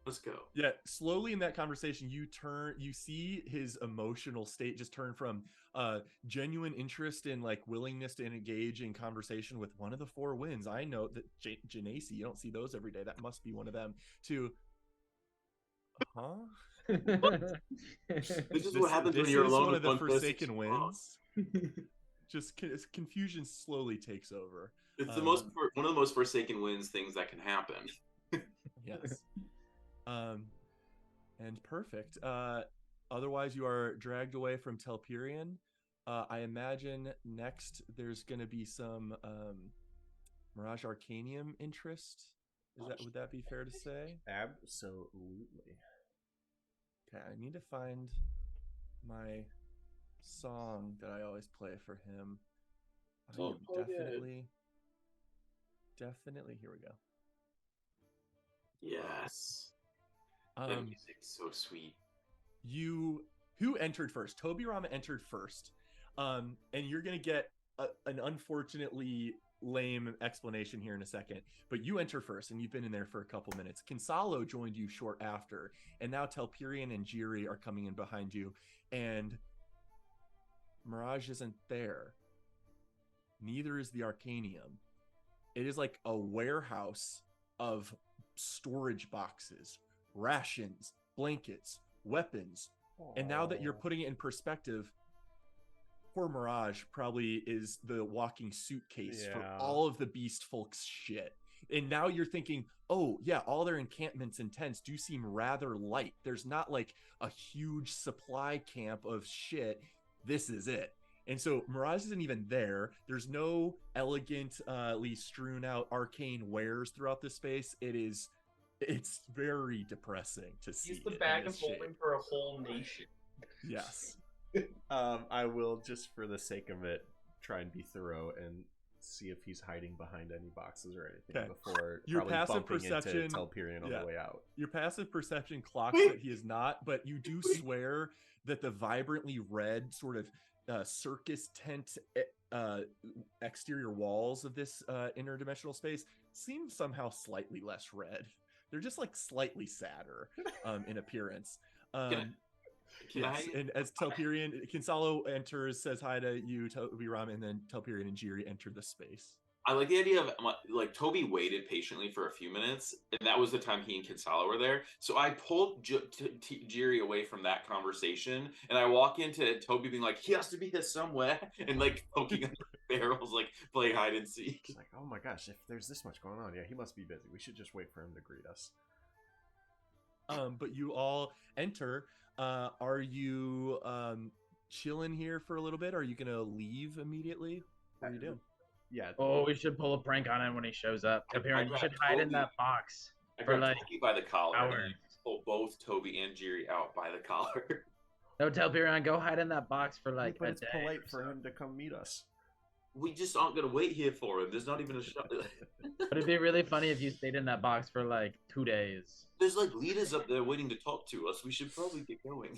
Let's go. Yeah, slowly in that conversation, you see his emotional state just turn from genuine interest in like willingness to engage in conversation with one of the four winds. I know that Genasi, you don't see those every day. That must be one of them. To, This is what happens when you're alone with one of the one person. Forsaken Winds. Just confusion slowly takes over. It's one of the most Forsaken Winds things that can happen. Yes. And perfect. Otherwise, you are dragged away from Telperion. I imagine next there's going to be some Mirage Arcanium interest. Would that be fair to say? Absolutely. Okay, I need to find my song that I always play for him. I am definitely. Here we go. Yes. That music's so sweet. Who entered first? Toby Rama entered first. And you're gonna get an unfortunately lame explanation here in a second, but you enter first and you've been in there for a couple minutes. Kinsalo joined you short after, and now Telperion and Jiri are coming in behind you, and Mirage isn't there. Neither is the Arcanium. It is like a warehouse of storage boxes, rations, blankets, weapons. And now that you're putting it in perspective, poor Mirage probably is the walking suitcase for all of the beast folks shit. And now you're thinking, oh yeah, all their encampments and tents do seem rather light. There's not like a huge supply camp of shit. This is it. And so Mirage isn't even there. There's no elegantly strewn out arcane wares throughout this space. It's very depressing to see. He's the bag of holding for a whole nation. Yes. I will, just for the sake of it, try and be thorough and see if he's hiding behind any boxes or anything before your probably passive bumping perception into Telperion on the way out. Your passive perception clocks that he is not, but you do swear that the vibrantly red sort of circus tent exterior walls of this interdimensional space seem somehow slightly less red. They're just like slightly sadder in appearance. And as Telperion, Kinsalo enters, says hi to you, Toby Rama, and then Telperion and Jiri enter the space. I like the idea of like Toby waited patiently for a few minutes, and that was the time he and Kinsalo were there. So I pulled Jiri away from that conversation, and I walk into Toby being like, "He has to be here somewhere," and like poking under barrels, like playing hide and seek. It's like, oh my gosh, if there's this much going on, yeah, he must be busy. We should just wait for him to greet us. But you all enter. Are you chilling here for a little bit? Are you gonna leave immediately? What are you doing? Yeah. Oh, we should pull a prank on him when he shows up. Telperion, you should hide in that box. I grabbed Toby by the collar and I pulled both Toby and Jiri out by the collar. No, Telperion, go hide in that box for like but a it's day. polite for him to come meet us. We just aren't gonna wait here for him. There's not even a shot. But it'd be really funny if you stayed in that box for like 2 days. There's like leaders up there waiting to talk to us. We should probably get going.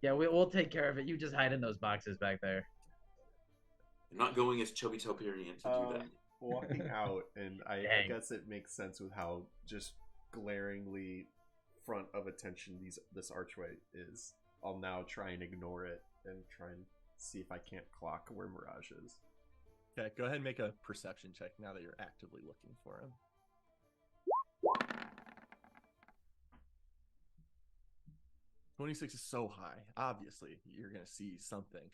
Yeah, we'll take care of it. You just hide in those boxes back there. I'm not going as Chubby Telperion to do that. Walking out, and I guess it makes sense with how just glaringly front of attention this archway is. I'll now try and ignore it and try and see if I can't clock where Mirage is. Okay, go ahead and make a perception check now that you're actively looking for him. 26 is so high. Obviously, you're going to see something.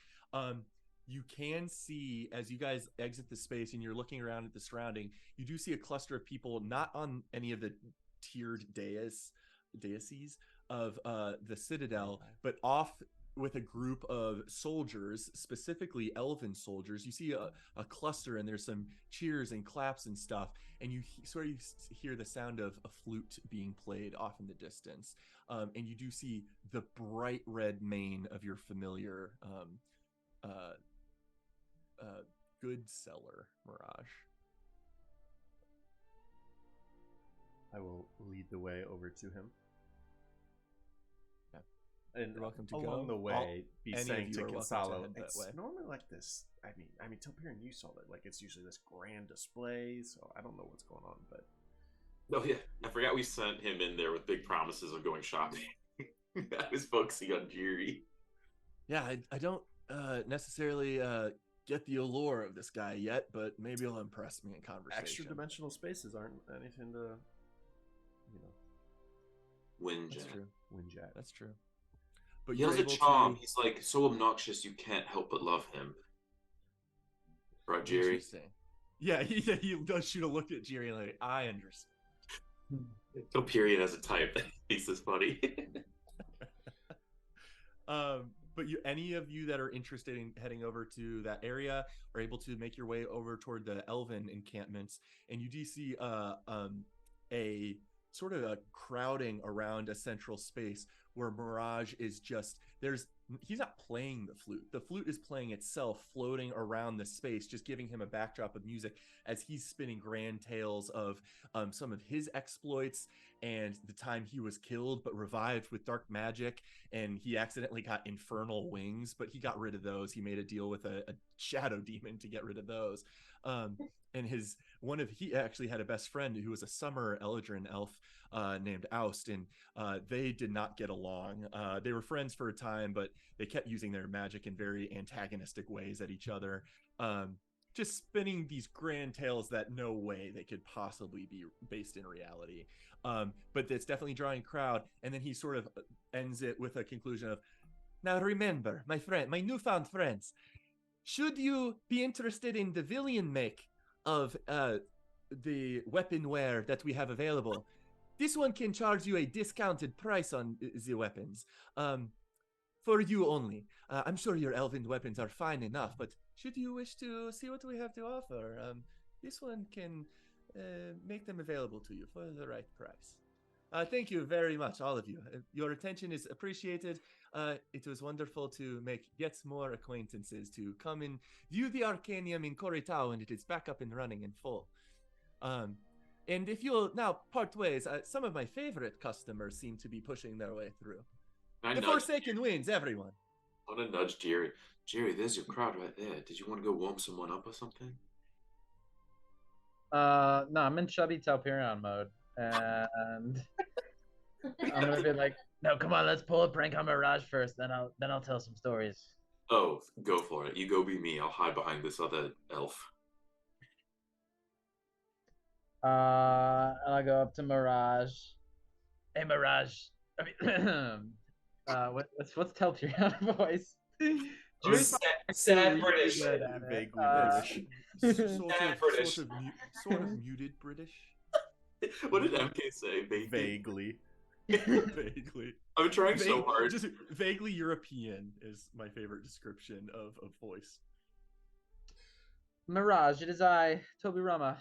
You can see, as you guys exit the space and you're looking around at the surrounding, you do see a cluster of people not on any of the tiered dais, dioceses of the Citadel, but off with a group of soldiers, specifically elven soldiers. You see a cluster, and there's some cheers and claps and stuff, and you sort of hear the sound of a flute being played off in the distance. And you do see the bright red mane of your familiar good seller, Mirage. I will lead the way over to him. And you're welcome to along go. the way, be saying to Consalo, that it's way. normally like this. I mean, Telperion, you saw it. Like, it's usually this grand display, so I don't know what's going on, but... Oh, yeah. I forgot we sent him in there with big promises of going shopping. I was focusing on Jiri. Yeah, I don't necessarily get the allure of this guy yet, but maybe he'll impress me in conversation. Extra dimensional spaces aren't anything to, you know... Windjack. That's true. Windjack. That's true. But He you're has a able charm. to... He's like so obnoxious you can't help but love him. Right, Jerry? Interesting. Yeah, he does shoot a look at Jerry like, I understand. Telperion has a type that thinks this funny. But any of you that are interested in heading over to that area are able to make your way over toward the elven encampments, and you do see a sort of a crowding around a central space where Mirage is just he's not playing the flute. The flute is playing itself, floating around the space, just giving him a backdrop of music as he's spinning grand tales of some of his exploits and the time he was killed but revived with dark magic, and he accidentally got infernal wings, but he got rid of those. He made a deal with a shadow demon to get rid of those. And he actually had a best friend who was a summer Eladrin elf named Oust, and they did not get along. They were friends for a time, but they kept using their magic in very antagonistic ways at each other, just spinning these grand tales that no way they could possibly be based in reality. But it's definitely drawing a crowd, and then he sort of ends it with a conclusion of, now remember, my newfound friends, should you be interested in the villain make of the weaponware that we have available, this one can charge you a discounted price on the weapons. For you only. I'm sure your elven weapons are fine enough, but should you wish to see what we have to offer, this one can make them available to you for the right price. Thank you very much, all of you. Your attention is appreciated. It was wonderful to make yet more acquaintances, to come and view the Arcanium in Koritao when it is back up and running in full. And if you'll now part ways, some of my favorite customers seem to be pushing their way through. The Forsaken Winds, everyone. I want to nudge Jerry. Jerry, there's your crowd right there. Did you want to go warm someone up or something? No, I'm in chubby Telperion mode, and I'm gonna be like, no, come on, let's pull a prank on Mirage first, then I'll tell some stories. Oh, go for it. You go be me. I'll hide behind this other elf. And I'll go up to Mirage. Hey, Mirage. I mean, what's Telperion voice? Sad British. Vaguely British. Sort of muted British. What did MK say? Vaguely. Vaguely. I'm trying so hard. Just vaguely European is my favorite description of voice. Mirage, it is I, Toby Rama.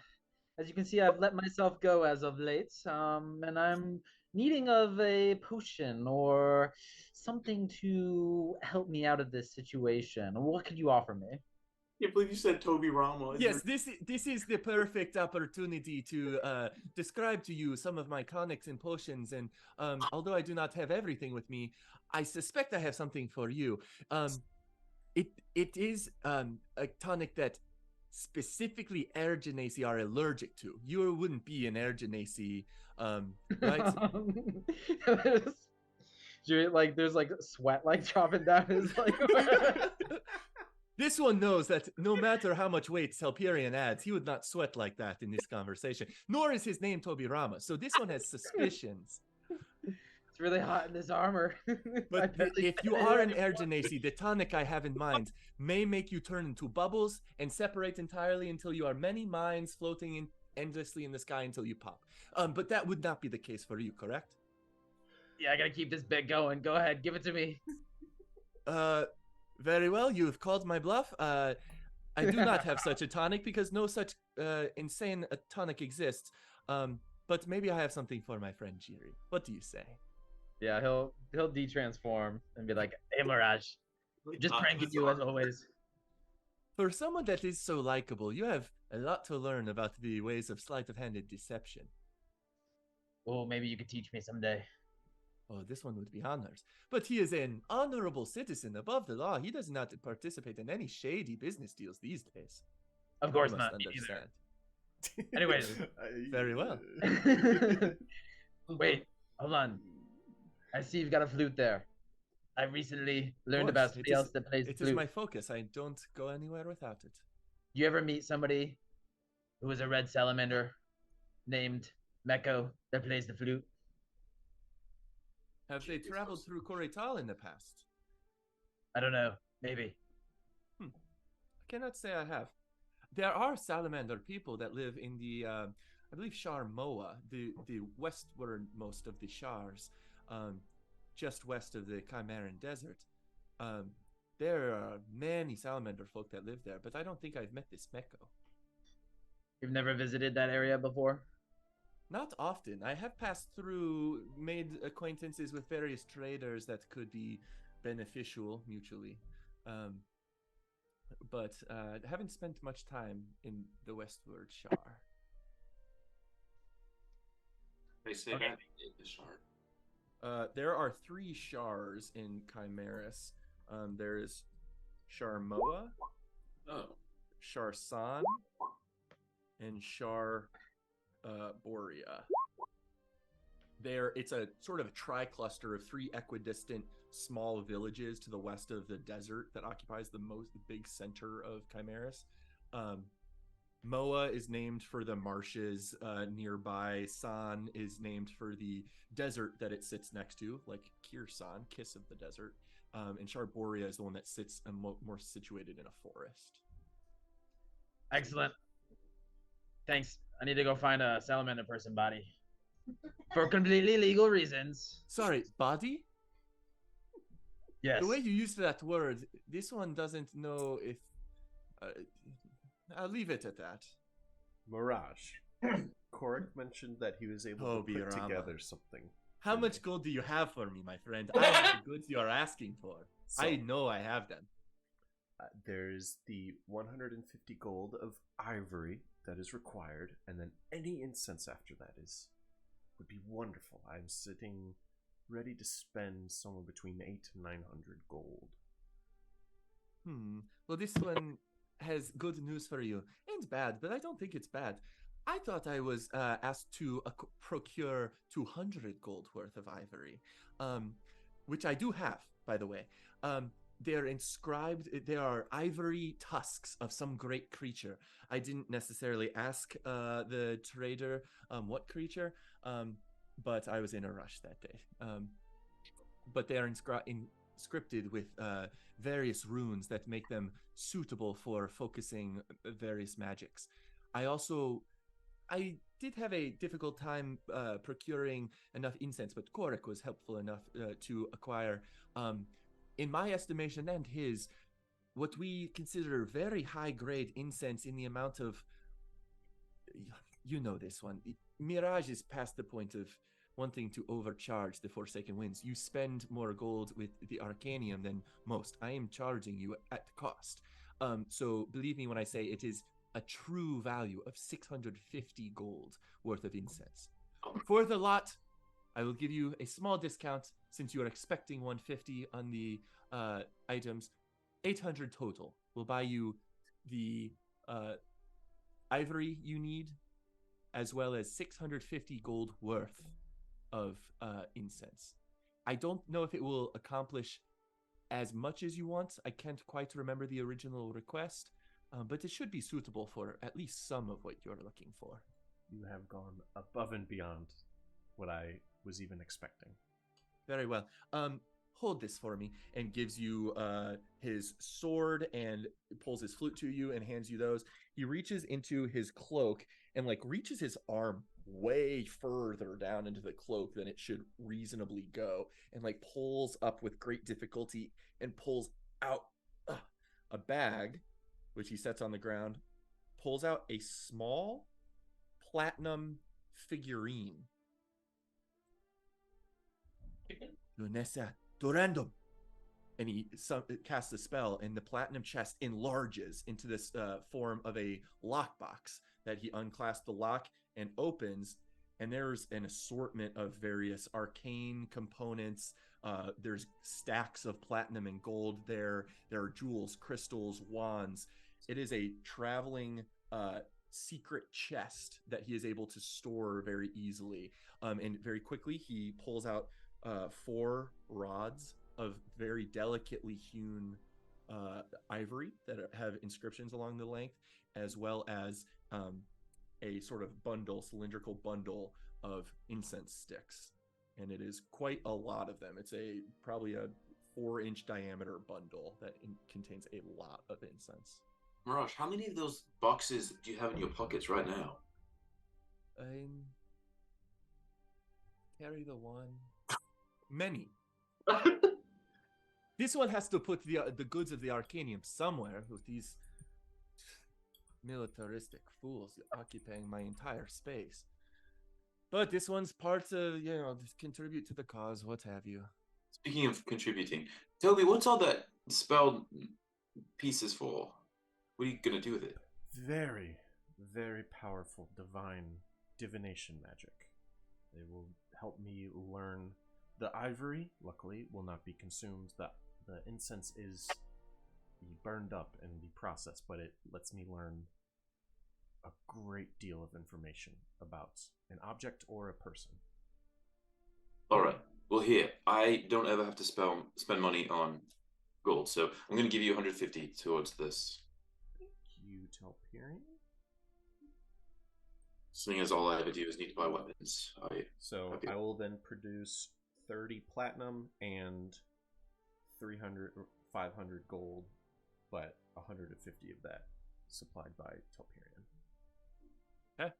As you can see, I've let myself go as of late, and I'm needing of a potion or something to help me out of this situation. What could you offer me? I can't believe you said Toby Rama. Yes, this is the perfect opportunity to describe to you some of my tonics and potions. And although I do not have everything with me, I suspect I have something for you. It is a tonic that specifically air genasi are allergic to. You wouldn't be an air genasi, right? Like there's like sweat like dropping down his like. This one knows that no matter how much weight Telperion adds, he would not sweat like that in this conversation. Nor is his name Toby Rama. So this one has suspicions. It's really hot in this armor. But if you are an air genasi, the tonic I have in mind may make you turn into bubbles and separate entirely until you are many minds floating endlessly in the sky until you pop. But that would not be the case for you, correct? Yeah, I gotta keep this bit going. Go ahead, give it to me. Very well. You have called my bluff. I do not have such a tonic because no such insane tonic exists. But maybe I have something for my friend Jiri. What do you say? Yeah, he'll de-transform and be like, "Hey, Mirage, just pranking you as always." For someone that is so likable, you have a lot to learn about the ways of sleight-of-handed deception. Oh, maybe you could teach me someday. Oh, this one would be honors. But he is an honorable citizen above the law. He does not participate in any shady business deals these days. Of course You must not. Me understand. Anyways. Very well. Wait, hold on. I see you've got a flute there. I recently learned about somebody else that plays It flute. is my focus. I don't go anywhere without it. You ever meet somebody who is a red salamander named Meko that plays the flute? Have they traveled through Koretal in the past? I don't know. Maybe. I cannot say I have. There are salamander people that live in the, I believe, Shar Moa, the westwardmost of the Shars, just west of the Chimeran Desert. There are many salamander folk that live there, but I don't think I've met this Meko. You've never visited that area before? Not often. I have passed through, made acquaintances with various traders that could be beneficial mutually. But haven't spent much time in the westward Shar. They say that in the Shard. There are 3 Shars in Chimeras. There is Shar Moa, Shar San, and Shar Borea. It's a sort of a tri-cluster of 3 equidistant small villages to the west of the desert that occupies the big center of Chimeras. Moa is named for the marshes nearby. San is named for the desert that it sits next to, like Kirsan, Kiss of the Desert. And Shar Borea is the one that sits more situated in a forest. Excellent. Thanks. I need to go find a salamander person body. For completely legal reasons. Sorry, body? Yes. The way you used that word, this one doesn't know if... I'll leave it at that. Mirage. Korik mentioned that he was able to put together something. How much gold do you have for me, my friend? I have the goods you are asking for. So, I know I have them. There's the 150 gold of ivory that is required, and then any incense after that would be wonderful. I'm sitting ready to spend somewhere between 800 and 900 gold. Well, this one has good news for you, and bad, but I don't think it's bad. I thought I was asked to procure 200 gold worth of ivory, which I do have, by the way. They're inscribed, they are ivory tusks of some great creature. I didn't necessarily ask the trader what creature, but I was in a rush that day. But they are inscripted with various runes that make them suitable for focusing various magics. I did have a difficult time procuring enough incense, but Korik was helpful enough to acquire, in my estimation and his, what we consider very high-grade incense in the amount of... You know this one. Mirage is past the point of wanting to overcharge the Forsaken Winds. You spend more gold with the Arcanium than most. I am charging you at cost. So believe me when I say it is a true value of 650 gold worth of incense. For the lot, I will give you a small discount since you are expecting 150 on the items. 800 total will buy you the ivory you need, as well as 650 gold worth of incense. I don't know if it will accomplish as much as you want. I can't quite remember the original request, but it should be suitable for at least some of what you're looking for. You have gone above and beyond what I was even expecting. Very well. Hold this for me, and gives you his sword and pulls his flute to you and hands you those. He reaches into his cloak and reaches his arm way further down into the cloak than it should reasonably go, and like pulls up with great difficulty and pulls out a bag, which he sets on the ground, pulls out a small platinum figurine. Lunesa Durandum. And he casts a spell, and the platinum chest enlarges into this form of a lockbox that he unclasps the lock and opens. And there's an assortment of various arcane components. There's stacks of platinum and gold there. There are jewels, crystals, wands. It is a traveling secret chest that he is able to store very easily. And very quickly, he pulls out 4 rods of very delicately hewn ivory that have inscriptions along the length, as well as a sort of cylindrical bundle of incense sticks. And it is quite a lot of them. It's probably a 4-inch diameter bundle that contains a lot of incense. Mirage, how many of those boxes do you have in your pockets right now? Carry the one. Many. This one has to put the goods of the Arcanium somewhere, with these militaristic fools occupying my entire space. But this one's part of, contribute to the cause, what have you. Speaking of contributing, Toby, what's all that spell pieces for? What are you going to do with it? Very, very powerful divination magic. They will help me learn. The ivory, luckily, will not be consumed. The incense is burned up in the process, but it lets me learn a great deal of information about an object or a person. All right. Well, here, I don't ever have to spend money on gold, so I'm going to give you 150 towards this. Thank you, Telperion. Seeing as all I ever do is need to buy weapons. I will then produce 30 platinum and 300 or 500 gold, but 150 of that supplied by Telperion. Okay.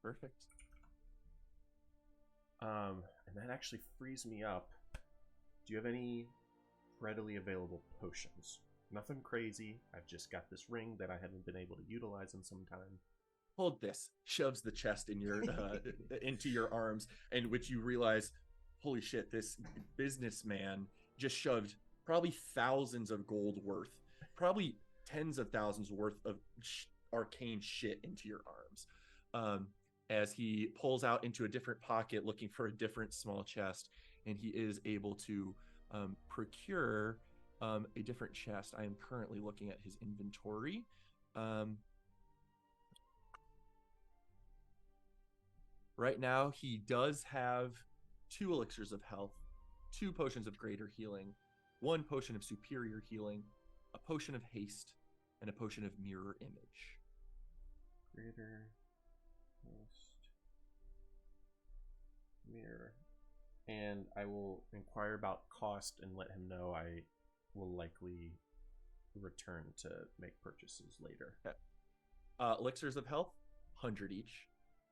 Perfect. And that actually frees me up. Do you have any readily available potions? Nothing crazy. I've just got this ring that I haven't been able to utilize in some time. Hold this. Shoves the chest in your into your arms, in which you realize, holy shit, this businessman just shoved probably thousands of gold worth, probably tens of thousands worth of arcane shit into your arms. As he pulls out into a different pocket looking for a different small chest, and he is able to procure a different chest. I am currently looking at his inventory. Right now, he does have 2 elixirs of health, 2 potions of greater healing, 1 potion of superior healing, a potion of haste, and a potion of mirror image. Greater haste, mirror. And I will inquire about cost and let him know I will likely return to make purchases later. Okay. Elixirs of health, 100 each.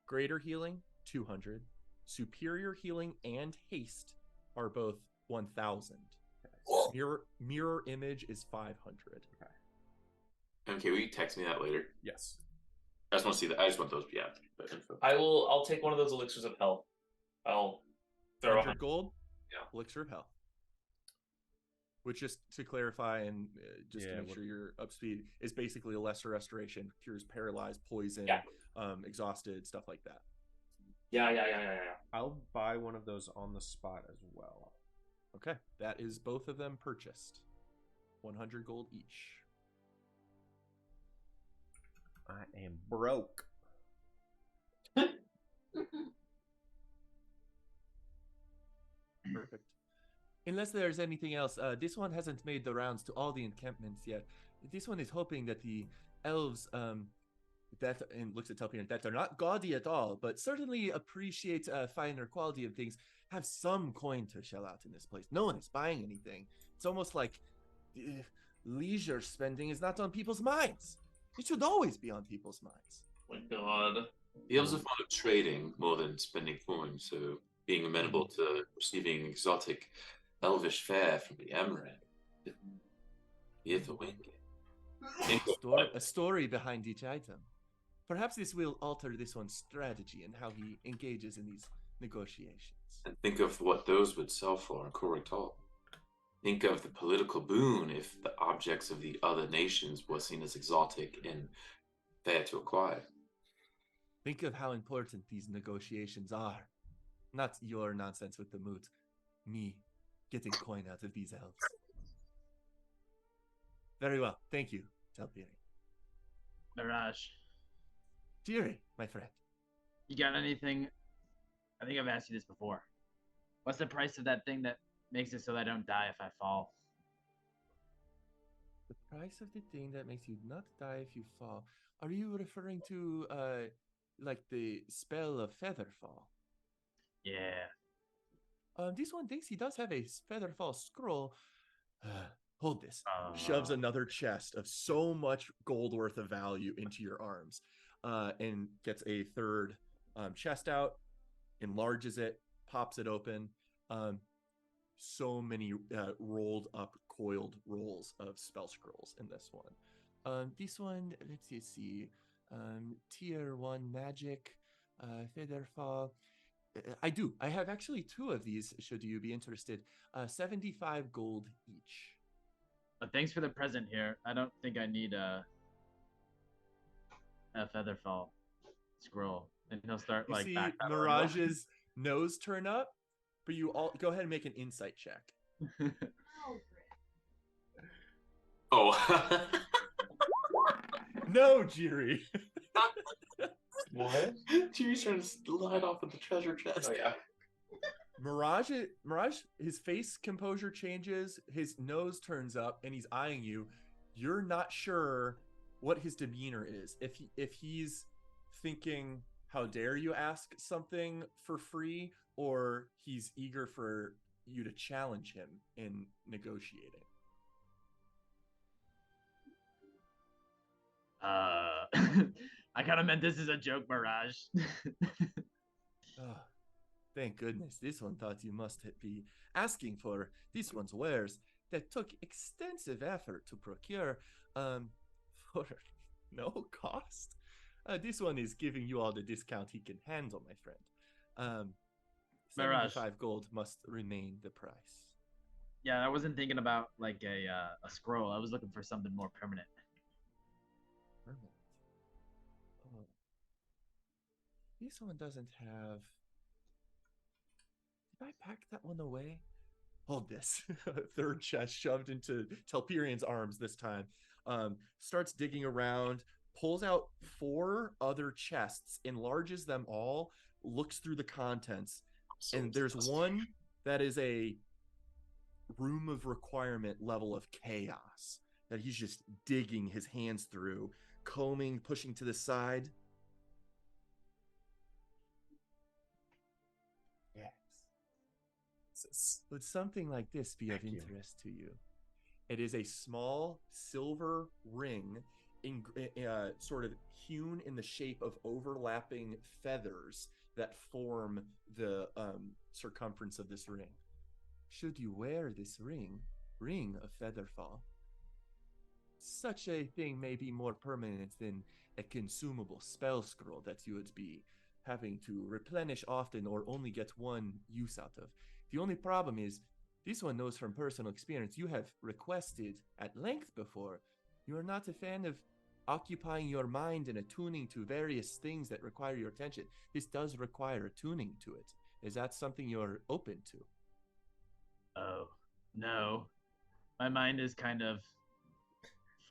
Greater healing, 200. Superior healing and haste are both 1,000. Okay. Mirror image is 500. Okay, will you text me that later? Yes. I just want to see that. I just want those. Yeah. I'll take one of those elixirs of health. I'll throw 100 gold. Yeah. Elixir of health. Which, just to clarify and to make sure you're up to speed, is basically a lesser restoration. Cures paralyzed, poison, exhausted, stuff like that. Yeah. I'll buy one of those on the spot as well. Okay, that is both of them purchased. 100 gold each. I am broke. Perfect. Unless there's anything else, this one hasn't made the rounds to all the encampments yet. This one is hoping that the elves, that, and looks at Telperion, that they're not gaudy at all, but certainly appreciate finer quality of things, have some coin to shell out in this place. No one is buying anything. It's almost like leisure spending is not on people's minds. It should always be on people's minds. My God. The elves are fond of trading more than spending coins, so being amenable to receiving exotic elvish fare from the Emerald. If a wink. A story behind each item. Perhaps this will alter this one's strategy and how he engages in these negotiations. And think of what those would sell for in Corrital. Think of the political boon if the objects of the other nations were seen as exotic and fair to acquire. Think of how important these negotiations are. Not your nonsense with the moot. Me getting coin out of these elves. Very well. Thank you, Telpiri. Mirage, Jiri, my friend. you got anything? I think I've asked you this before. What's the price of that thing that makes it so that I don't die if I fall? The price of the thing that makes you not die if you fall. Are you referring to, like the spell of Featherfall? Yeah. This one thinks he does have a Featherfall scroll. Hold this. Shoves another chest of so much gold worth of value into your arms, and gets a third chest out, enlarges it, pops it open. So many rolled up, coiled rolls of spell scrolls in this one. This one, let's see. Tier 1 magic, Featherfall. I have actually 2 of these, should you be interested. 75 gold each. Thanks for the present here. I don't think I need a Featherfall scroll. And he'll start You like see backpedaling. Mirage's nose turn up, but you all go ahead and make an insight check. Oh. No, Jiri. What? Jimmy's trying to slide off of the treasure chest. Oh yeah. Mirage, his face composure changes, his nose turns up, and he's eyeing you. You're not sure what his demeanor is. If he's thinking, how dare you ask something for free, or he's eager for you to challenge him in negotiating. I kind of meant this as a joke, Mirage. Oh, thank goodness. This one thought you must be asking for this one's wares that took extensive effort to procure for no cost. This one is giving you all the discount he can handle, my friend. 75 gold must remain the price. Yeah, I wasn't thinking about like a scroll. I was looking for something more permanent. Permanent. Oh. This one doesn't have... Did I pack that one away? Hold this. Third chest shoved into Telperian's arms this time. Starts digging around, pulls out 4 other chests, enlarges them all, looks through the contents, and there's one that is a room of requirement level of chaos that he's just digging his hands through, combing, pushing to the side. Yes. Would something like this be of interest to you? It is a small silver ring, sort of hewn in the shape of overlapping feathers that form the circumference of this ring. Should you wear this ring of Featherfall, such a thing may be more permanent than a consumable spell scroll that you would be having to replenish often or only get one use out of. The only problem is, this one knows from personal experience, you have requested at length before, you are not a fan of occupying your mind and attuning to various things that require your attention. This does require attuning to it. Is that something you're open to? Oh, no. My mind is kind of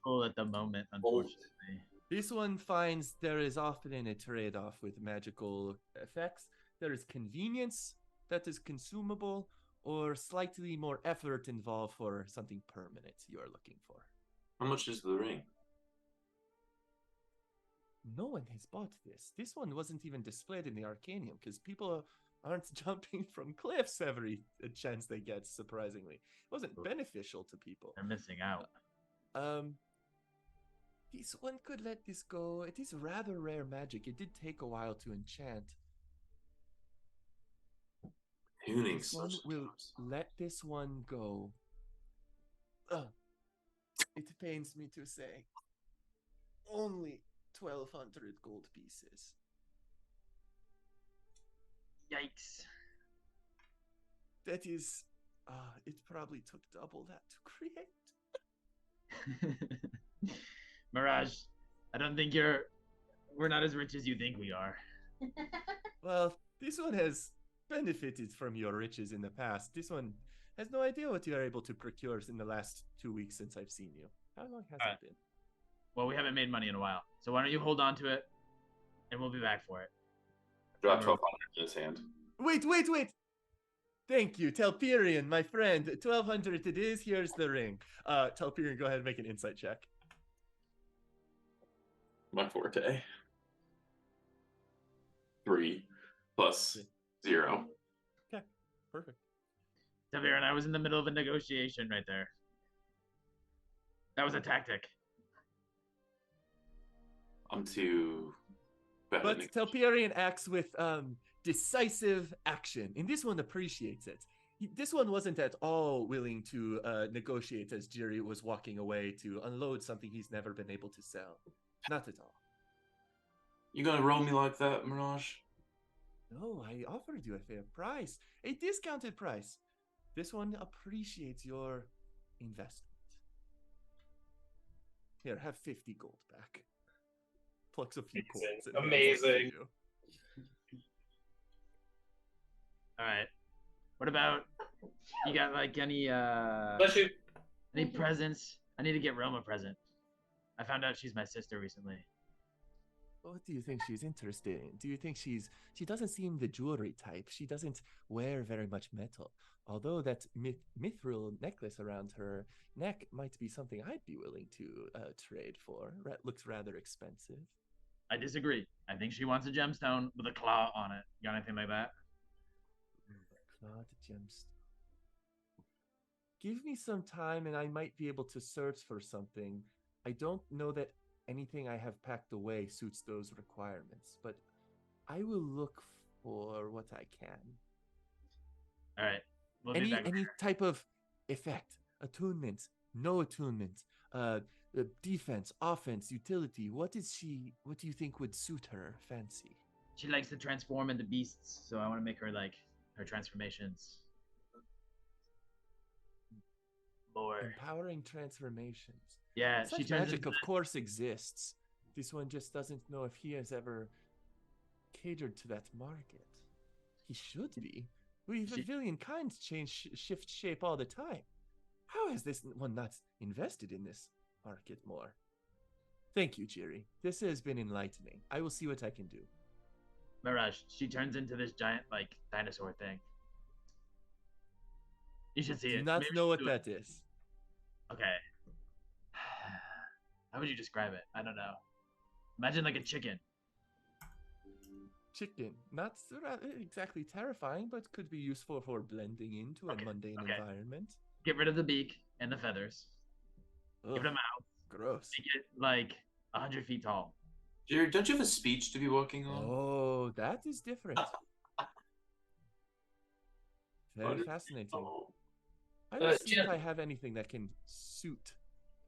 full at the moment, unfortunately. This one finds there is often a trade-off with magical effects. There is convenience that is consumable, or slightly more effort involved for something permanent you are looking for. How much is the ring? No one has bought this. This one wasn't even displayed in the Arcanium because people aren't jumping from cliffs every chance they get, surprisingly. It wasn't beneficial to people. They're missing out. This one could let this go. It is rather rare magic. It did take a while to enchant. Tuning This one will let this one go. It pains me to say. Only 1,200 gold pieces. Yikes. That is, it probably took double that to create. Mirage, I don't think we're not as rich as you think we are. Well, this one has benefited from your riches in the past. This one has no idea what you are able to procure in the last 2 weeks since I've seen you. How long has it been? Well, we haven't made money in a while, so why don't you hold on to it, and we'll be back for it. Drop 1,200 in his hand. Wait! Thank you, Telperion, my friend. 1,200 it is. Here's the ring. Telperion, go ahead and make an insight check. My forte. 3 plus 0. Okay, perfect. Telperion, I was in the middle of a negotiation right there. That was a tactic. I'm too bad. But Telperion acts with decisive action, and this one appreciates it. This one wasn't at all willing to negotiate as Jiri was walking away to unload something he's never been able to sell. Not at all. You gonna roll me like that, Mirage? No, I offered you a fair price, a discounted price. This one appreciates your investment. Here, have 50 gold back. Plucks a few coins. Amazing. All right. What about you got like any Bless you. any presents? I need to get Roma a present. I found out she's my sister recently. What do you think she's interested in? Do you think she doesn't seem the jewelry type? She doesn't wear very much metal. Although that mithril necklace around her neck might be something I'd be willing to trade for. Looks rather expensive. I disagree. I think she wants a gemstone with a claw on it. You got anything like that? Clawed gemstone. Give me some time and I might be able to search for something. I don't know that anything I have packed away suits those requirements, but I will look for what I can. All right. We'll be back. Any type of effect, attunement, no attunement, defense, offense, utility. What do you think would suit her fancy? She likes to transform into beasts, so I want to make her like her transformations more empowering transformations. Yeah, such magic, of course, exists. This one just doesn't know if he has ever catered to that market. He should be. We Villian kinds shift shape all the time. How has this one not invested in this market more? Thank you, Jiri. This has been enlightening. I will see what I can do. Mirage, she turns into this giant, like, dinosaur thing. You should see it. Do not know what that is. Okay. How would you describe it? I don't know. Imagine like a chicken. Chicken. Not exactly terrifying, but could be useful for blending into a mundane environment. Get rid of the beak and the feathers. Ugh, give it a mouth. Gross. Make it like 100 feet tall. Jared, don't you have a speech to be working on? Oh, that is different. Very fascinating. I will see if I have anything that can suit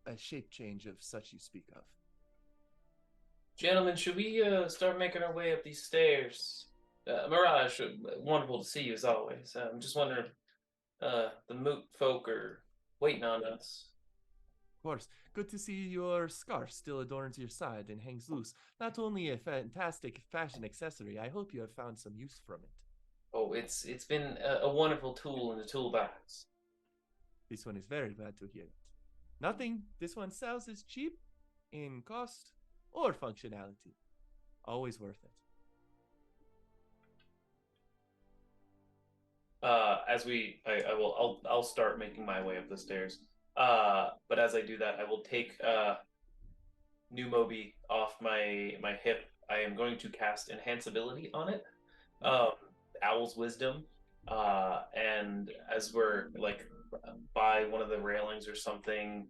a shape change of such you speak of. Gentlemen, should we start making our way up these stairs? Mirage, wonderful to see you as always. I'm just wondering, the moot folk are waiting on us. Of course. Good to see your scarf still adorns your side and hangs loose. Not only a fantastic fashion accessory, I hope you have found some use from it. Oh, it's been a wonderful tool in the toolbox. This one is very glad to hear it. Nothing this one sells is cheap in cost or functionality. Always worth it. I'll start making my way up the stairs. But as I do that, I will take New Moby off my hip. I am going to cast Enhance Ability on it. Owl's Wisdom. And as we're like by one of the railings or something,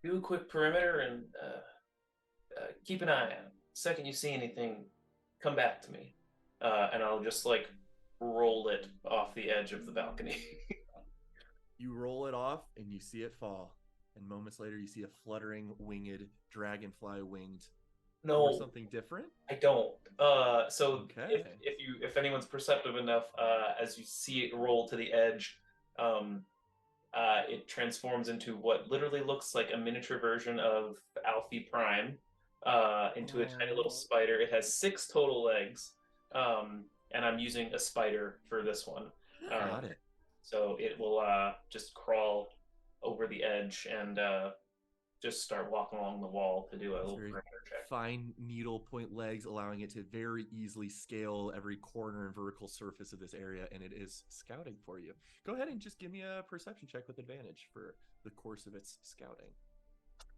Do a quick perimeter and keep an eye out. Second you see anything, come back to me, and I'll just like roll it off the edge of the balcony. You roll it off and you see it fall. And moments later, you see a fluttering, winged dragonfly winged or No, something different. I don't. So Okay. if anyone's perceptive enough, as you see it roll to the edge, um, it transforms into what literally looks like a miniature version of Alfie Prime, into a tiny little Oh. spider. It has 6 total legs, and I'm using a spider for this one. Got it. So it will just crawl over the edge and just start walking along the wall to do a Those little very perimeter check. fine needle point legs, allowing it to very easily scale every corner and vertical surface of this area, and it is scouting for you. Go ahead and just give me a perception check with advantage for the course of its scouting.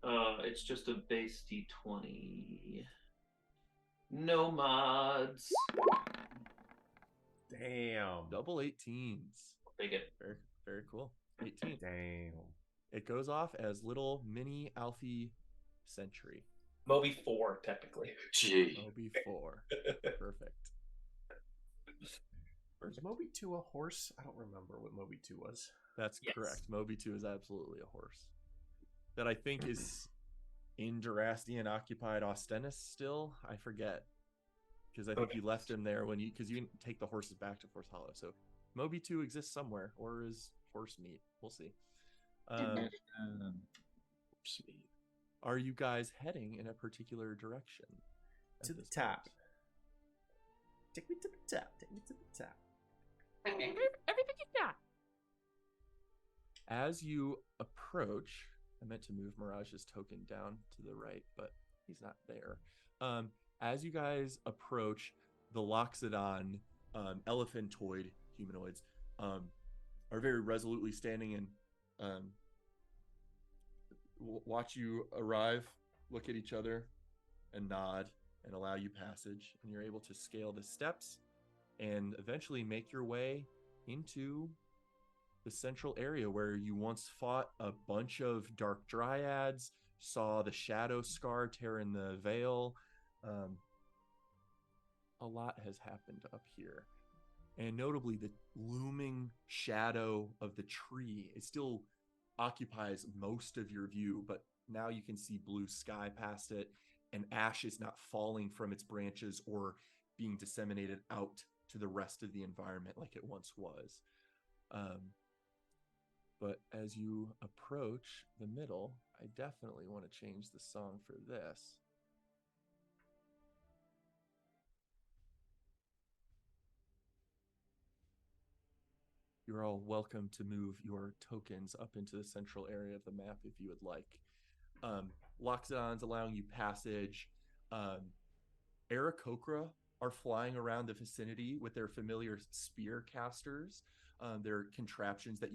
It's just a base D20. No mods. Damn. Double 18s. Take it. Very, very cool. 18. Damn. It goes off as little mini Alfie Sentry. Moby 4, technically. Gee. Moby 4. Perfect. Was Moby 2 a horse? I don't remember what Moby 2 was. That's Yes. correct. Moby 2 is absolutely a horse. That I think is in Durastian occupied Ostennis still. I forget. Because I think Okay. you left him there when because you didn't take the horses back to Force Hollow. So Moby 2 exists somewhere, or is horse meat. We'll see. Are you guys heading in a particular direction? at To the this top. point? Take me to the top. Take me to the top. Everything is not. As you approach, I meant to move Mirage's token down to the right, but he's not there. As you guys approach, the Loxodon elephantoid humanoids are very resolutely standing and watch you arrive, look at each other, and nod and allow you passage. And you're able to scale the steps and eventually make your way into the central area where you once fought a bunch of dark dryads, saw the shadow scar tear in the veil. A lot has happened up here. And notably, the looming shadow of the tree, it still occupies most of your view, but now you can see blue sky past it, and ash is not falling from its branches or being disseminated out to the rest of the environment like it once was. But as you approach the middle, I definitely want to change the song for this. You're all welcome to move your tokens up into the central area of the map if you would like. Loxodon's allowing you passage. Aarakocra are flying around the vicinity with their familiar spear casters. They're contraptions that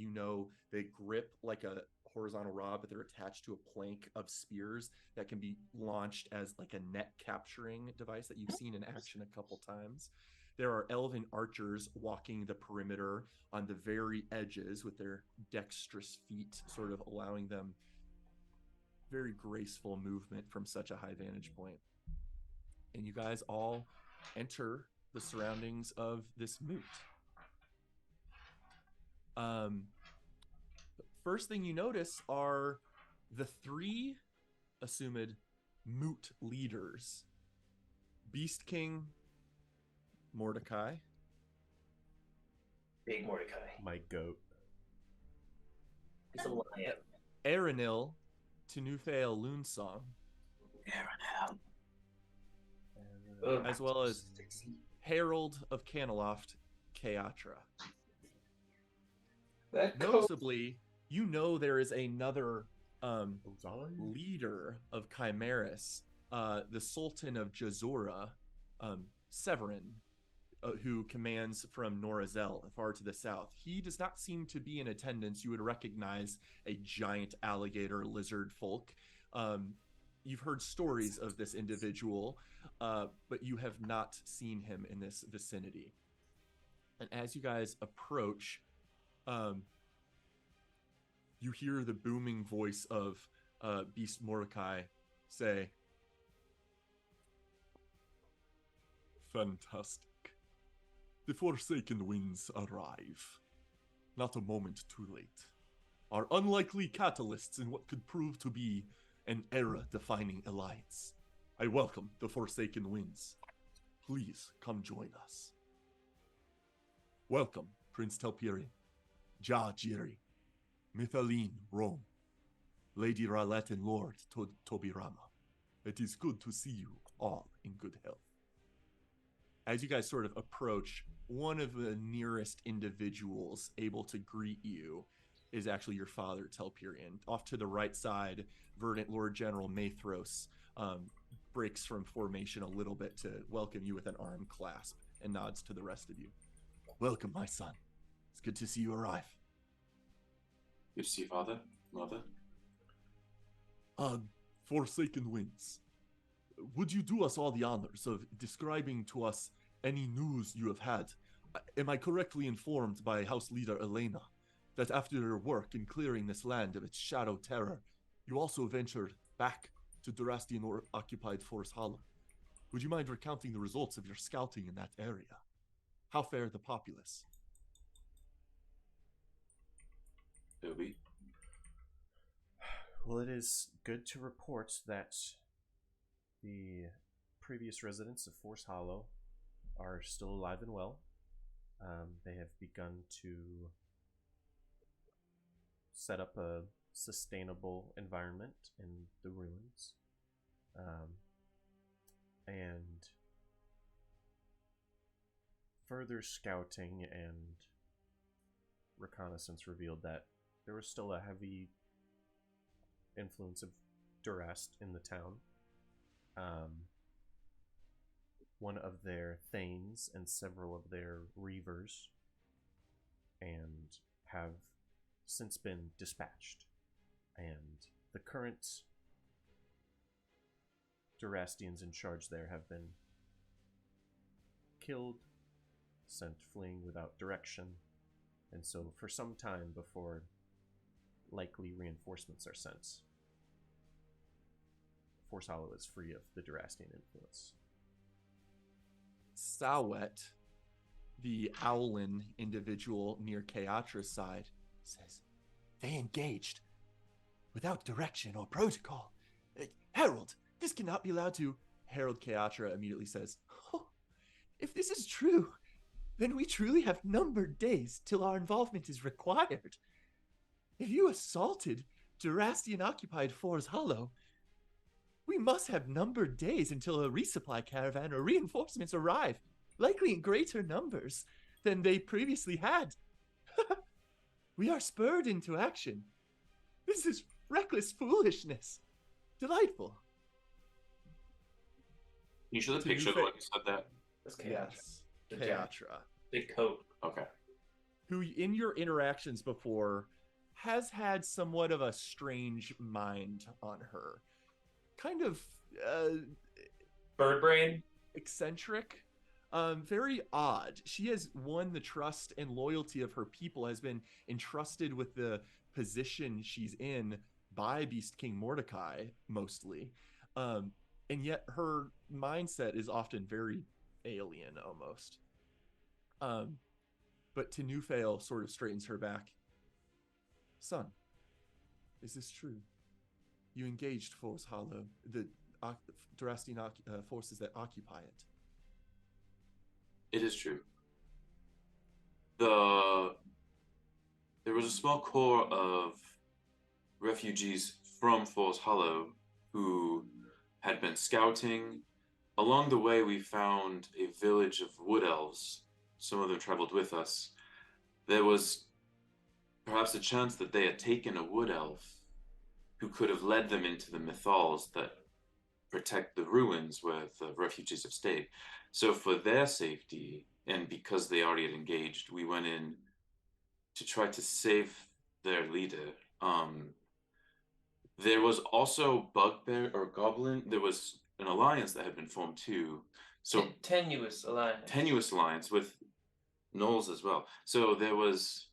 they grip like a horizontal rod, but they're attached to a plank of spears that can be launched as like a net capturing device that you've seen in action a couple times. There are elven archers walking the perimeter on the very edges with their dexterous feet, sort of allowing them very graceful movement from such a high vantage point. And you guys all enter the surroundings of this moot. First thing you notice are the 3 assumed moot leaders: Beast King Mordecai, Big Mordecai. My goat. He's a lion. Aranil Tenufael Loonsong, as well as Herald of Caneloft Keatra. Noticeably, there is another leader of Chimeris, the Sultan of Jazura, Severin, who commands from Norazel, far to the south. He does not seem to be in attendance. You would recognize a giant alligator lizard folk. You've heard stories of this individual, but you have not seen him in this vicinity. And as you guys approach, you hear the booming voice of Beast Mordecai say, Fantastic. The Forsaken Winds arrive. Not a moment too late. Our unlikely catalysts in what could prove to be an era-defining alliance. I welcome the Forsaken Winds. Please come join us. Welcome, Prince Telpiri, Ja Jiri, Mithaline Rome, Lady Ralette and Lord Tobirama. It is good to see you all in good health. As you guys sort of approach, one of the nearest individuals able to greet you is actually your father, Telpirian. Off to the right side, Verdant Lord General Mathros breaks from formation a little bit to welcome you with an arm clasp and nods to the rest of you. Welcome, my son. It's good to see you arrive. Good to see you, father, mother. Forsaken Winds, would you do us all the honors of describing to us any news you have had? Am I correctly informed by House Leader Elena that after your work in clearing this land of its shadow terror, you also ventured back to Durastian-occupied Forest Hollow? Would you mind recounting the results of your scouting in that area? How fared the populace? Toby? Well, it is good to report that the previous residents of Forest Hollow are still alive and well. They have begun to set up a sustainable environment in the ruins. And further scouting and reconnaissance revealed that there was still a heavy influence of Durast in the town. One of their thanes and several of their reavers and have since been dispatched. And the current Durastians in charge there have been killed, sent fleeing without direction, and so for some time before likely reinforcements are sent, Force Hollow is free of the Durastian influence. Sawet, the Owlin individual near Keatra's side, Says, they engaged without direction or protocol. Herald, this cannot be allowed to... Harold Keatra immediately says, Oh, if this is true, then we truly have numbered days till our involvement is required. If you assaulted Durastian-occupied Forest Hollow, we must have numbered days until a resupply caravan or reinforcements arrive, likely in greater numbers than they previously had. We are spurred into action. This is reckless foolishness. Delightful. Can you show the To picture Nufe- when you said that? That's Keatra. yes, The jack. Keatra, Big coat. Okay. who in your interactions before has had somewhat of a strange mind on her. Kind of Bird brain. eccentric, very odd. She has won the trust and loyalty of her people, has been entrusted with the position she's in by Beast King Mordecai, mostly. And yet her mindset is often very alien, almost. But Tenufail sort of straightens her back. Son, is this true? You engaged Force Hollow, the Durastian forces that occupy it. It is true. There was a small corps of refugees from Force Hollow who had been scouting. Along the way, we found a village of wood elves. Some of them traveled with us. There was perhaps a chance that they had taken a wood elf who could have led them into the mythals that protect the ruins where the refugees have stayed. So for their safety, and because they already had engaged, we went in to try to save their leader. There was also Bugbear or Goblin. There was an alliance that had been formed too. So Tenuous alliance. tenuous alliance with Knowles as well. So there was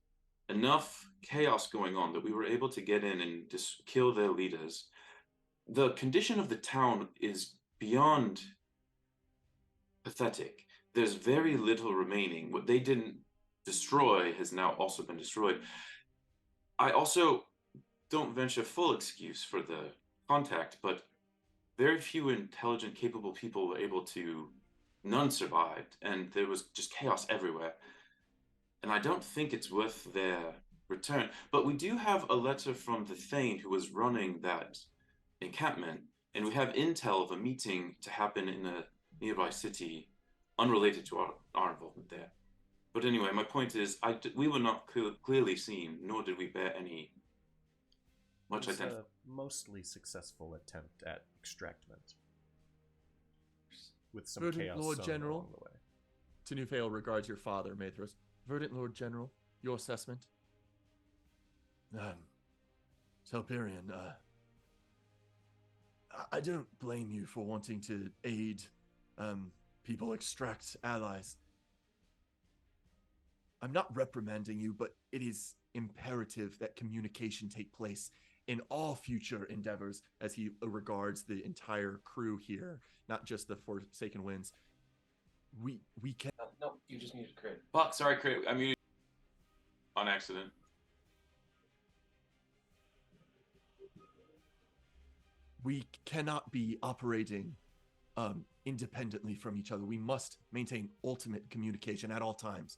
enough chaos going on that we were able to get in and just kill their leaders. the condition of the town is beyond pathetic. There's very little remaining. What they didn't destroy has now also been destroyed. I also don't venture full excuse for the contact, but very few intelligent, capable people were able to. None survived, and there was just chaos everywhere. And I don't think it's worth their return. But we do have a letter from the Thane who was running that encampment, and we have intel of a meeting to happen in a nearby city unrelated to our involvement there. But anyway, my point is, we were not clearly seen, nor did we bear any much It was identity. a mostly successful attempt at extractment, with some Verdant chaos Lord sown General. along the way. Tenufail regards your father, Maethros. Verdant Lord General, your assessment? Telperion, I don't blame you for wanting to aid, people extract allies. I'm not reprimanding you, but it is imperative that communication take place in all future endeavors, as he regards the entire crew here, not just the Forsaken Winds. We can. No, you just muted Crit. Fuck, sorry, Crit. I muted on accident. We cannot be operating independently from each other. We must maintain ultimate communication at all times.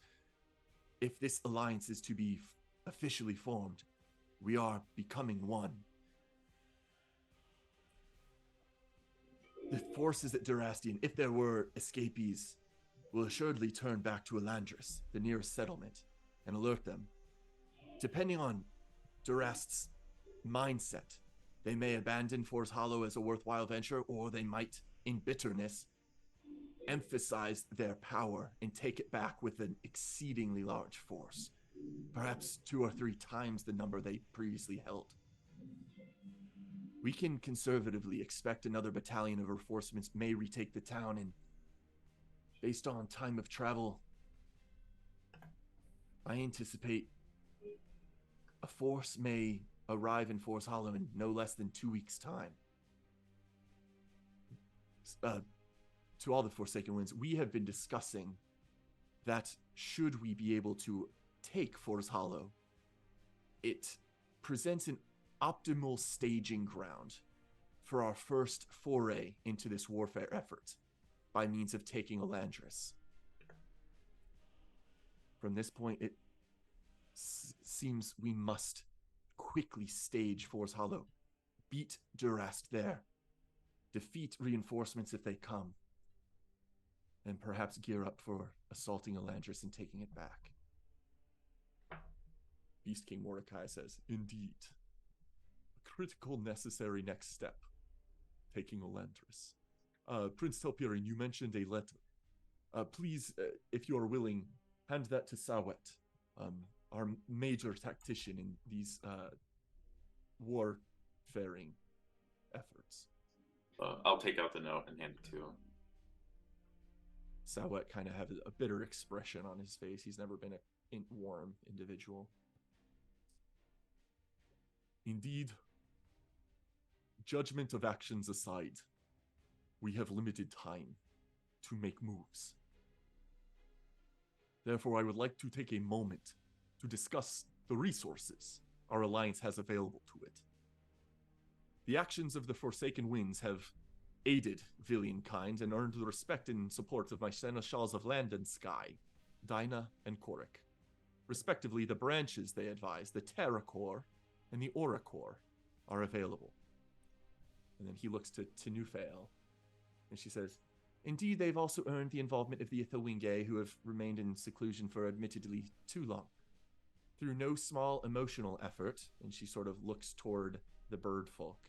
If this alliance is to be officially formed, we are becoming one. The forces at Durastian, if there were escapees, will assuredly turn back to Elandris, the nearest settlement, and alert them. Depending on Durast's mindset, they may abandon Force Hollow as a worthwhile venture, or they might, in bitterness, emphasize their power and take it back with an exceedingly large force. Perhaps 2 or 3 times the number they previously held. We can conservatively expect another battalion of reinforcements may retake the town, and based on time of travel, I anticipate a force may arrive in Force Hollow in no less than 2 weeks' time. To all the Forsaken Winds, we have been discussing that should we be able to take Force Hollow, it presents an optimal staging ground for our first foray into this warfare effort by means of taking Elandris. From this point, it seems we must quickly stage Force Hollow, beat Durast there, defeat reinforcements if they come, and perhaps gear up for assaulting Elandris and taking it back. Beast King Mordecai says, indeed. A critical, necessary next step. Taking Elandris. Prince Telperion, you mentioned a letter. Please, if you are willing, hand that to Sawet, our major tactician in these warfaring efforts. I'll take out the note and hand it to him. Sawet kind of has a bitter expression on his face. He's never been a warm individual. Indeed, judgment of actions aside, we have limited time to make moves. Therefore, I would like to take a moment to discuss the resources our alliance has available to it. The actions of the Forsaken Winds have aided Villian kind and earned the respect and support of my Seneschals of Land and Sky, Dinah and Korik. Respectively, the branches they advise, the Terra Corps and the Aura Corps, are available. And then he looks to Tenufail, and she says, indeed, they've also earned the involvement of the Ithilwinge, who have remained in seclusion for admittedly too long. Through no small emotional effort, and she sort of looks toward the bird folk,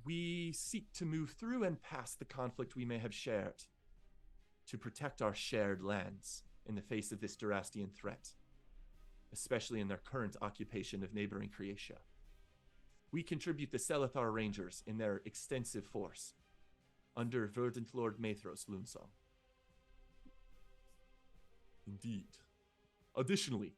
we seek to move through and past the conflict we may have shared to protect our shared lands in the face of this Durastian threat, especially in their current occupation of neighboring Creatia. We contribute the Selethar Rangers in their extensive force under Verdant Lord Maethros Loonsong. Indeed. Additionally,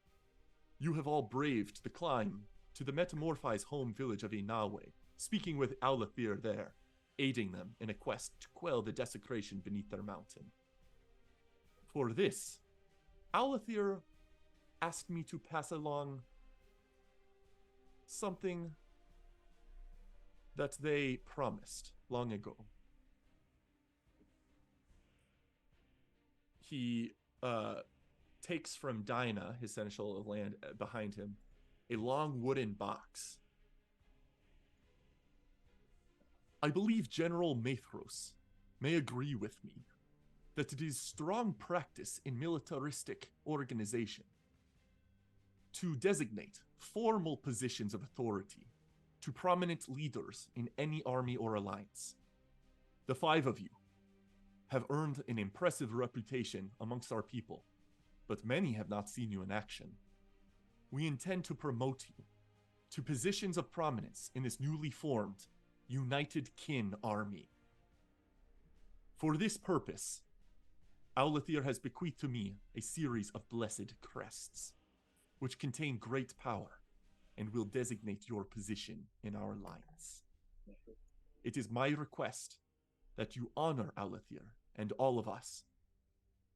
you have all braved the climb to the metamorphized home village of Inawe speaking with Aulathir there, aiding them in a quest to quell the desecration beneath their mountain. For this, Aulathir asked me to pass along something that they promised long ago. He takes from Dinah, his seneschal of land behind him, a long wooden box. I believe General Mathros may agree with me that it is strong practice in militaristic organization to designate formal positions of authority to prominent leaders in any army or alliance. The 5 of you have earned an impressive reputation amongst our people, but many have not seen you in action. We intend to promote you to positions of prominence in this newly formed United Kin Army. For this purpose, Aulathir has bequeathed to me a series of blessed crests, which contain great power and will designate your position in our lines. It is my request that you honor Aulathir and all of us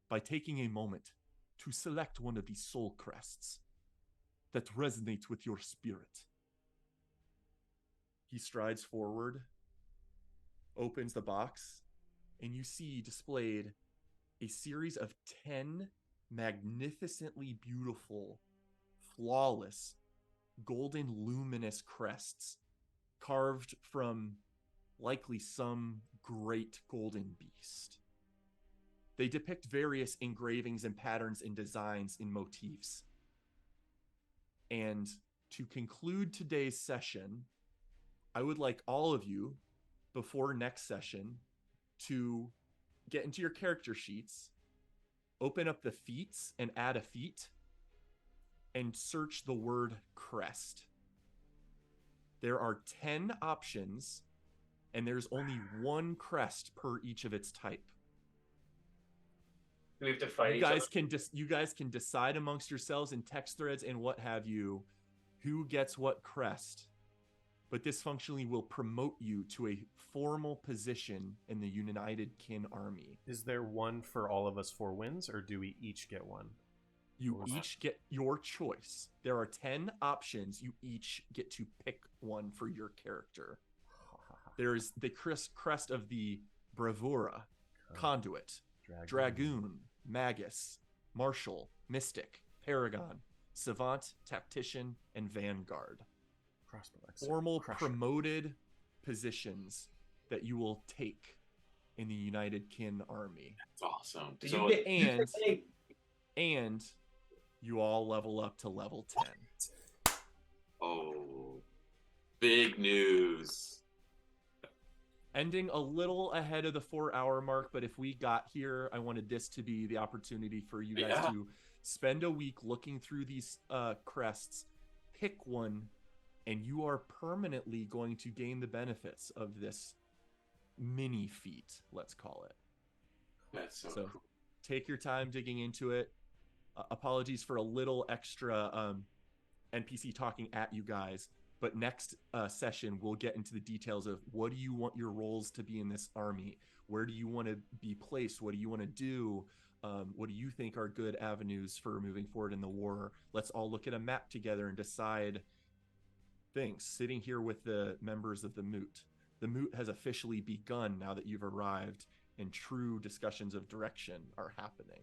by taking a moment to select one of these soul crests that resonate with your spirit. He strides forward, opens the box, and you see displayed a series of 10 magnificently beautiful, flawless, golden luminous crests carved from likely some great golden beast. They depict various engravings and patterns and designs and motifs. And to conclude today's session, I would like all of you, before next session, to get into your character sheets, open up the feats and add a feat, and search the word crest. There are 10 options, and there's only one crest per each of its type. Do we have to fight You each other? you guys can decide amongst yourselves in text threads and what have you who gets what crest. But this functionally will promote you to a formal position in the United Kin Army. Is there one for all of us 4 wins, or do we each get one? You each get your choice. There are 10 options. You each get to pick one for your character. There's the crest of the Bravura, Conduit, Dragoon, Magus, Marshal, Mystic, Paragon, Savant, Tactician, and Vanguard. Formal promoted positions that you will take in the United Kin Army. That's awesome. Do So you get And you all level up to level 10. oh, big news. Ending a little ahead of the 4-hour mark, but if we got here, I wanted this to be the opportunity for you guys to spend a week looking through these crests, pick one, and you are permanently going to gain the benefits of this mini feat, let's call it. That's so cool. Take your time digging into it. Apologies for a little extra NPC talking at you guys, but next session we'll get into the details of what do you want your roles to be in this army? Where do you want to be placed? What do you want to do? What do you think are good avenues for moving forward in the war? Let's all look at a map together and decide things. Sitting here with the members of the Moot. The Moot has officially begun now that you've arrived, and true discussions of direction are happening.